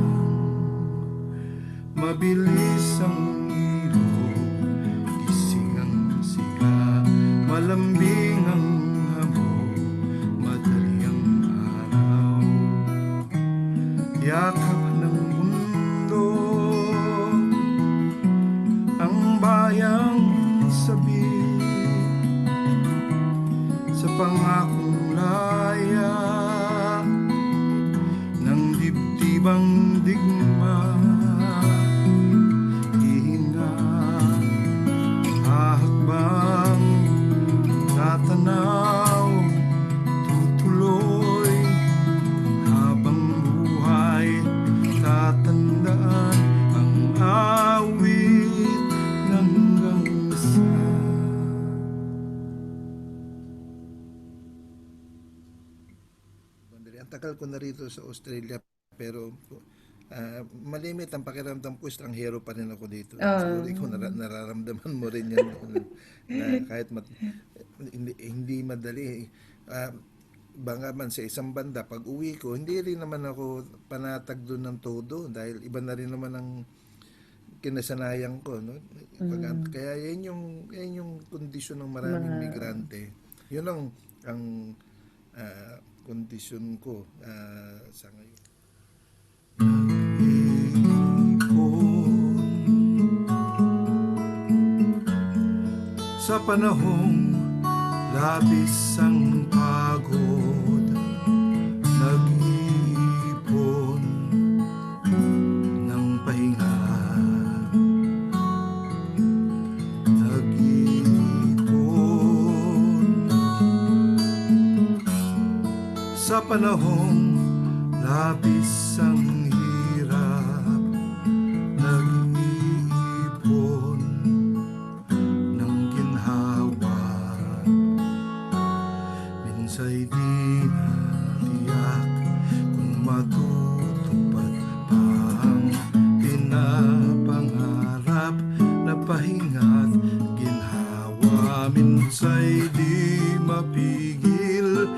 mabilis ang malambing ang hamog, madali ang araw, yakap ng mundo, ang bayang sabi, sa pangakong laya, ng dibdibang digma, hihinga, hahakbang, tatanaw, tutuloy, habang buhay, tatandaan ang awit hanggang sa Ang tagal ko na rito sa Australia, pero malimit ang pakiramdam ko, estranghero pa rin ako dito. Siguro ikaw nararamdaman mo rin yan na kahit hindi madali. Banga man sa isang banda, pag uwi ko, hindi rin naman ako panatag doon ng todo dahil iba na rin naman ang kinasanayan ko. No? Kaya yan yung kondisyon ng maraming migrante. Yun ang kondisyon ko sa ngayon. Sa panahong labis ang pagod, nag-iipon ng pahinga, nag-iipon. Sa panahong labis ang hirap, nag-iipon ng ginhawa, minsa'y di na tiyak matutupad pa ang pinapangarap na pahinga't ginhawa. Minsa'y di mapigil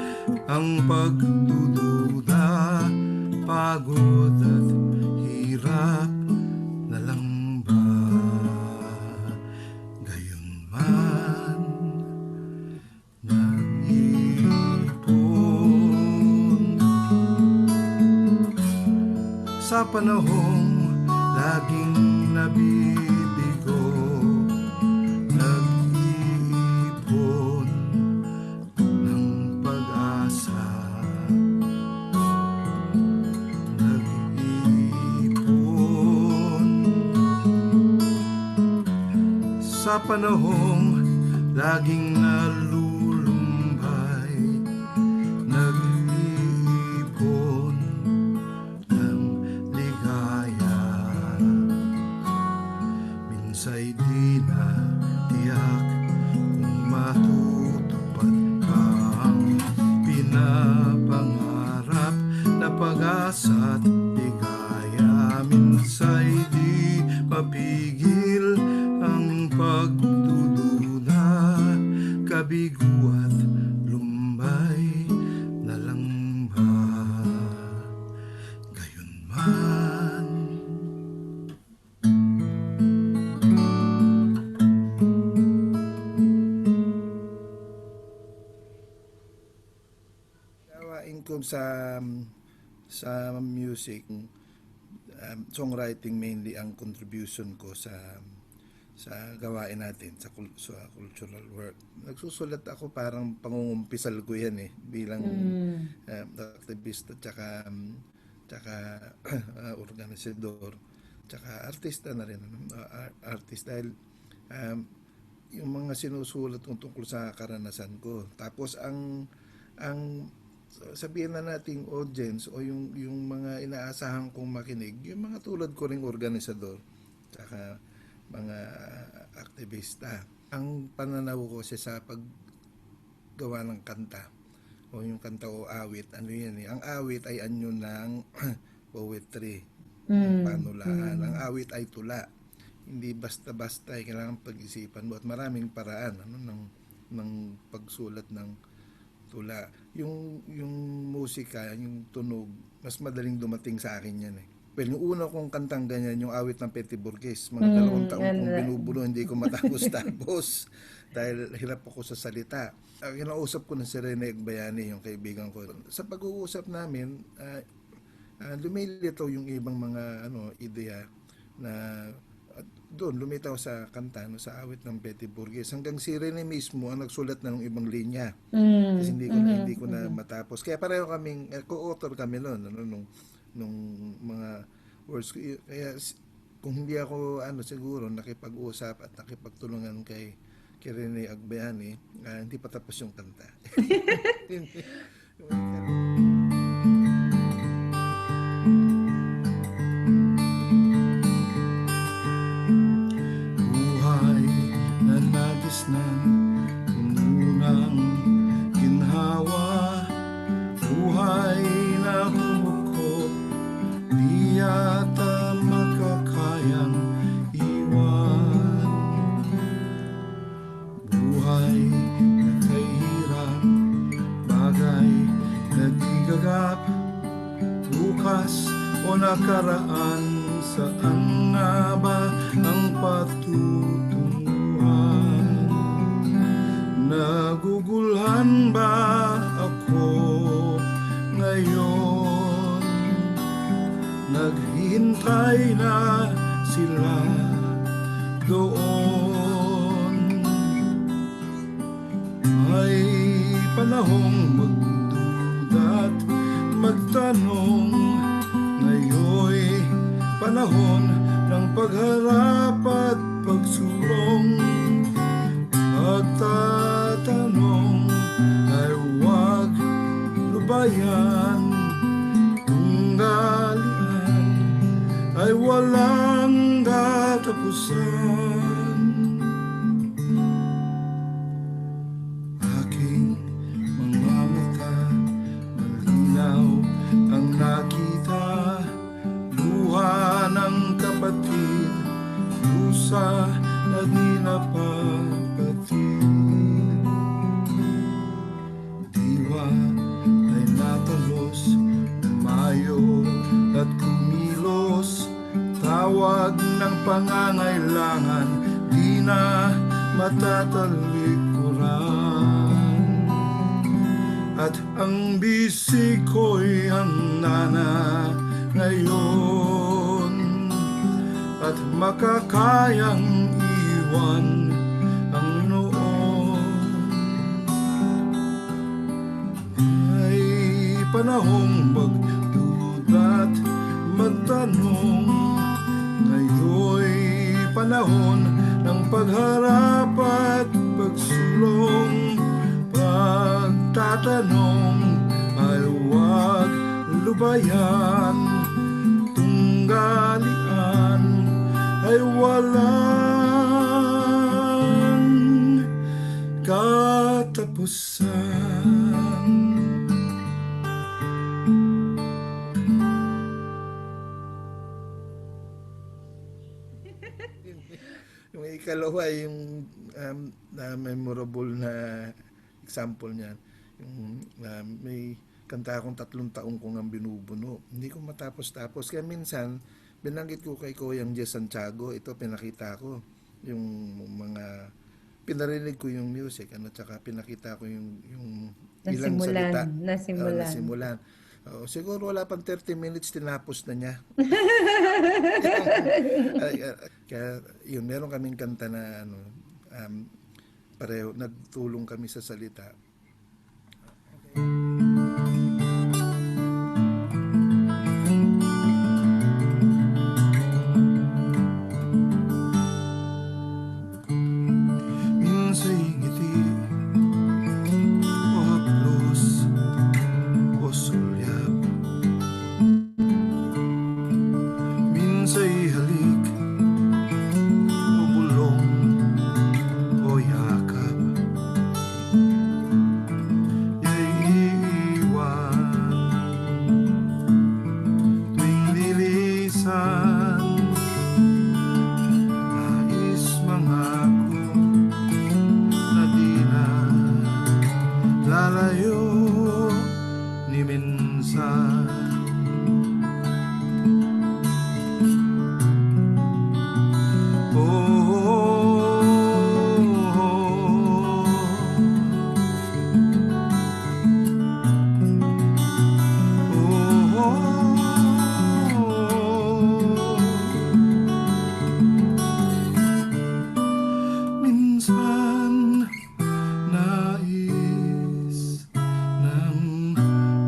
ang pagdududa, pagod at hirap na lang ba? Gayunman nag-ipon sa panahong laging nabibigo, nag-iipon ng pag-asa, nag-iipon sa panahong laging nalulumbay, nag-iipon ng ligaya. Minsa'y di na tiyak kung matutupad pa ang pinapangarap na pag-asa't ligaya. Minsa'y di mapigil ang pagdududa, kabigo at lumbay na lang ba? Gayunman gawain ko sa music, songwriting mainly ang contribution ko sa gawain natin sa cultural work. Nagsusulat ako, parang pangungumpisal ko yan bilang aktivista tsaka organisador tsaka artista na rin, artist, dahil yung mga sinusulat kong tungkol sa karanasan ko. Tapos ang sabihin na nating audience o yung mga inaasahan kong makinig, yung mga tulad ko ring organisador tsaka mga aktivista. Ang pananaw ko sa paggawa ng kanta o yung kanta o awit, ano yan ang awit ay anyo ng poetry, panulaan. Ang awit ay tula, hindi basta-basta, kailangan pag-isipan mo at maraming paraan ng pagsulat ng tula. Yung musika, yung tunog, mas madaling dumating sa akin yan Well, yung una kong kantang ganyan, yung awit ng Petit Burgues, mga 2 taon kong binubulo, hindi ko matapos-tapos dahil hirap ako sa salita. Kinausap ko na si Rene Agbayani, yung kaibigan ko. Sa pag-uusap namin, lumilitaw yung ibang mga ideya na doon lumitaw sa kanta, sa awit ng Petit Burgues. Hanggang si Rene mismo ang nagsulat na ng ibang linya. Kasi hindi ko na matapos. Kaya pareho kaming, co-author kami nung mga words. Kaya kung hindi ako siguro nakipag-usap at nakipagtulungan kay Rene Agbayani, hindi pa tapos yung kanta. buhay na nagisnan unang ginhawa, buhay na humuko, di yata makakayang iwan. Buhay na kahirap, bagay na di gagap, bukas o nakaraan, saan nga ba ang patutunguhan? Nagugulhan ba ako ngayon? Naghihintay na sila doon. May panahong magduda't magtanong, ngayoy panahon ng pagharap at pagsulong. Pagtatanong ay huwag lubayan, tunggalian ay walang katapusan. Aking mga mata, malinaw ang nakita pusa na di napapatid. Diwa ay natalos, umayo at kumilos. Tawag ng pangangailangan, di na matatalikuran. At ang bisig ko'y handa na ngayon, at makakayang iwan ang noon. May panahong magduda't magtanong, ngayon'y panahon ng pagharap at pagsulong. Pagtatanong ay huwag lubayan, tunggalian ay walang katapusan. Yung ikalawa, yung memorable na example niyan, yung may kanta akong 3 taong kong ang binubuno. Hindi ko matapos-tapos. Kaya minsan, binanggit ko kay Koyang Jess Santiago, ito pinakita ko yung mga, pinarinig ko yung music, tsaka pinakita ko yung ilang salita. Nasimulan. Siguro wala pang 30 minutes, tinapos na niya. Kaya yun, meron kaming kanta na pareho, nagtulong kami sa salita. Minsa'y ngiti o haplos o sulyap, minsa'y halik o bulong o yakap, iiwan tuwing lilisan. Nais mangako na di na lalayo ni minsan. Minsan nais nang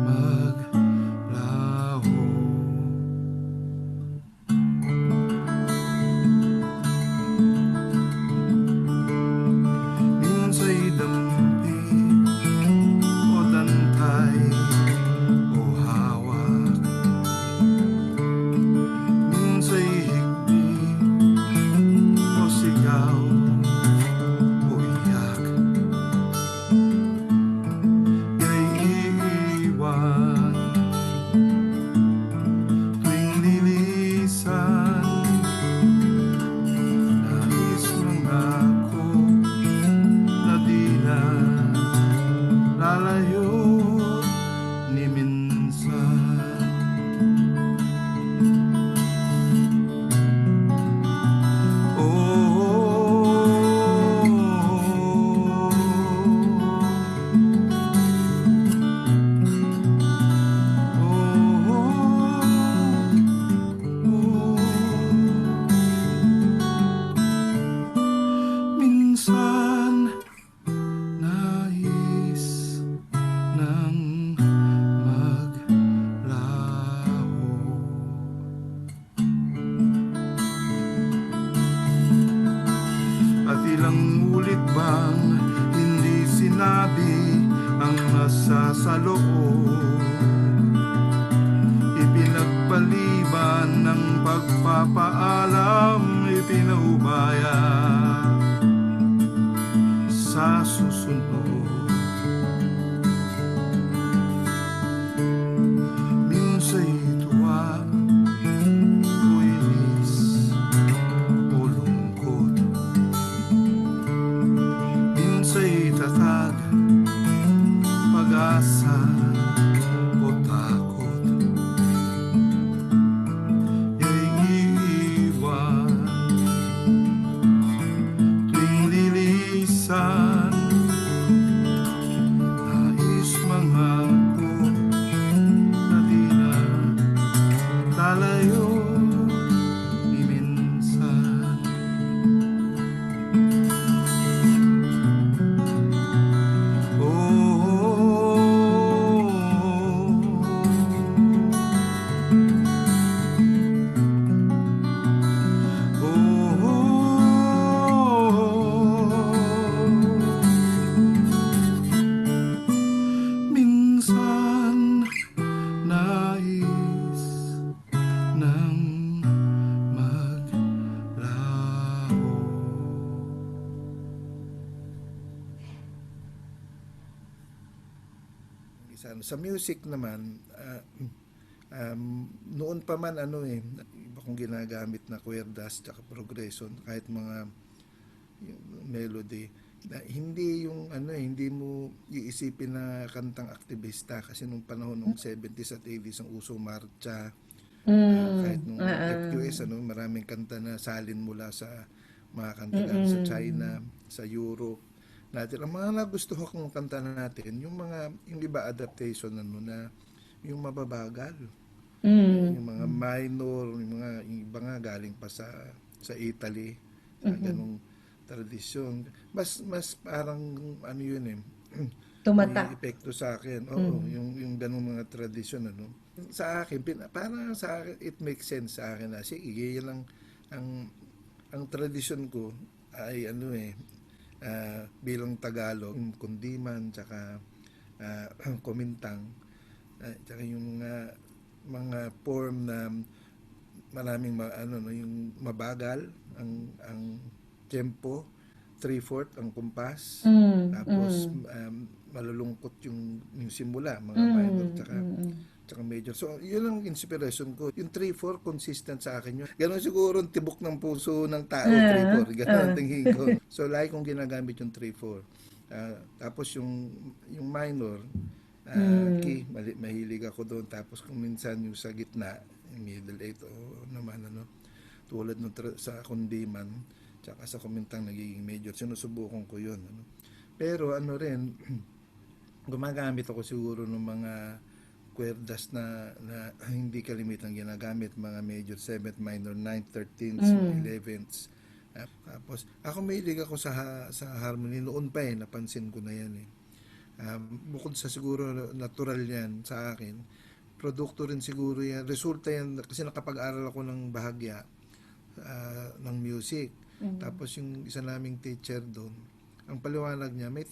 maglaho. Minsa'y dampi o dantay o hawak, minsa'y higbi o sigaw o iyak, iiwan tuwing lilisan. Nais mangako na di na lalayo ni minsan. Minsan nais nang maglaho. At ilang ulit bang hindi sinabi ang nasa sa loob, ipinagpaliban ng pagpapaalam, ipinaubaya sa susunod. Minsa'y tuwa o inis o lungkot, Sa music naman, noon pa man iba kong ginagamit na kwerdas tsaka progression, kahit mga melody. Hindi yung hindi mo iisipin na kantang aktivista, kasi nung panahon ng 70s at 80s ang uso marcha. Kahit nung FQS maraming kanta na salin mula sa mga kanta sa China, sa Europe natin. Ang mga nagustuhan kong kanta natin, yung iba adaptation na yung mababagal. Yung mga minor, yung iba nga galing pa sa Italy, ganung tradisyon. Mas parang yun Tumata. may epekto sa akin. Oo, yung ganung mga tradisyon Sa akin, parang sa akin, it makes sense sa akin na sige, yan lang ang tradisyon ko ay bilang Tagalog, kundiman, tsaka kumintang, tsaka yung mga form na maraming yung mabagal ang tempo, 3/4 ang kumpas, tapos malulungkot yung simula, mga minor tsaka major. So, yun ang inspiration ko. Yung 3/4 consistent sa akin yun. Ganon siguro ang tibok ng puso ng tao, 3/4. Ganon ang tingin ko. So, lagi kong ginagamit yung 3/4. Tapos yung minor, key, mahilig ako doon. Tapos kung minsan yung sa gitna, yung middle 8 naman, tulad ng sa kundiman, tsaka sa kumintang nagiging major, sinusubukan ko yun. Pero rin, gumagamit ako siguro ng mga kwerdas na hindi kalimitang ginagamit, mga major 7th, minor 9th, 13th, 11th. Tapos ako mahilig ako sa harmony noon pa napansin ko na yan bukod sa siguro natural yan sa akin, produkto rin siguro yan, resulta yan kasi nakapag-aral ako ng bahagya ng music. Tapos yung isa naming teacher doon, ang paliwanag niya may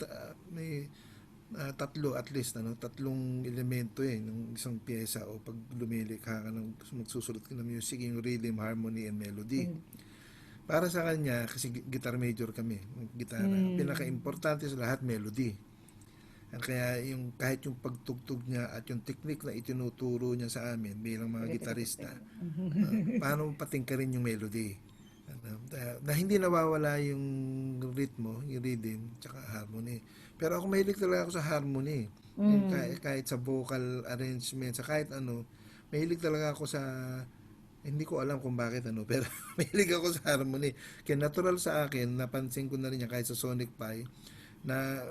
tatlo at least tatlong elemento ng isang piyesa o pag lumilikha ka ng magsusulat ka ng music, yung rhythm, harmony, and melody. Para sa kanya, kasi guitar major kami, gitara, pinaka-importante sa lahat melody. Kaya kahit yung pagtugtog niya at yung technique na itinuturo niya sa amin bilang mga gitarista, paano patingkarin yung melody, na hindi nawawala yung ritmo, yung rhythm, tsaka harmony. Pero ako mahilig talaga ako sa harmony. Kahit sa vocal arrangement, sa kahit mahilig talaga ako sa, hindi ko alam kung bakit pero mahilig ako sa harmony. Kaya natural sa akin, napansin ko na rin yan kahit sa Sonic Pi, na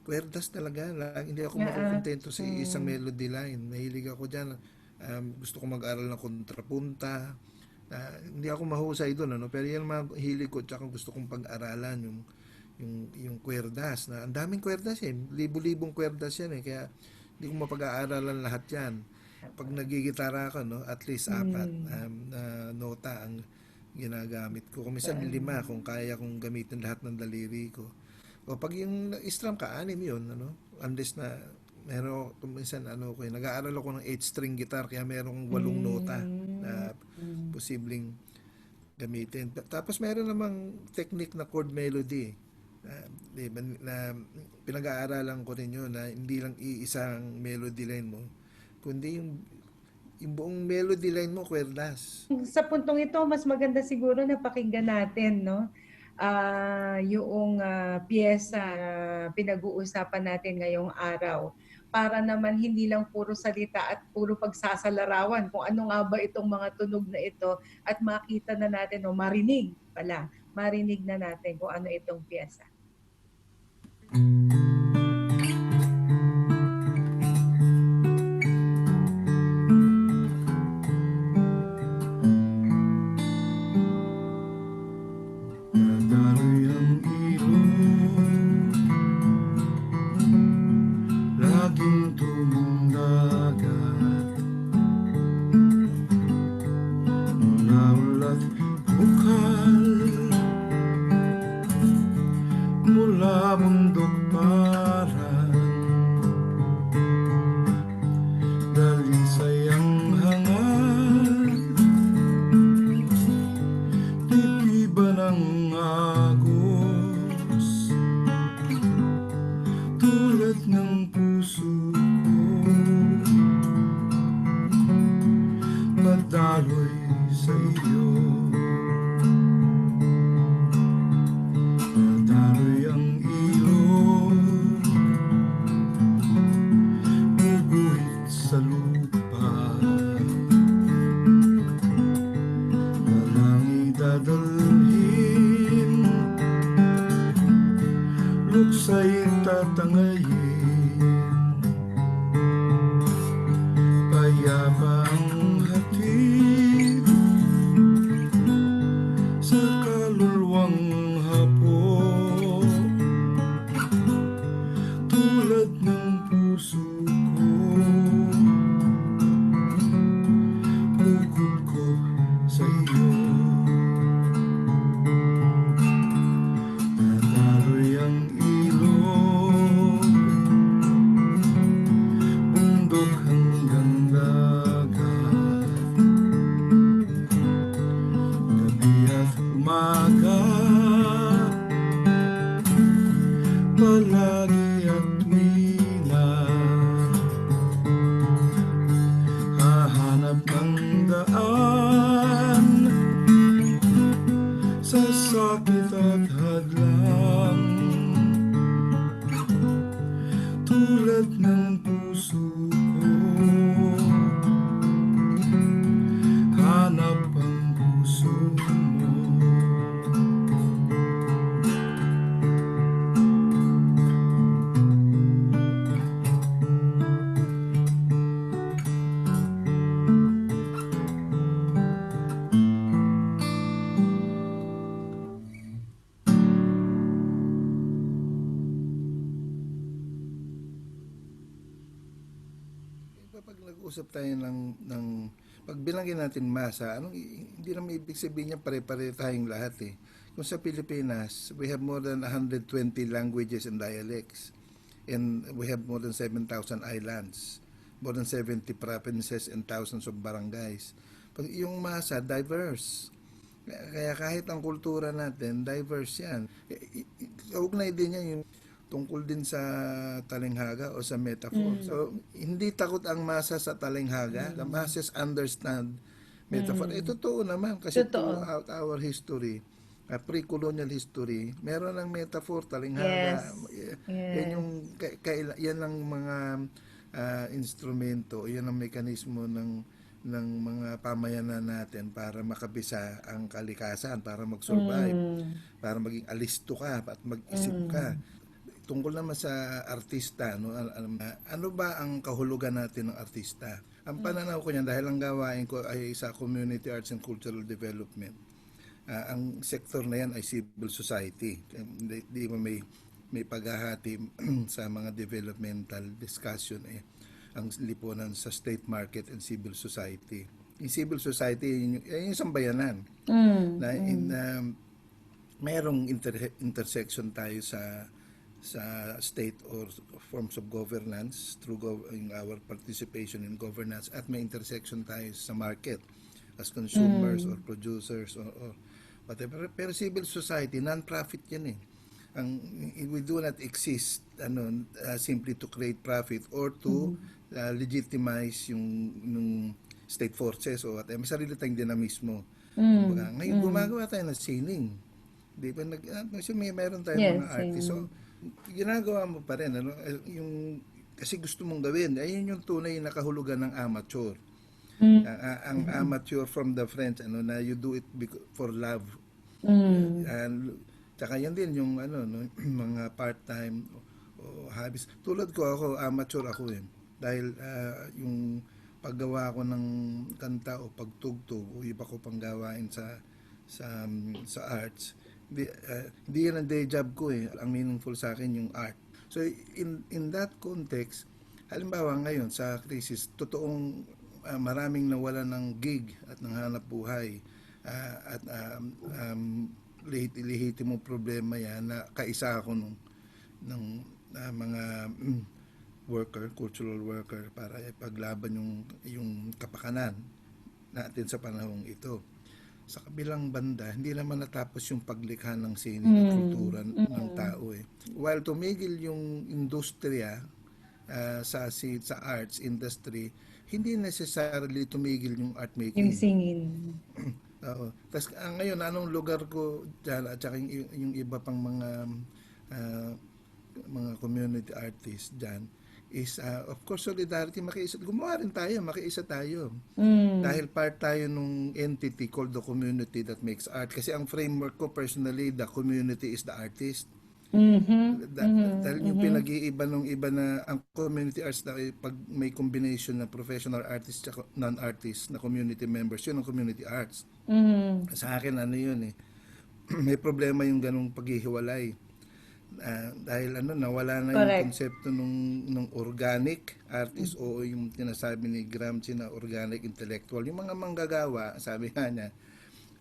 kwerdas talaga. Hindi ako makukontento sa isang melody line. Mahilig ako dyan. Gusto ko mag-aral ng kontrapunta. Hindi ako mahusay doon, pero yan mga hilig ko, tsaka gusto kong pag-aralan yung kwerdas, na ang daming kwerdas libo-libong kwerdas yan kaya hindi ko mapag-aaralan lahat yan. Pag nagigitara ako, at least 4 na nota ang ginagamit ko. Kung minsan 5, kung kaya kong gamitin lahat ng daliri ko. O pag yung strum ka, 6 yun, unless na meron minsan nag-aaral ako ng 8-string guitar, kaya merong 8 nota na posibleng gamitin. Tapos meron namang technique na chord melody. Na pinag-aaralan ko rin yun, na hindi lang iisang melody line mo, kundi yung buong melody line mo, kwerdas. Sa puntong ito, mas maganda siguro na pakinggan natin, yung piyesa pinag-uusapan natin ngayong araw, para naman hindi lang puro salita at puro pagsasalarawan kung ano nga ba itong mga tunog na ito, at makita na natin marinig na natin kung ano itong piyesa. Dadaloy ang ilog, laging tumundagat, mula-ula't bukal, mula bundok pa Nadaloy sa iyo, nadaloy ang ilog, guguhit sa lupa, walang idadalhin, luksa'y tatangayin, payapang hatid sa kaluluwang hapon, tulad ng puso ko, bukod ko sa iyo. Nadaloy ang ilog, bundok hanggang dagat, gabi at umaga, palagi at tuwina, hahanap ng daan sa sakit at hadlang, tulad ng puso ko, hanap ang puso mo. Pag nag-usap tayo ng pagbilangin natin masa, hindi naman ibig sabihin niya pare-pare tayong lahat eh. Kung sa Pilipinas, we have more than 120 languages and dialects. And we have more than 7,000 islands, more than 70 provinces and thousands of barangays. Pag yung masa, diverse. Kaya kahit ang kultura natin, diverse yan. Kaugnay din yan yung tungkol din sa talinghaga o sa metaphor. So, hindi takot ang masa sa talinghaga. The masses understand metaphor. Totoo naman kasi throughout our history, pre-colonial history, meron ng metaphor, talinghaga. Yan yung yan ang mga instrumento, yan ang mekanismo ng mga pamayanan natin para makabisa ang kalikasan, para mag-survive, para maging alisto ka at mag-isip ka. Tungkol naman sa artista, ano ba ang kahulugan natin ng artista? Ang pananaw ko niyan, dahil ang gawain ko ay sa community arts and cultural development, ang sektor na yan ay civil society. Di ba may paghahati sa mga developmental discussion ang lipunan sa state market and civil society. Yung civil society, yung sambayanan. Mayroong intersection tayo sa state or forms of governance through our participation in governance, at may intersection tayo sa market as consumers or producers or whatever. Pero civil society, non-profit yan eh. We do not exist simply to create profit or to legitimize yung state forces o whatever. May sarili tayong dinamismo. Ngayon gumagawa tayo ng sining. Di ba? Mayroon tayong mga artists. So, ginagawa mo pa rin yung kasi gusto mong gawin, ayun yung tunay na kahulugan ng amateur. Ang amateur from the French, na you do it for love. And tsaka yan din yung mga part-time o hobbies. Tulad ko, ako amateur ako dahil yung paggawa ko ng kanta o pagtugtog o iba ko pang gawain sa arts, hindi yan ang day job ko Ang meaningful sa akin yung art. So in that context, halimbawa ngayon sa krisis, totoong maraming nawala ng gig at ng hanap buhay at lihiti-mong problema yan na kaisa ako ng mga worker, cultural worker, para ipaglaban yung kapakanan natin sa panahong ito. Sa kabilang banda, hindi naman natapos yung paglikha ng sining at kultura ng tao While tumigil yung industriya sa arts industry, hindi necessarily tumigil yung art Yung making. singin. Oo. Tapos ngayon, anong lugar ko dyan at saka yung iba pang mga community artists dyan is, of course, solidarity, gumawa rin tayo, makiisa tayo. Dahil part tayo nung entity called the community that makes art. Kasi ang framework ko personally, the community is the artist. Dahil yung pinag-iiba nung iba na ang community arts na pag may combination na professional artists at non-artists na community members, yun ang community arts. Sa akin, ano yun eh, may problema yung ganong paghihiwalay. Dahil nawala na yung konsepto nung organic artist o yung tinasabi ni Gramsci na organic intellectual. Yung mga manggagawa, sabi nga niya,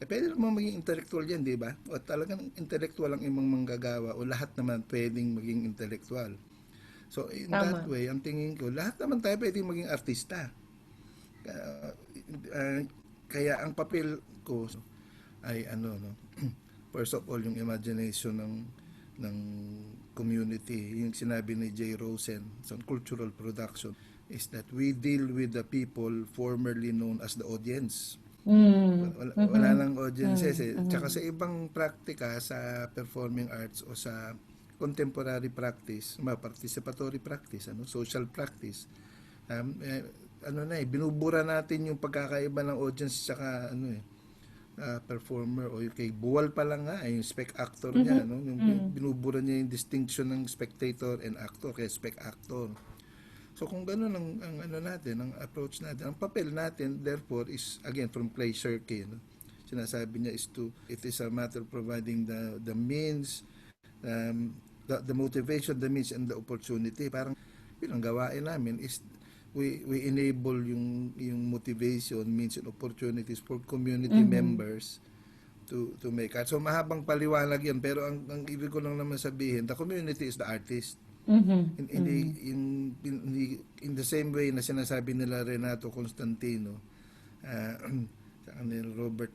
pwede naman maging intellectual yan, di ba? O talagang intellectual ang imong manggagawa o lahat naman pwedeng maging intellectual. So in that way, ang tingin ko, lahat naman tayo pwedeng maging artista. Kaya ang papel ko ay first of all, yung imagination ng community, yung sinabi ni J. Rosen sa cultural production, is that we deal with the people formerly known as the audience. Wala nang audiences eh. Tsaka sa ibang praktika, sa performing arts o sa contemporary practice, participatory practice, social practice, binubura natin yung pagkakaiba ng audience tsaka performer o kay Buwal pa lang nga yung spec actor niya, yung binubura niya yung distinction ng spectator and actor kay spec actor. So kung gano'n ang natin, ang approach natin, ang papel natin therefore is again from Clay Shirky, sinasabi niya it is a matter of providing the means, the motivation, the means and the opportunity. Parang yun ang gawain namin is we enable yung motivation, means and opportunities for community members to make art. So mahabang paliwanag yan, pero ang ibig ko lang naman sabihin, the community is the artist. In the same way na sinasabi nila Renato Constantino sa kanil Robert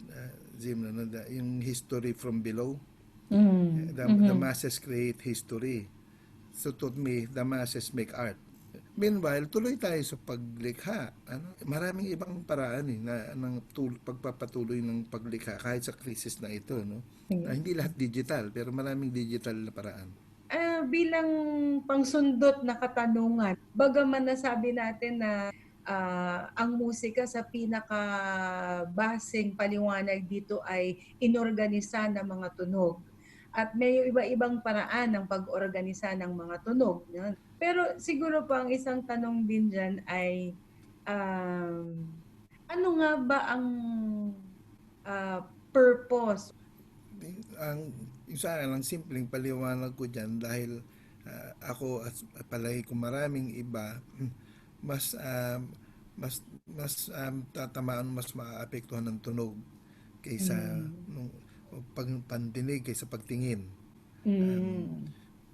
Zimna, yung history from below, the masses create history. So to me, the masses make art. Meanwhile, tuloy tayo sa paglikha. Maraming ibang paraan ng pagpapatuloy ng paglikha kahit sa krisis na ito. Hindi lahat digital, pero maraming digital na paraan. Bilang pangsundot na katanungan, bagaman nasabi natin na ang musika sa pinakabasing paliwanag dito ay inorganisa ng mga tunog. At may iba-ibang paraan ng pag-organisa ng mga tunog. Pero siguro pa ang isang tanong din dyan ay, ano nga ba ang purpose? Yung sa akin, ang simpleng paliwanag ko dyan dahil ako at palagi ko maraming iba mas tatamaan, mas maaapektuhan ng tunog kaysa nung pandinig kaysa pagtingin.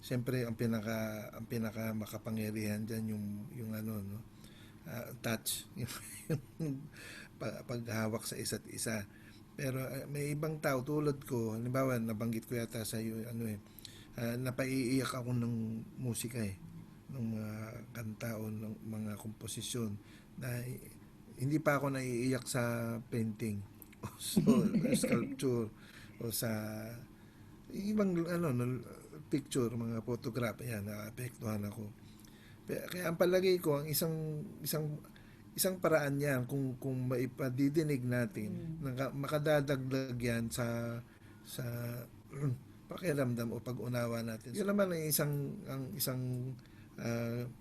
Siyempre ang pinaka makapangyarihan diyan yung touch, yung paghawak sa isa't isa. Pero may ibang tao tulad ko, halimbawa nabanggit ko yata sa iyo napaiiyak ako ng musika ng mga kanta o ng mga komposisyon na hindi pa ako naiiyak sa painting o sculpture o sa ibang picture, mga photograph, naapektuhan ako. Kaya ang palagay ko, ang isang paraan yan kung maipadidinig natin, makadadagdag yan sa pakiramdam o pag-unawa natin. Yun naman ang isang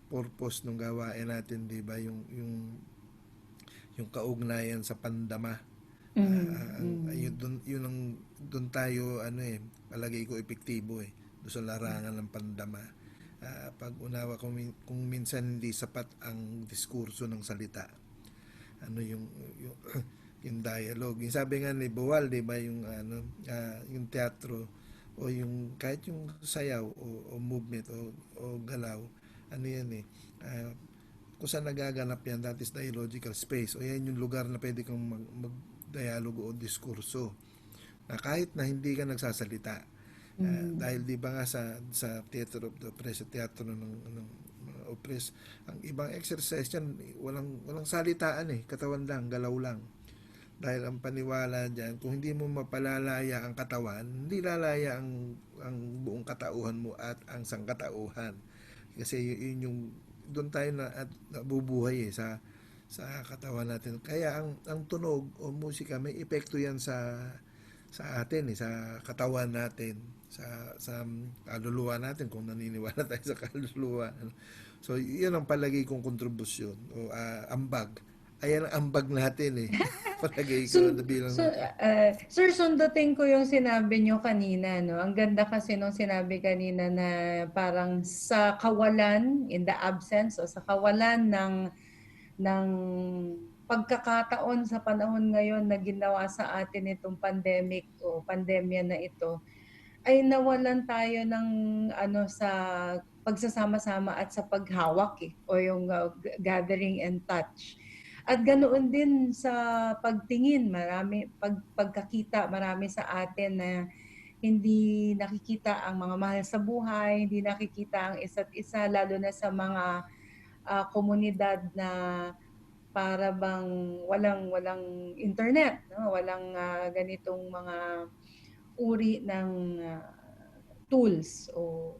purpose ng gawain natin, di ba? Yung kaugnayan sa pandama. Doon tayo palagay ko epektibo doon sa larangan ng pandama. Pag-unawa kung minsan hindi sapat ang diskurso ng salita. Yung dialogue. Yung sabi nga ni Buwal, di ba, yung teatro o yung kahit yung sayaw o movement o galaw, kung saan nagaganap yan, that is dialogical space. O yan yung lugar na pwede kang mag-dialogo o diskurso. Kahit na hindi ka nagsasalita. Dahil di ba nga sa Theater of the Press, teatro oppress. Ang ibang exercise yan, walang salitaan katawan lang, galaw lang. Dahil ang paniwala dyan, kung hindi mo mapalalaya ang katawan, hindi lalaya ang buong katauhan mo at ang sangkatauhan. Kasi yun yung, doon tayo nabubuhay sa katawan natin. Kaya ang tunog o musika, may epekto yan sa atin, sa katawan natin, sa kaluluwa natin, kung naniniwala tayo sa kaluluwa. So, yun ang palagay kong kontribusyon o ambag. Ayan ang ambag natin palagay ko na bilang... Sir, sundutin ko yung sinabi nyo kanina, no? Ang ganda kasi nung sinabi kanina na parang sa kawalan, in the absence, o sa kawalan ng pagkakataon sa panahon ngayon na ginawa sa atin itong pandemic o pandemya na ito, ay nawalan tayo ng sa pagsasama-sama at sa paghawak o yung gathering and touch. At ganoon din sa pagtingin, pagkakita, marami sa atin na hindi nakikita ang mga mahal sa buhay, hindi nakikita ang isa't isa, lalo na sa mga komunidad na para bang walang internet, no? Walang ganitong mga uri ng tools o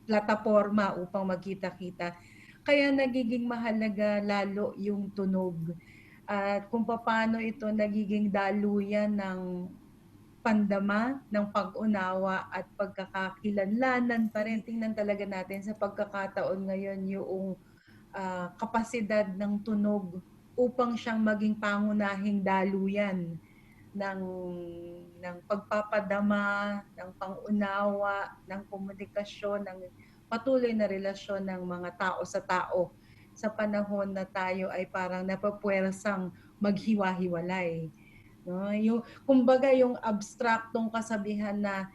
plataforma upang magkita-kita. Kaya nagiging mahalaga lalo yung tunog at kung paano ito nagiging daluyan ng pandama, ng pag-unawa at pagkakakilanlanan pa rin. Tingnan talaga natin sa pagkakataon ngayon yung kapasidad ng tunog upang siyang maging pangunahing daluyan ng pagpapadama, ng pangunawa, ng komunikasyon, ng patuloy na relasyon ng mga tao sa tao sa panahon na tayo ay parang napapwersang maghiwa-hiwalay. No? Kumbaga yung abstraktong kasabihan na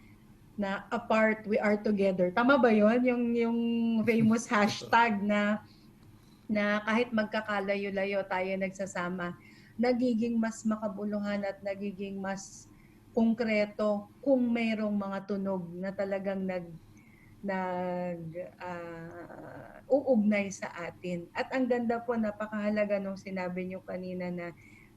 apart we are together. Tama ba 'yon? Yung famous hashtag na kahit magkakalayo-layo tayo nagsasama, nagiging mas makabuluhan at nagiging mas konkreto kung mayroong mga tunog na talagang uugnay sa atin. At ang ganda po, napakahalaga nung sinabi nyo kanina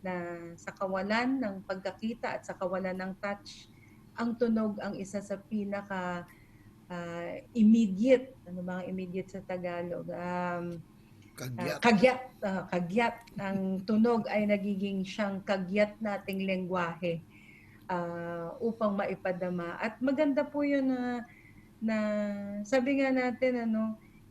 na sa kawalan ng pagkakita at sa kawalan ng touch, ang tunog ang isa sa pinaka immediate, ano ba ang immediate sa Tagalog? Kagyat. Ang tunog ay nagiging siyang kagyat nating lengguwahe upang maipadama. At maganda po yun na sabi nga natin,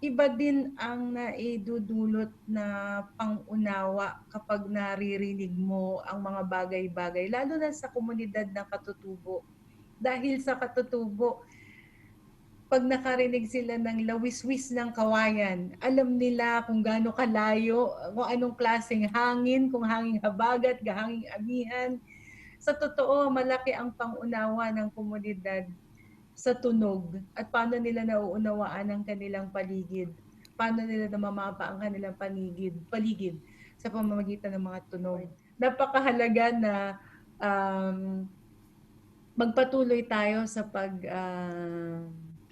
iba din ang naidudulot na pangunawa kapag naririnig mo ang mga bagay-bagay, lalo na sa komunidad ng katutubo. Dahil sa katutubo, pag nakarinig sila ng lawiswis ng kawayan, alam nila kung gaano kalayo, kung anong klaseng hangin, kung hanging habagat, hanging amihan. Sa totoo, malaki ang pangunawa ng komunidad sa tunog at paano nila nauunawaan ang kanilang paligid, paano nila namamapa ang kanilang paligid sa pamamagitan ng mga tunog. Napakahalaga na magpatuloy tayo sa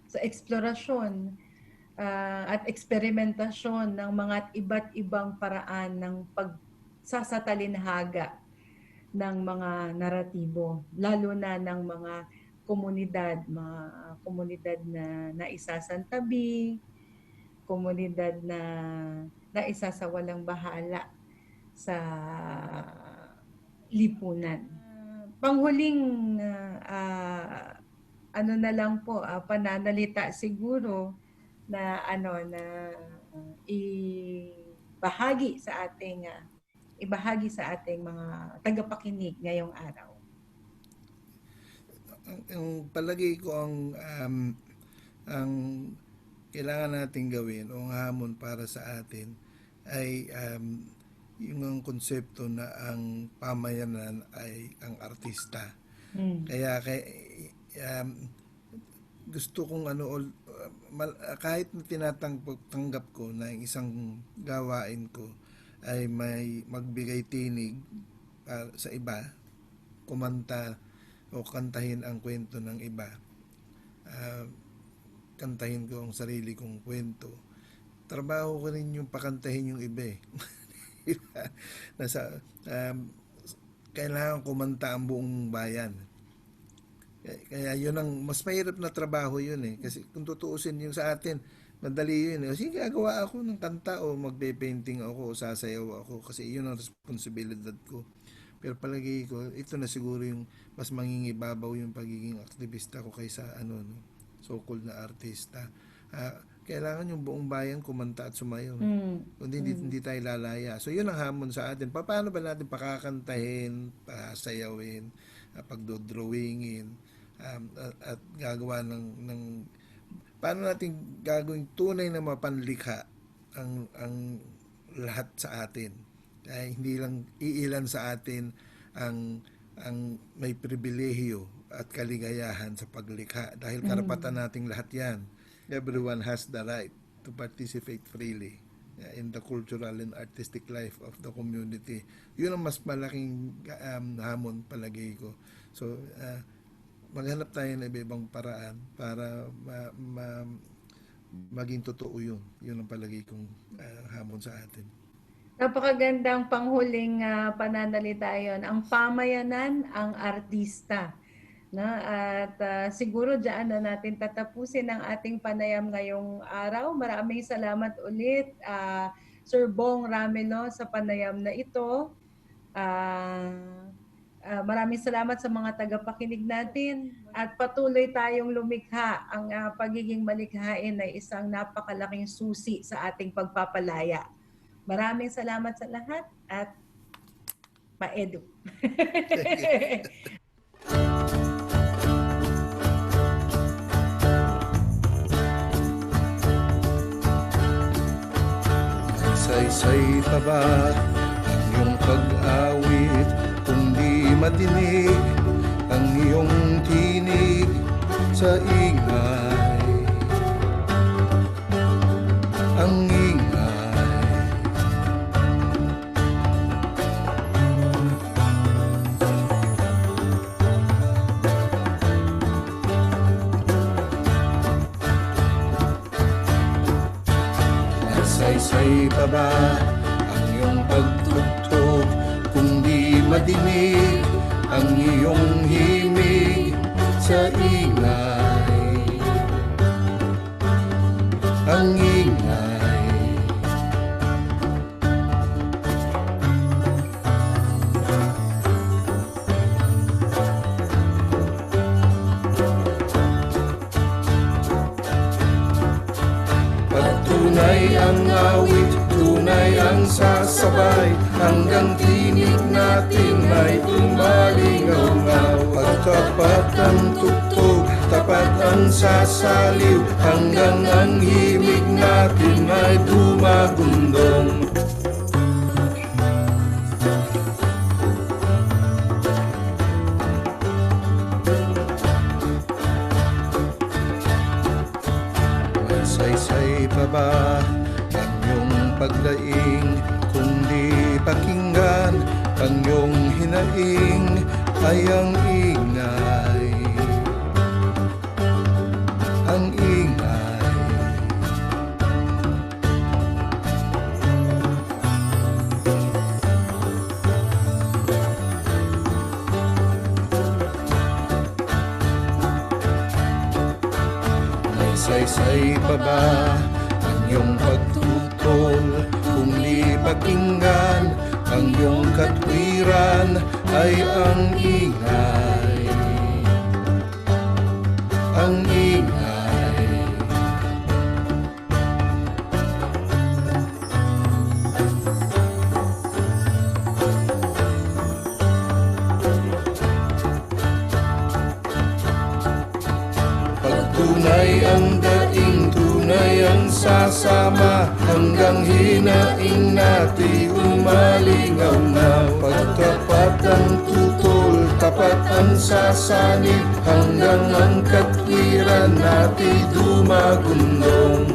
sa eksplorasyon at eksperimentasyon ng mga iba't ibang paraan ng pagsasatalinhaga ng mga naratibo, lalo na ng mga komunidad na naisasantabi, komunidad na naisasawalang bahala sa lipunan. Panghuling na lang po, pananalita siguro na ibahagi sa ating mga tagapakinig ngayong araw. Ang palagay ko ang kailangan natin gawin o ang hamon para sa atin ay yung konsepto na ang pamayanan ay ang artista. Kaya gusto kong kahit na tinatanggap ko na yung isang gawain ko ay may magbigay tinig sa iba, kumanta o kantahin ang kwento ng iba. kantahin ko ang sarili kong kwento. Trabaho ko rin yung pakantahin yung iba eh. Kailangan kumanta ang buong bayan. Kaya yun ang mas mahirap na trabaho yun eh. Kasi kung tutuusin yung sa atin, madali yun eh. Kasi gagawa ako ng kanta o magpe-painting ako o sasayaw ako kasi yun ang responsibilidad ko. Pero palagi ko, ito na siguro yung mas mangingibabaw yung pagiging aktivista ko kaysa so-called na artista. Kailangan yung buong bayan kumanta at sumayaw. Kundi hindi tayo lalaya. So yun ang hamon sa atin. Paano ba natin pakakantahin, pasayawin, pagdodrawingin, at gagawa ng paano natin gagawing tunay na mapanlikha ang lahat sa atin. Ay hindi lang iilan sa atin ang may pribilehiyo at kaligayahan sa paglikha dahil karapatan nating lahat 'yan. Everyone has the right to participate freely in the cultural and artistic life of the community. Yun ang mas malaking hamon palagi ko. So maghanap tayo ng ibang paraan para maging totoo yun. Yun ang palagi kong hamon sa atin. Napakagandang panghuling pananalita yon. Ang pamayanan, ang artista. No? At siguro diyan na natin tatapusin ang ating panayam ngayong araw. Maraming salamat ulit, Sir Bong Ramilo, sa panayam na ito. Maraming salamat sa mga tagapakinig natin at patuloy tayong lumikha. Ang pagiging malikhain ay isang napakalaking susi sa ating pagpapalaya. Maraming salamat sa lahat at pa-edu. Saysay pa ba ang iyong pag-awit kung di madinig ang iyong tinig sa ingay? Ang ingay saysay pa ba ang iyong pagtugtog kung di madinig ang iyong himig sa ingay? Ang ingay tunay ang awit, tunay ang sasabay, hanggang tinig natin ay tumalingaw-ngaw. Pagtapat ang tugtog, tapat ang sasaliw, hanggang ang himig natin ay dumagundong. Saysay pa ba ang iyong pagdaing kung di pakinggan ang iyong hinaing ay ang ingay? Ang ingay saysay pa ba ang iyong pagtutol kung di pakinggan ang iyong katwiran ay ang ingay? Ang ingay tunay ang daing, tunay ang sasama, hanggang hinaing natin umalingaw-ngaw. Pagtapat ang tutol, tapat ang sasanib, hanggang ang katwiran natin dumagundong.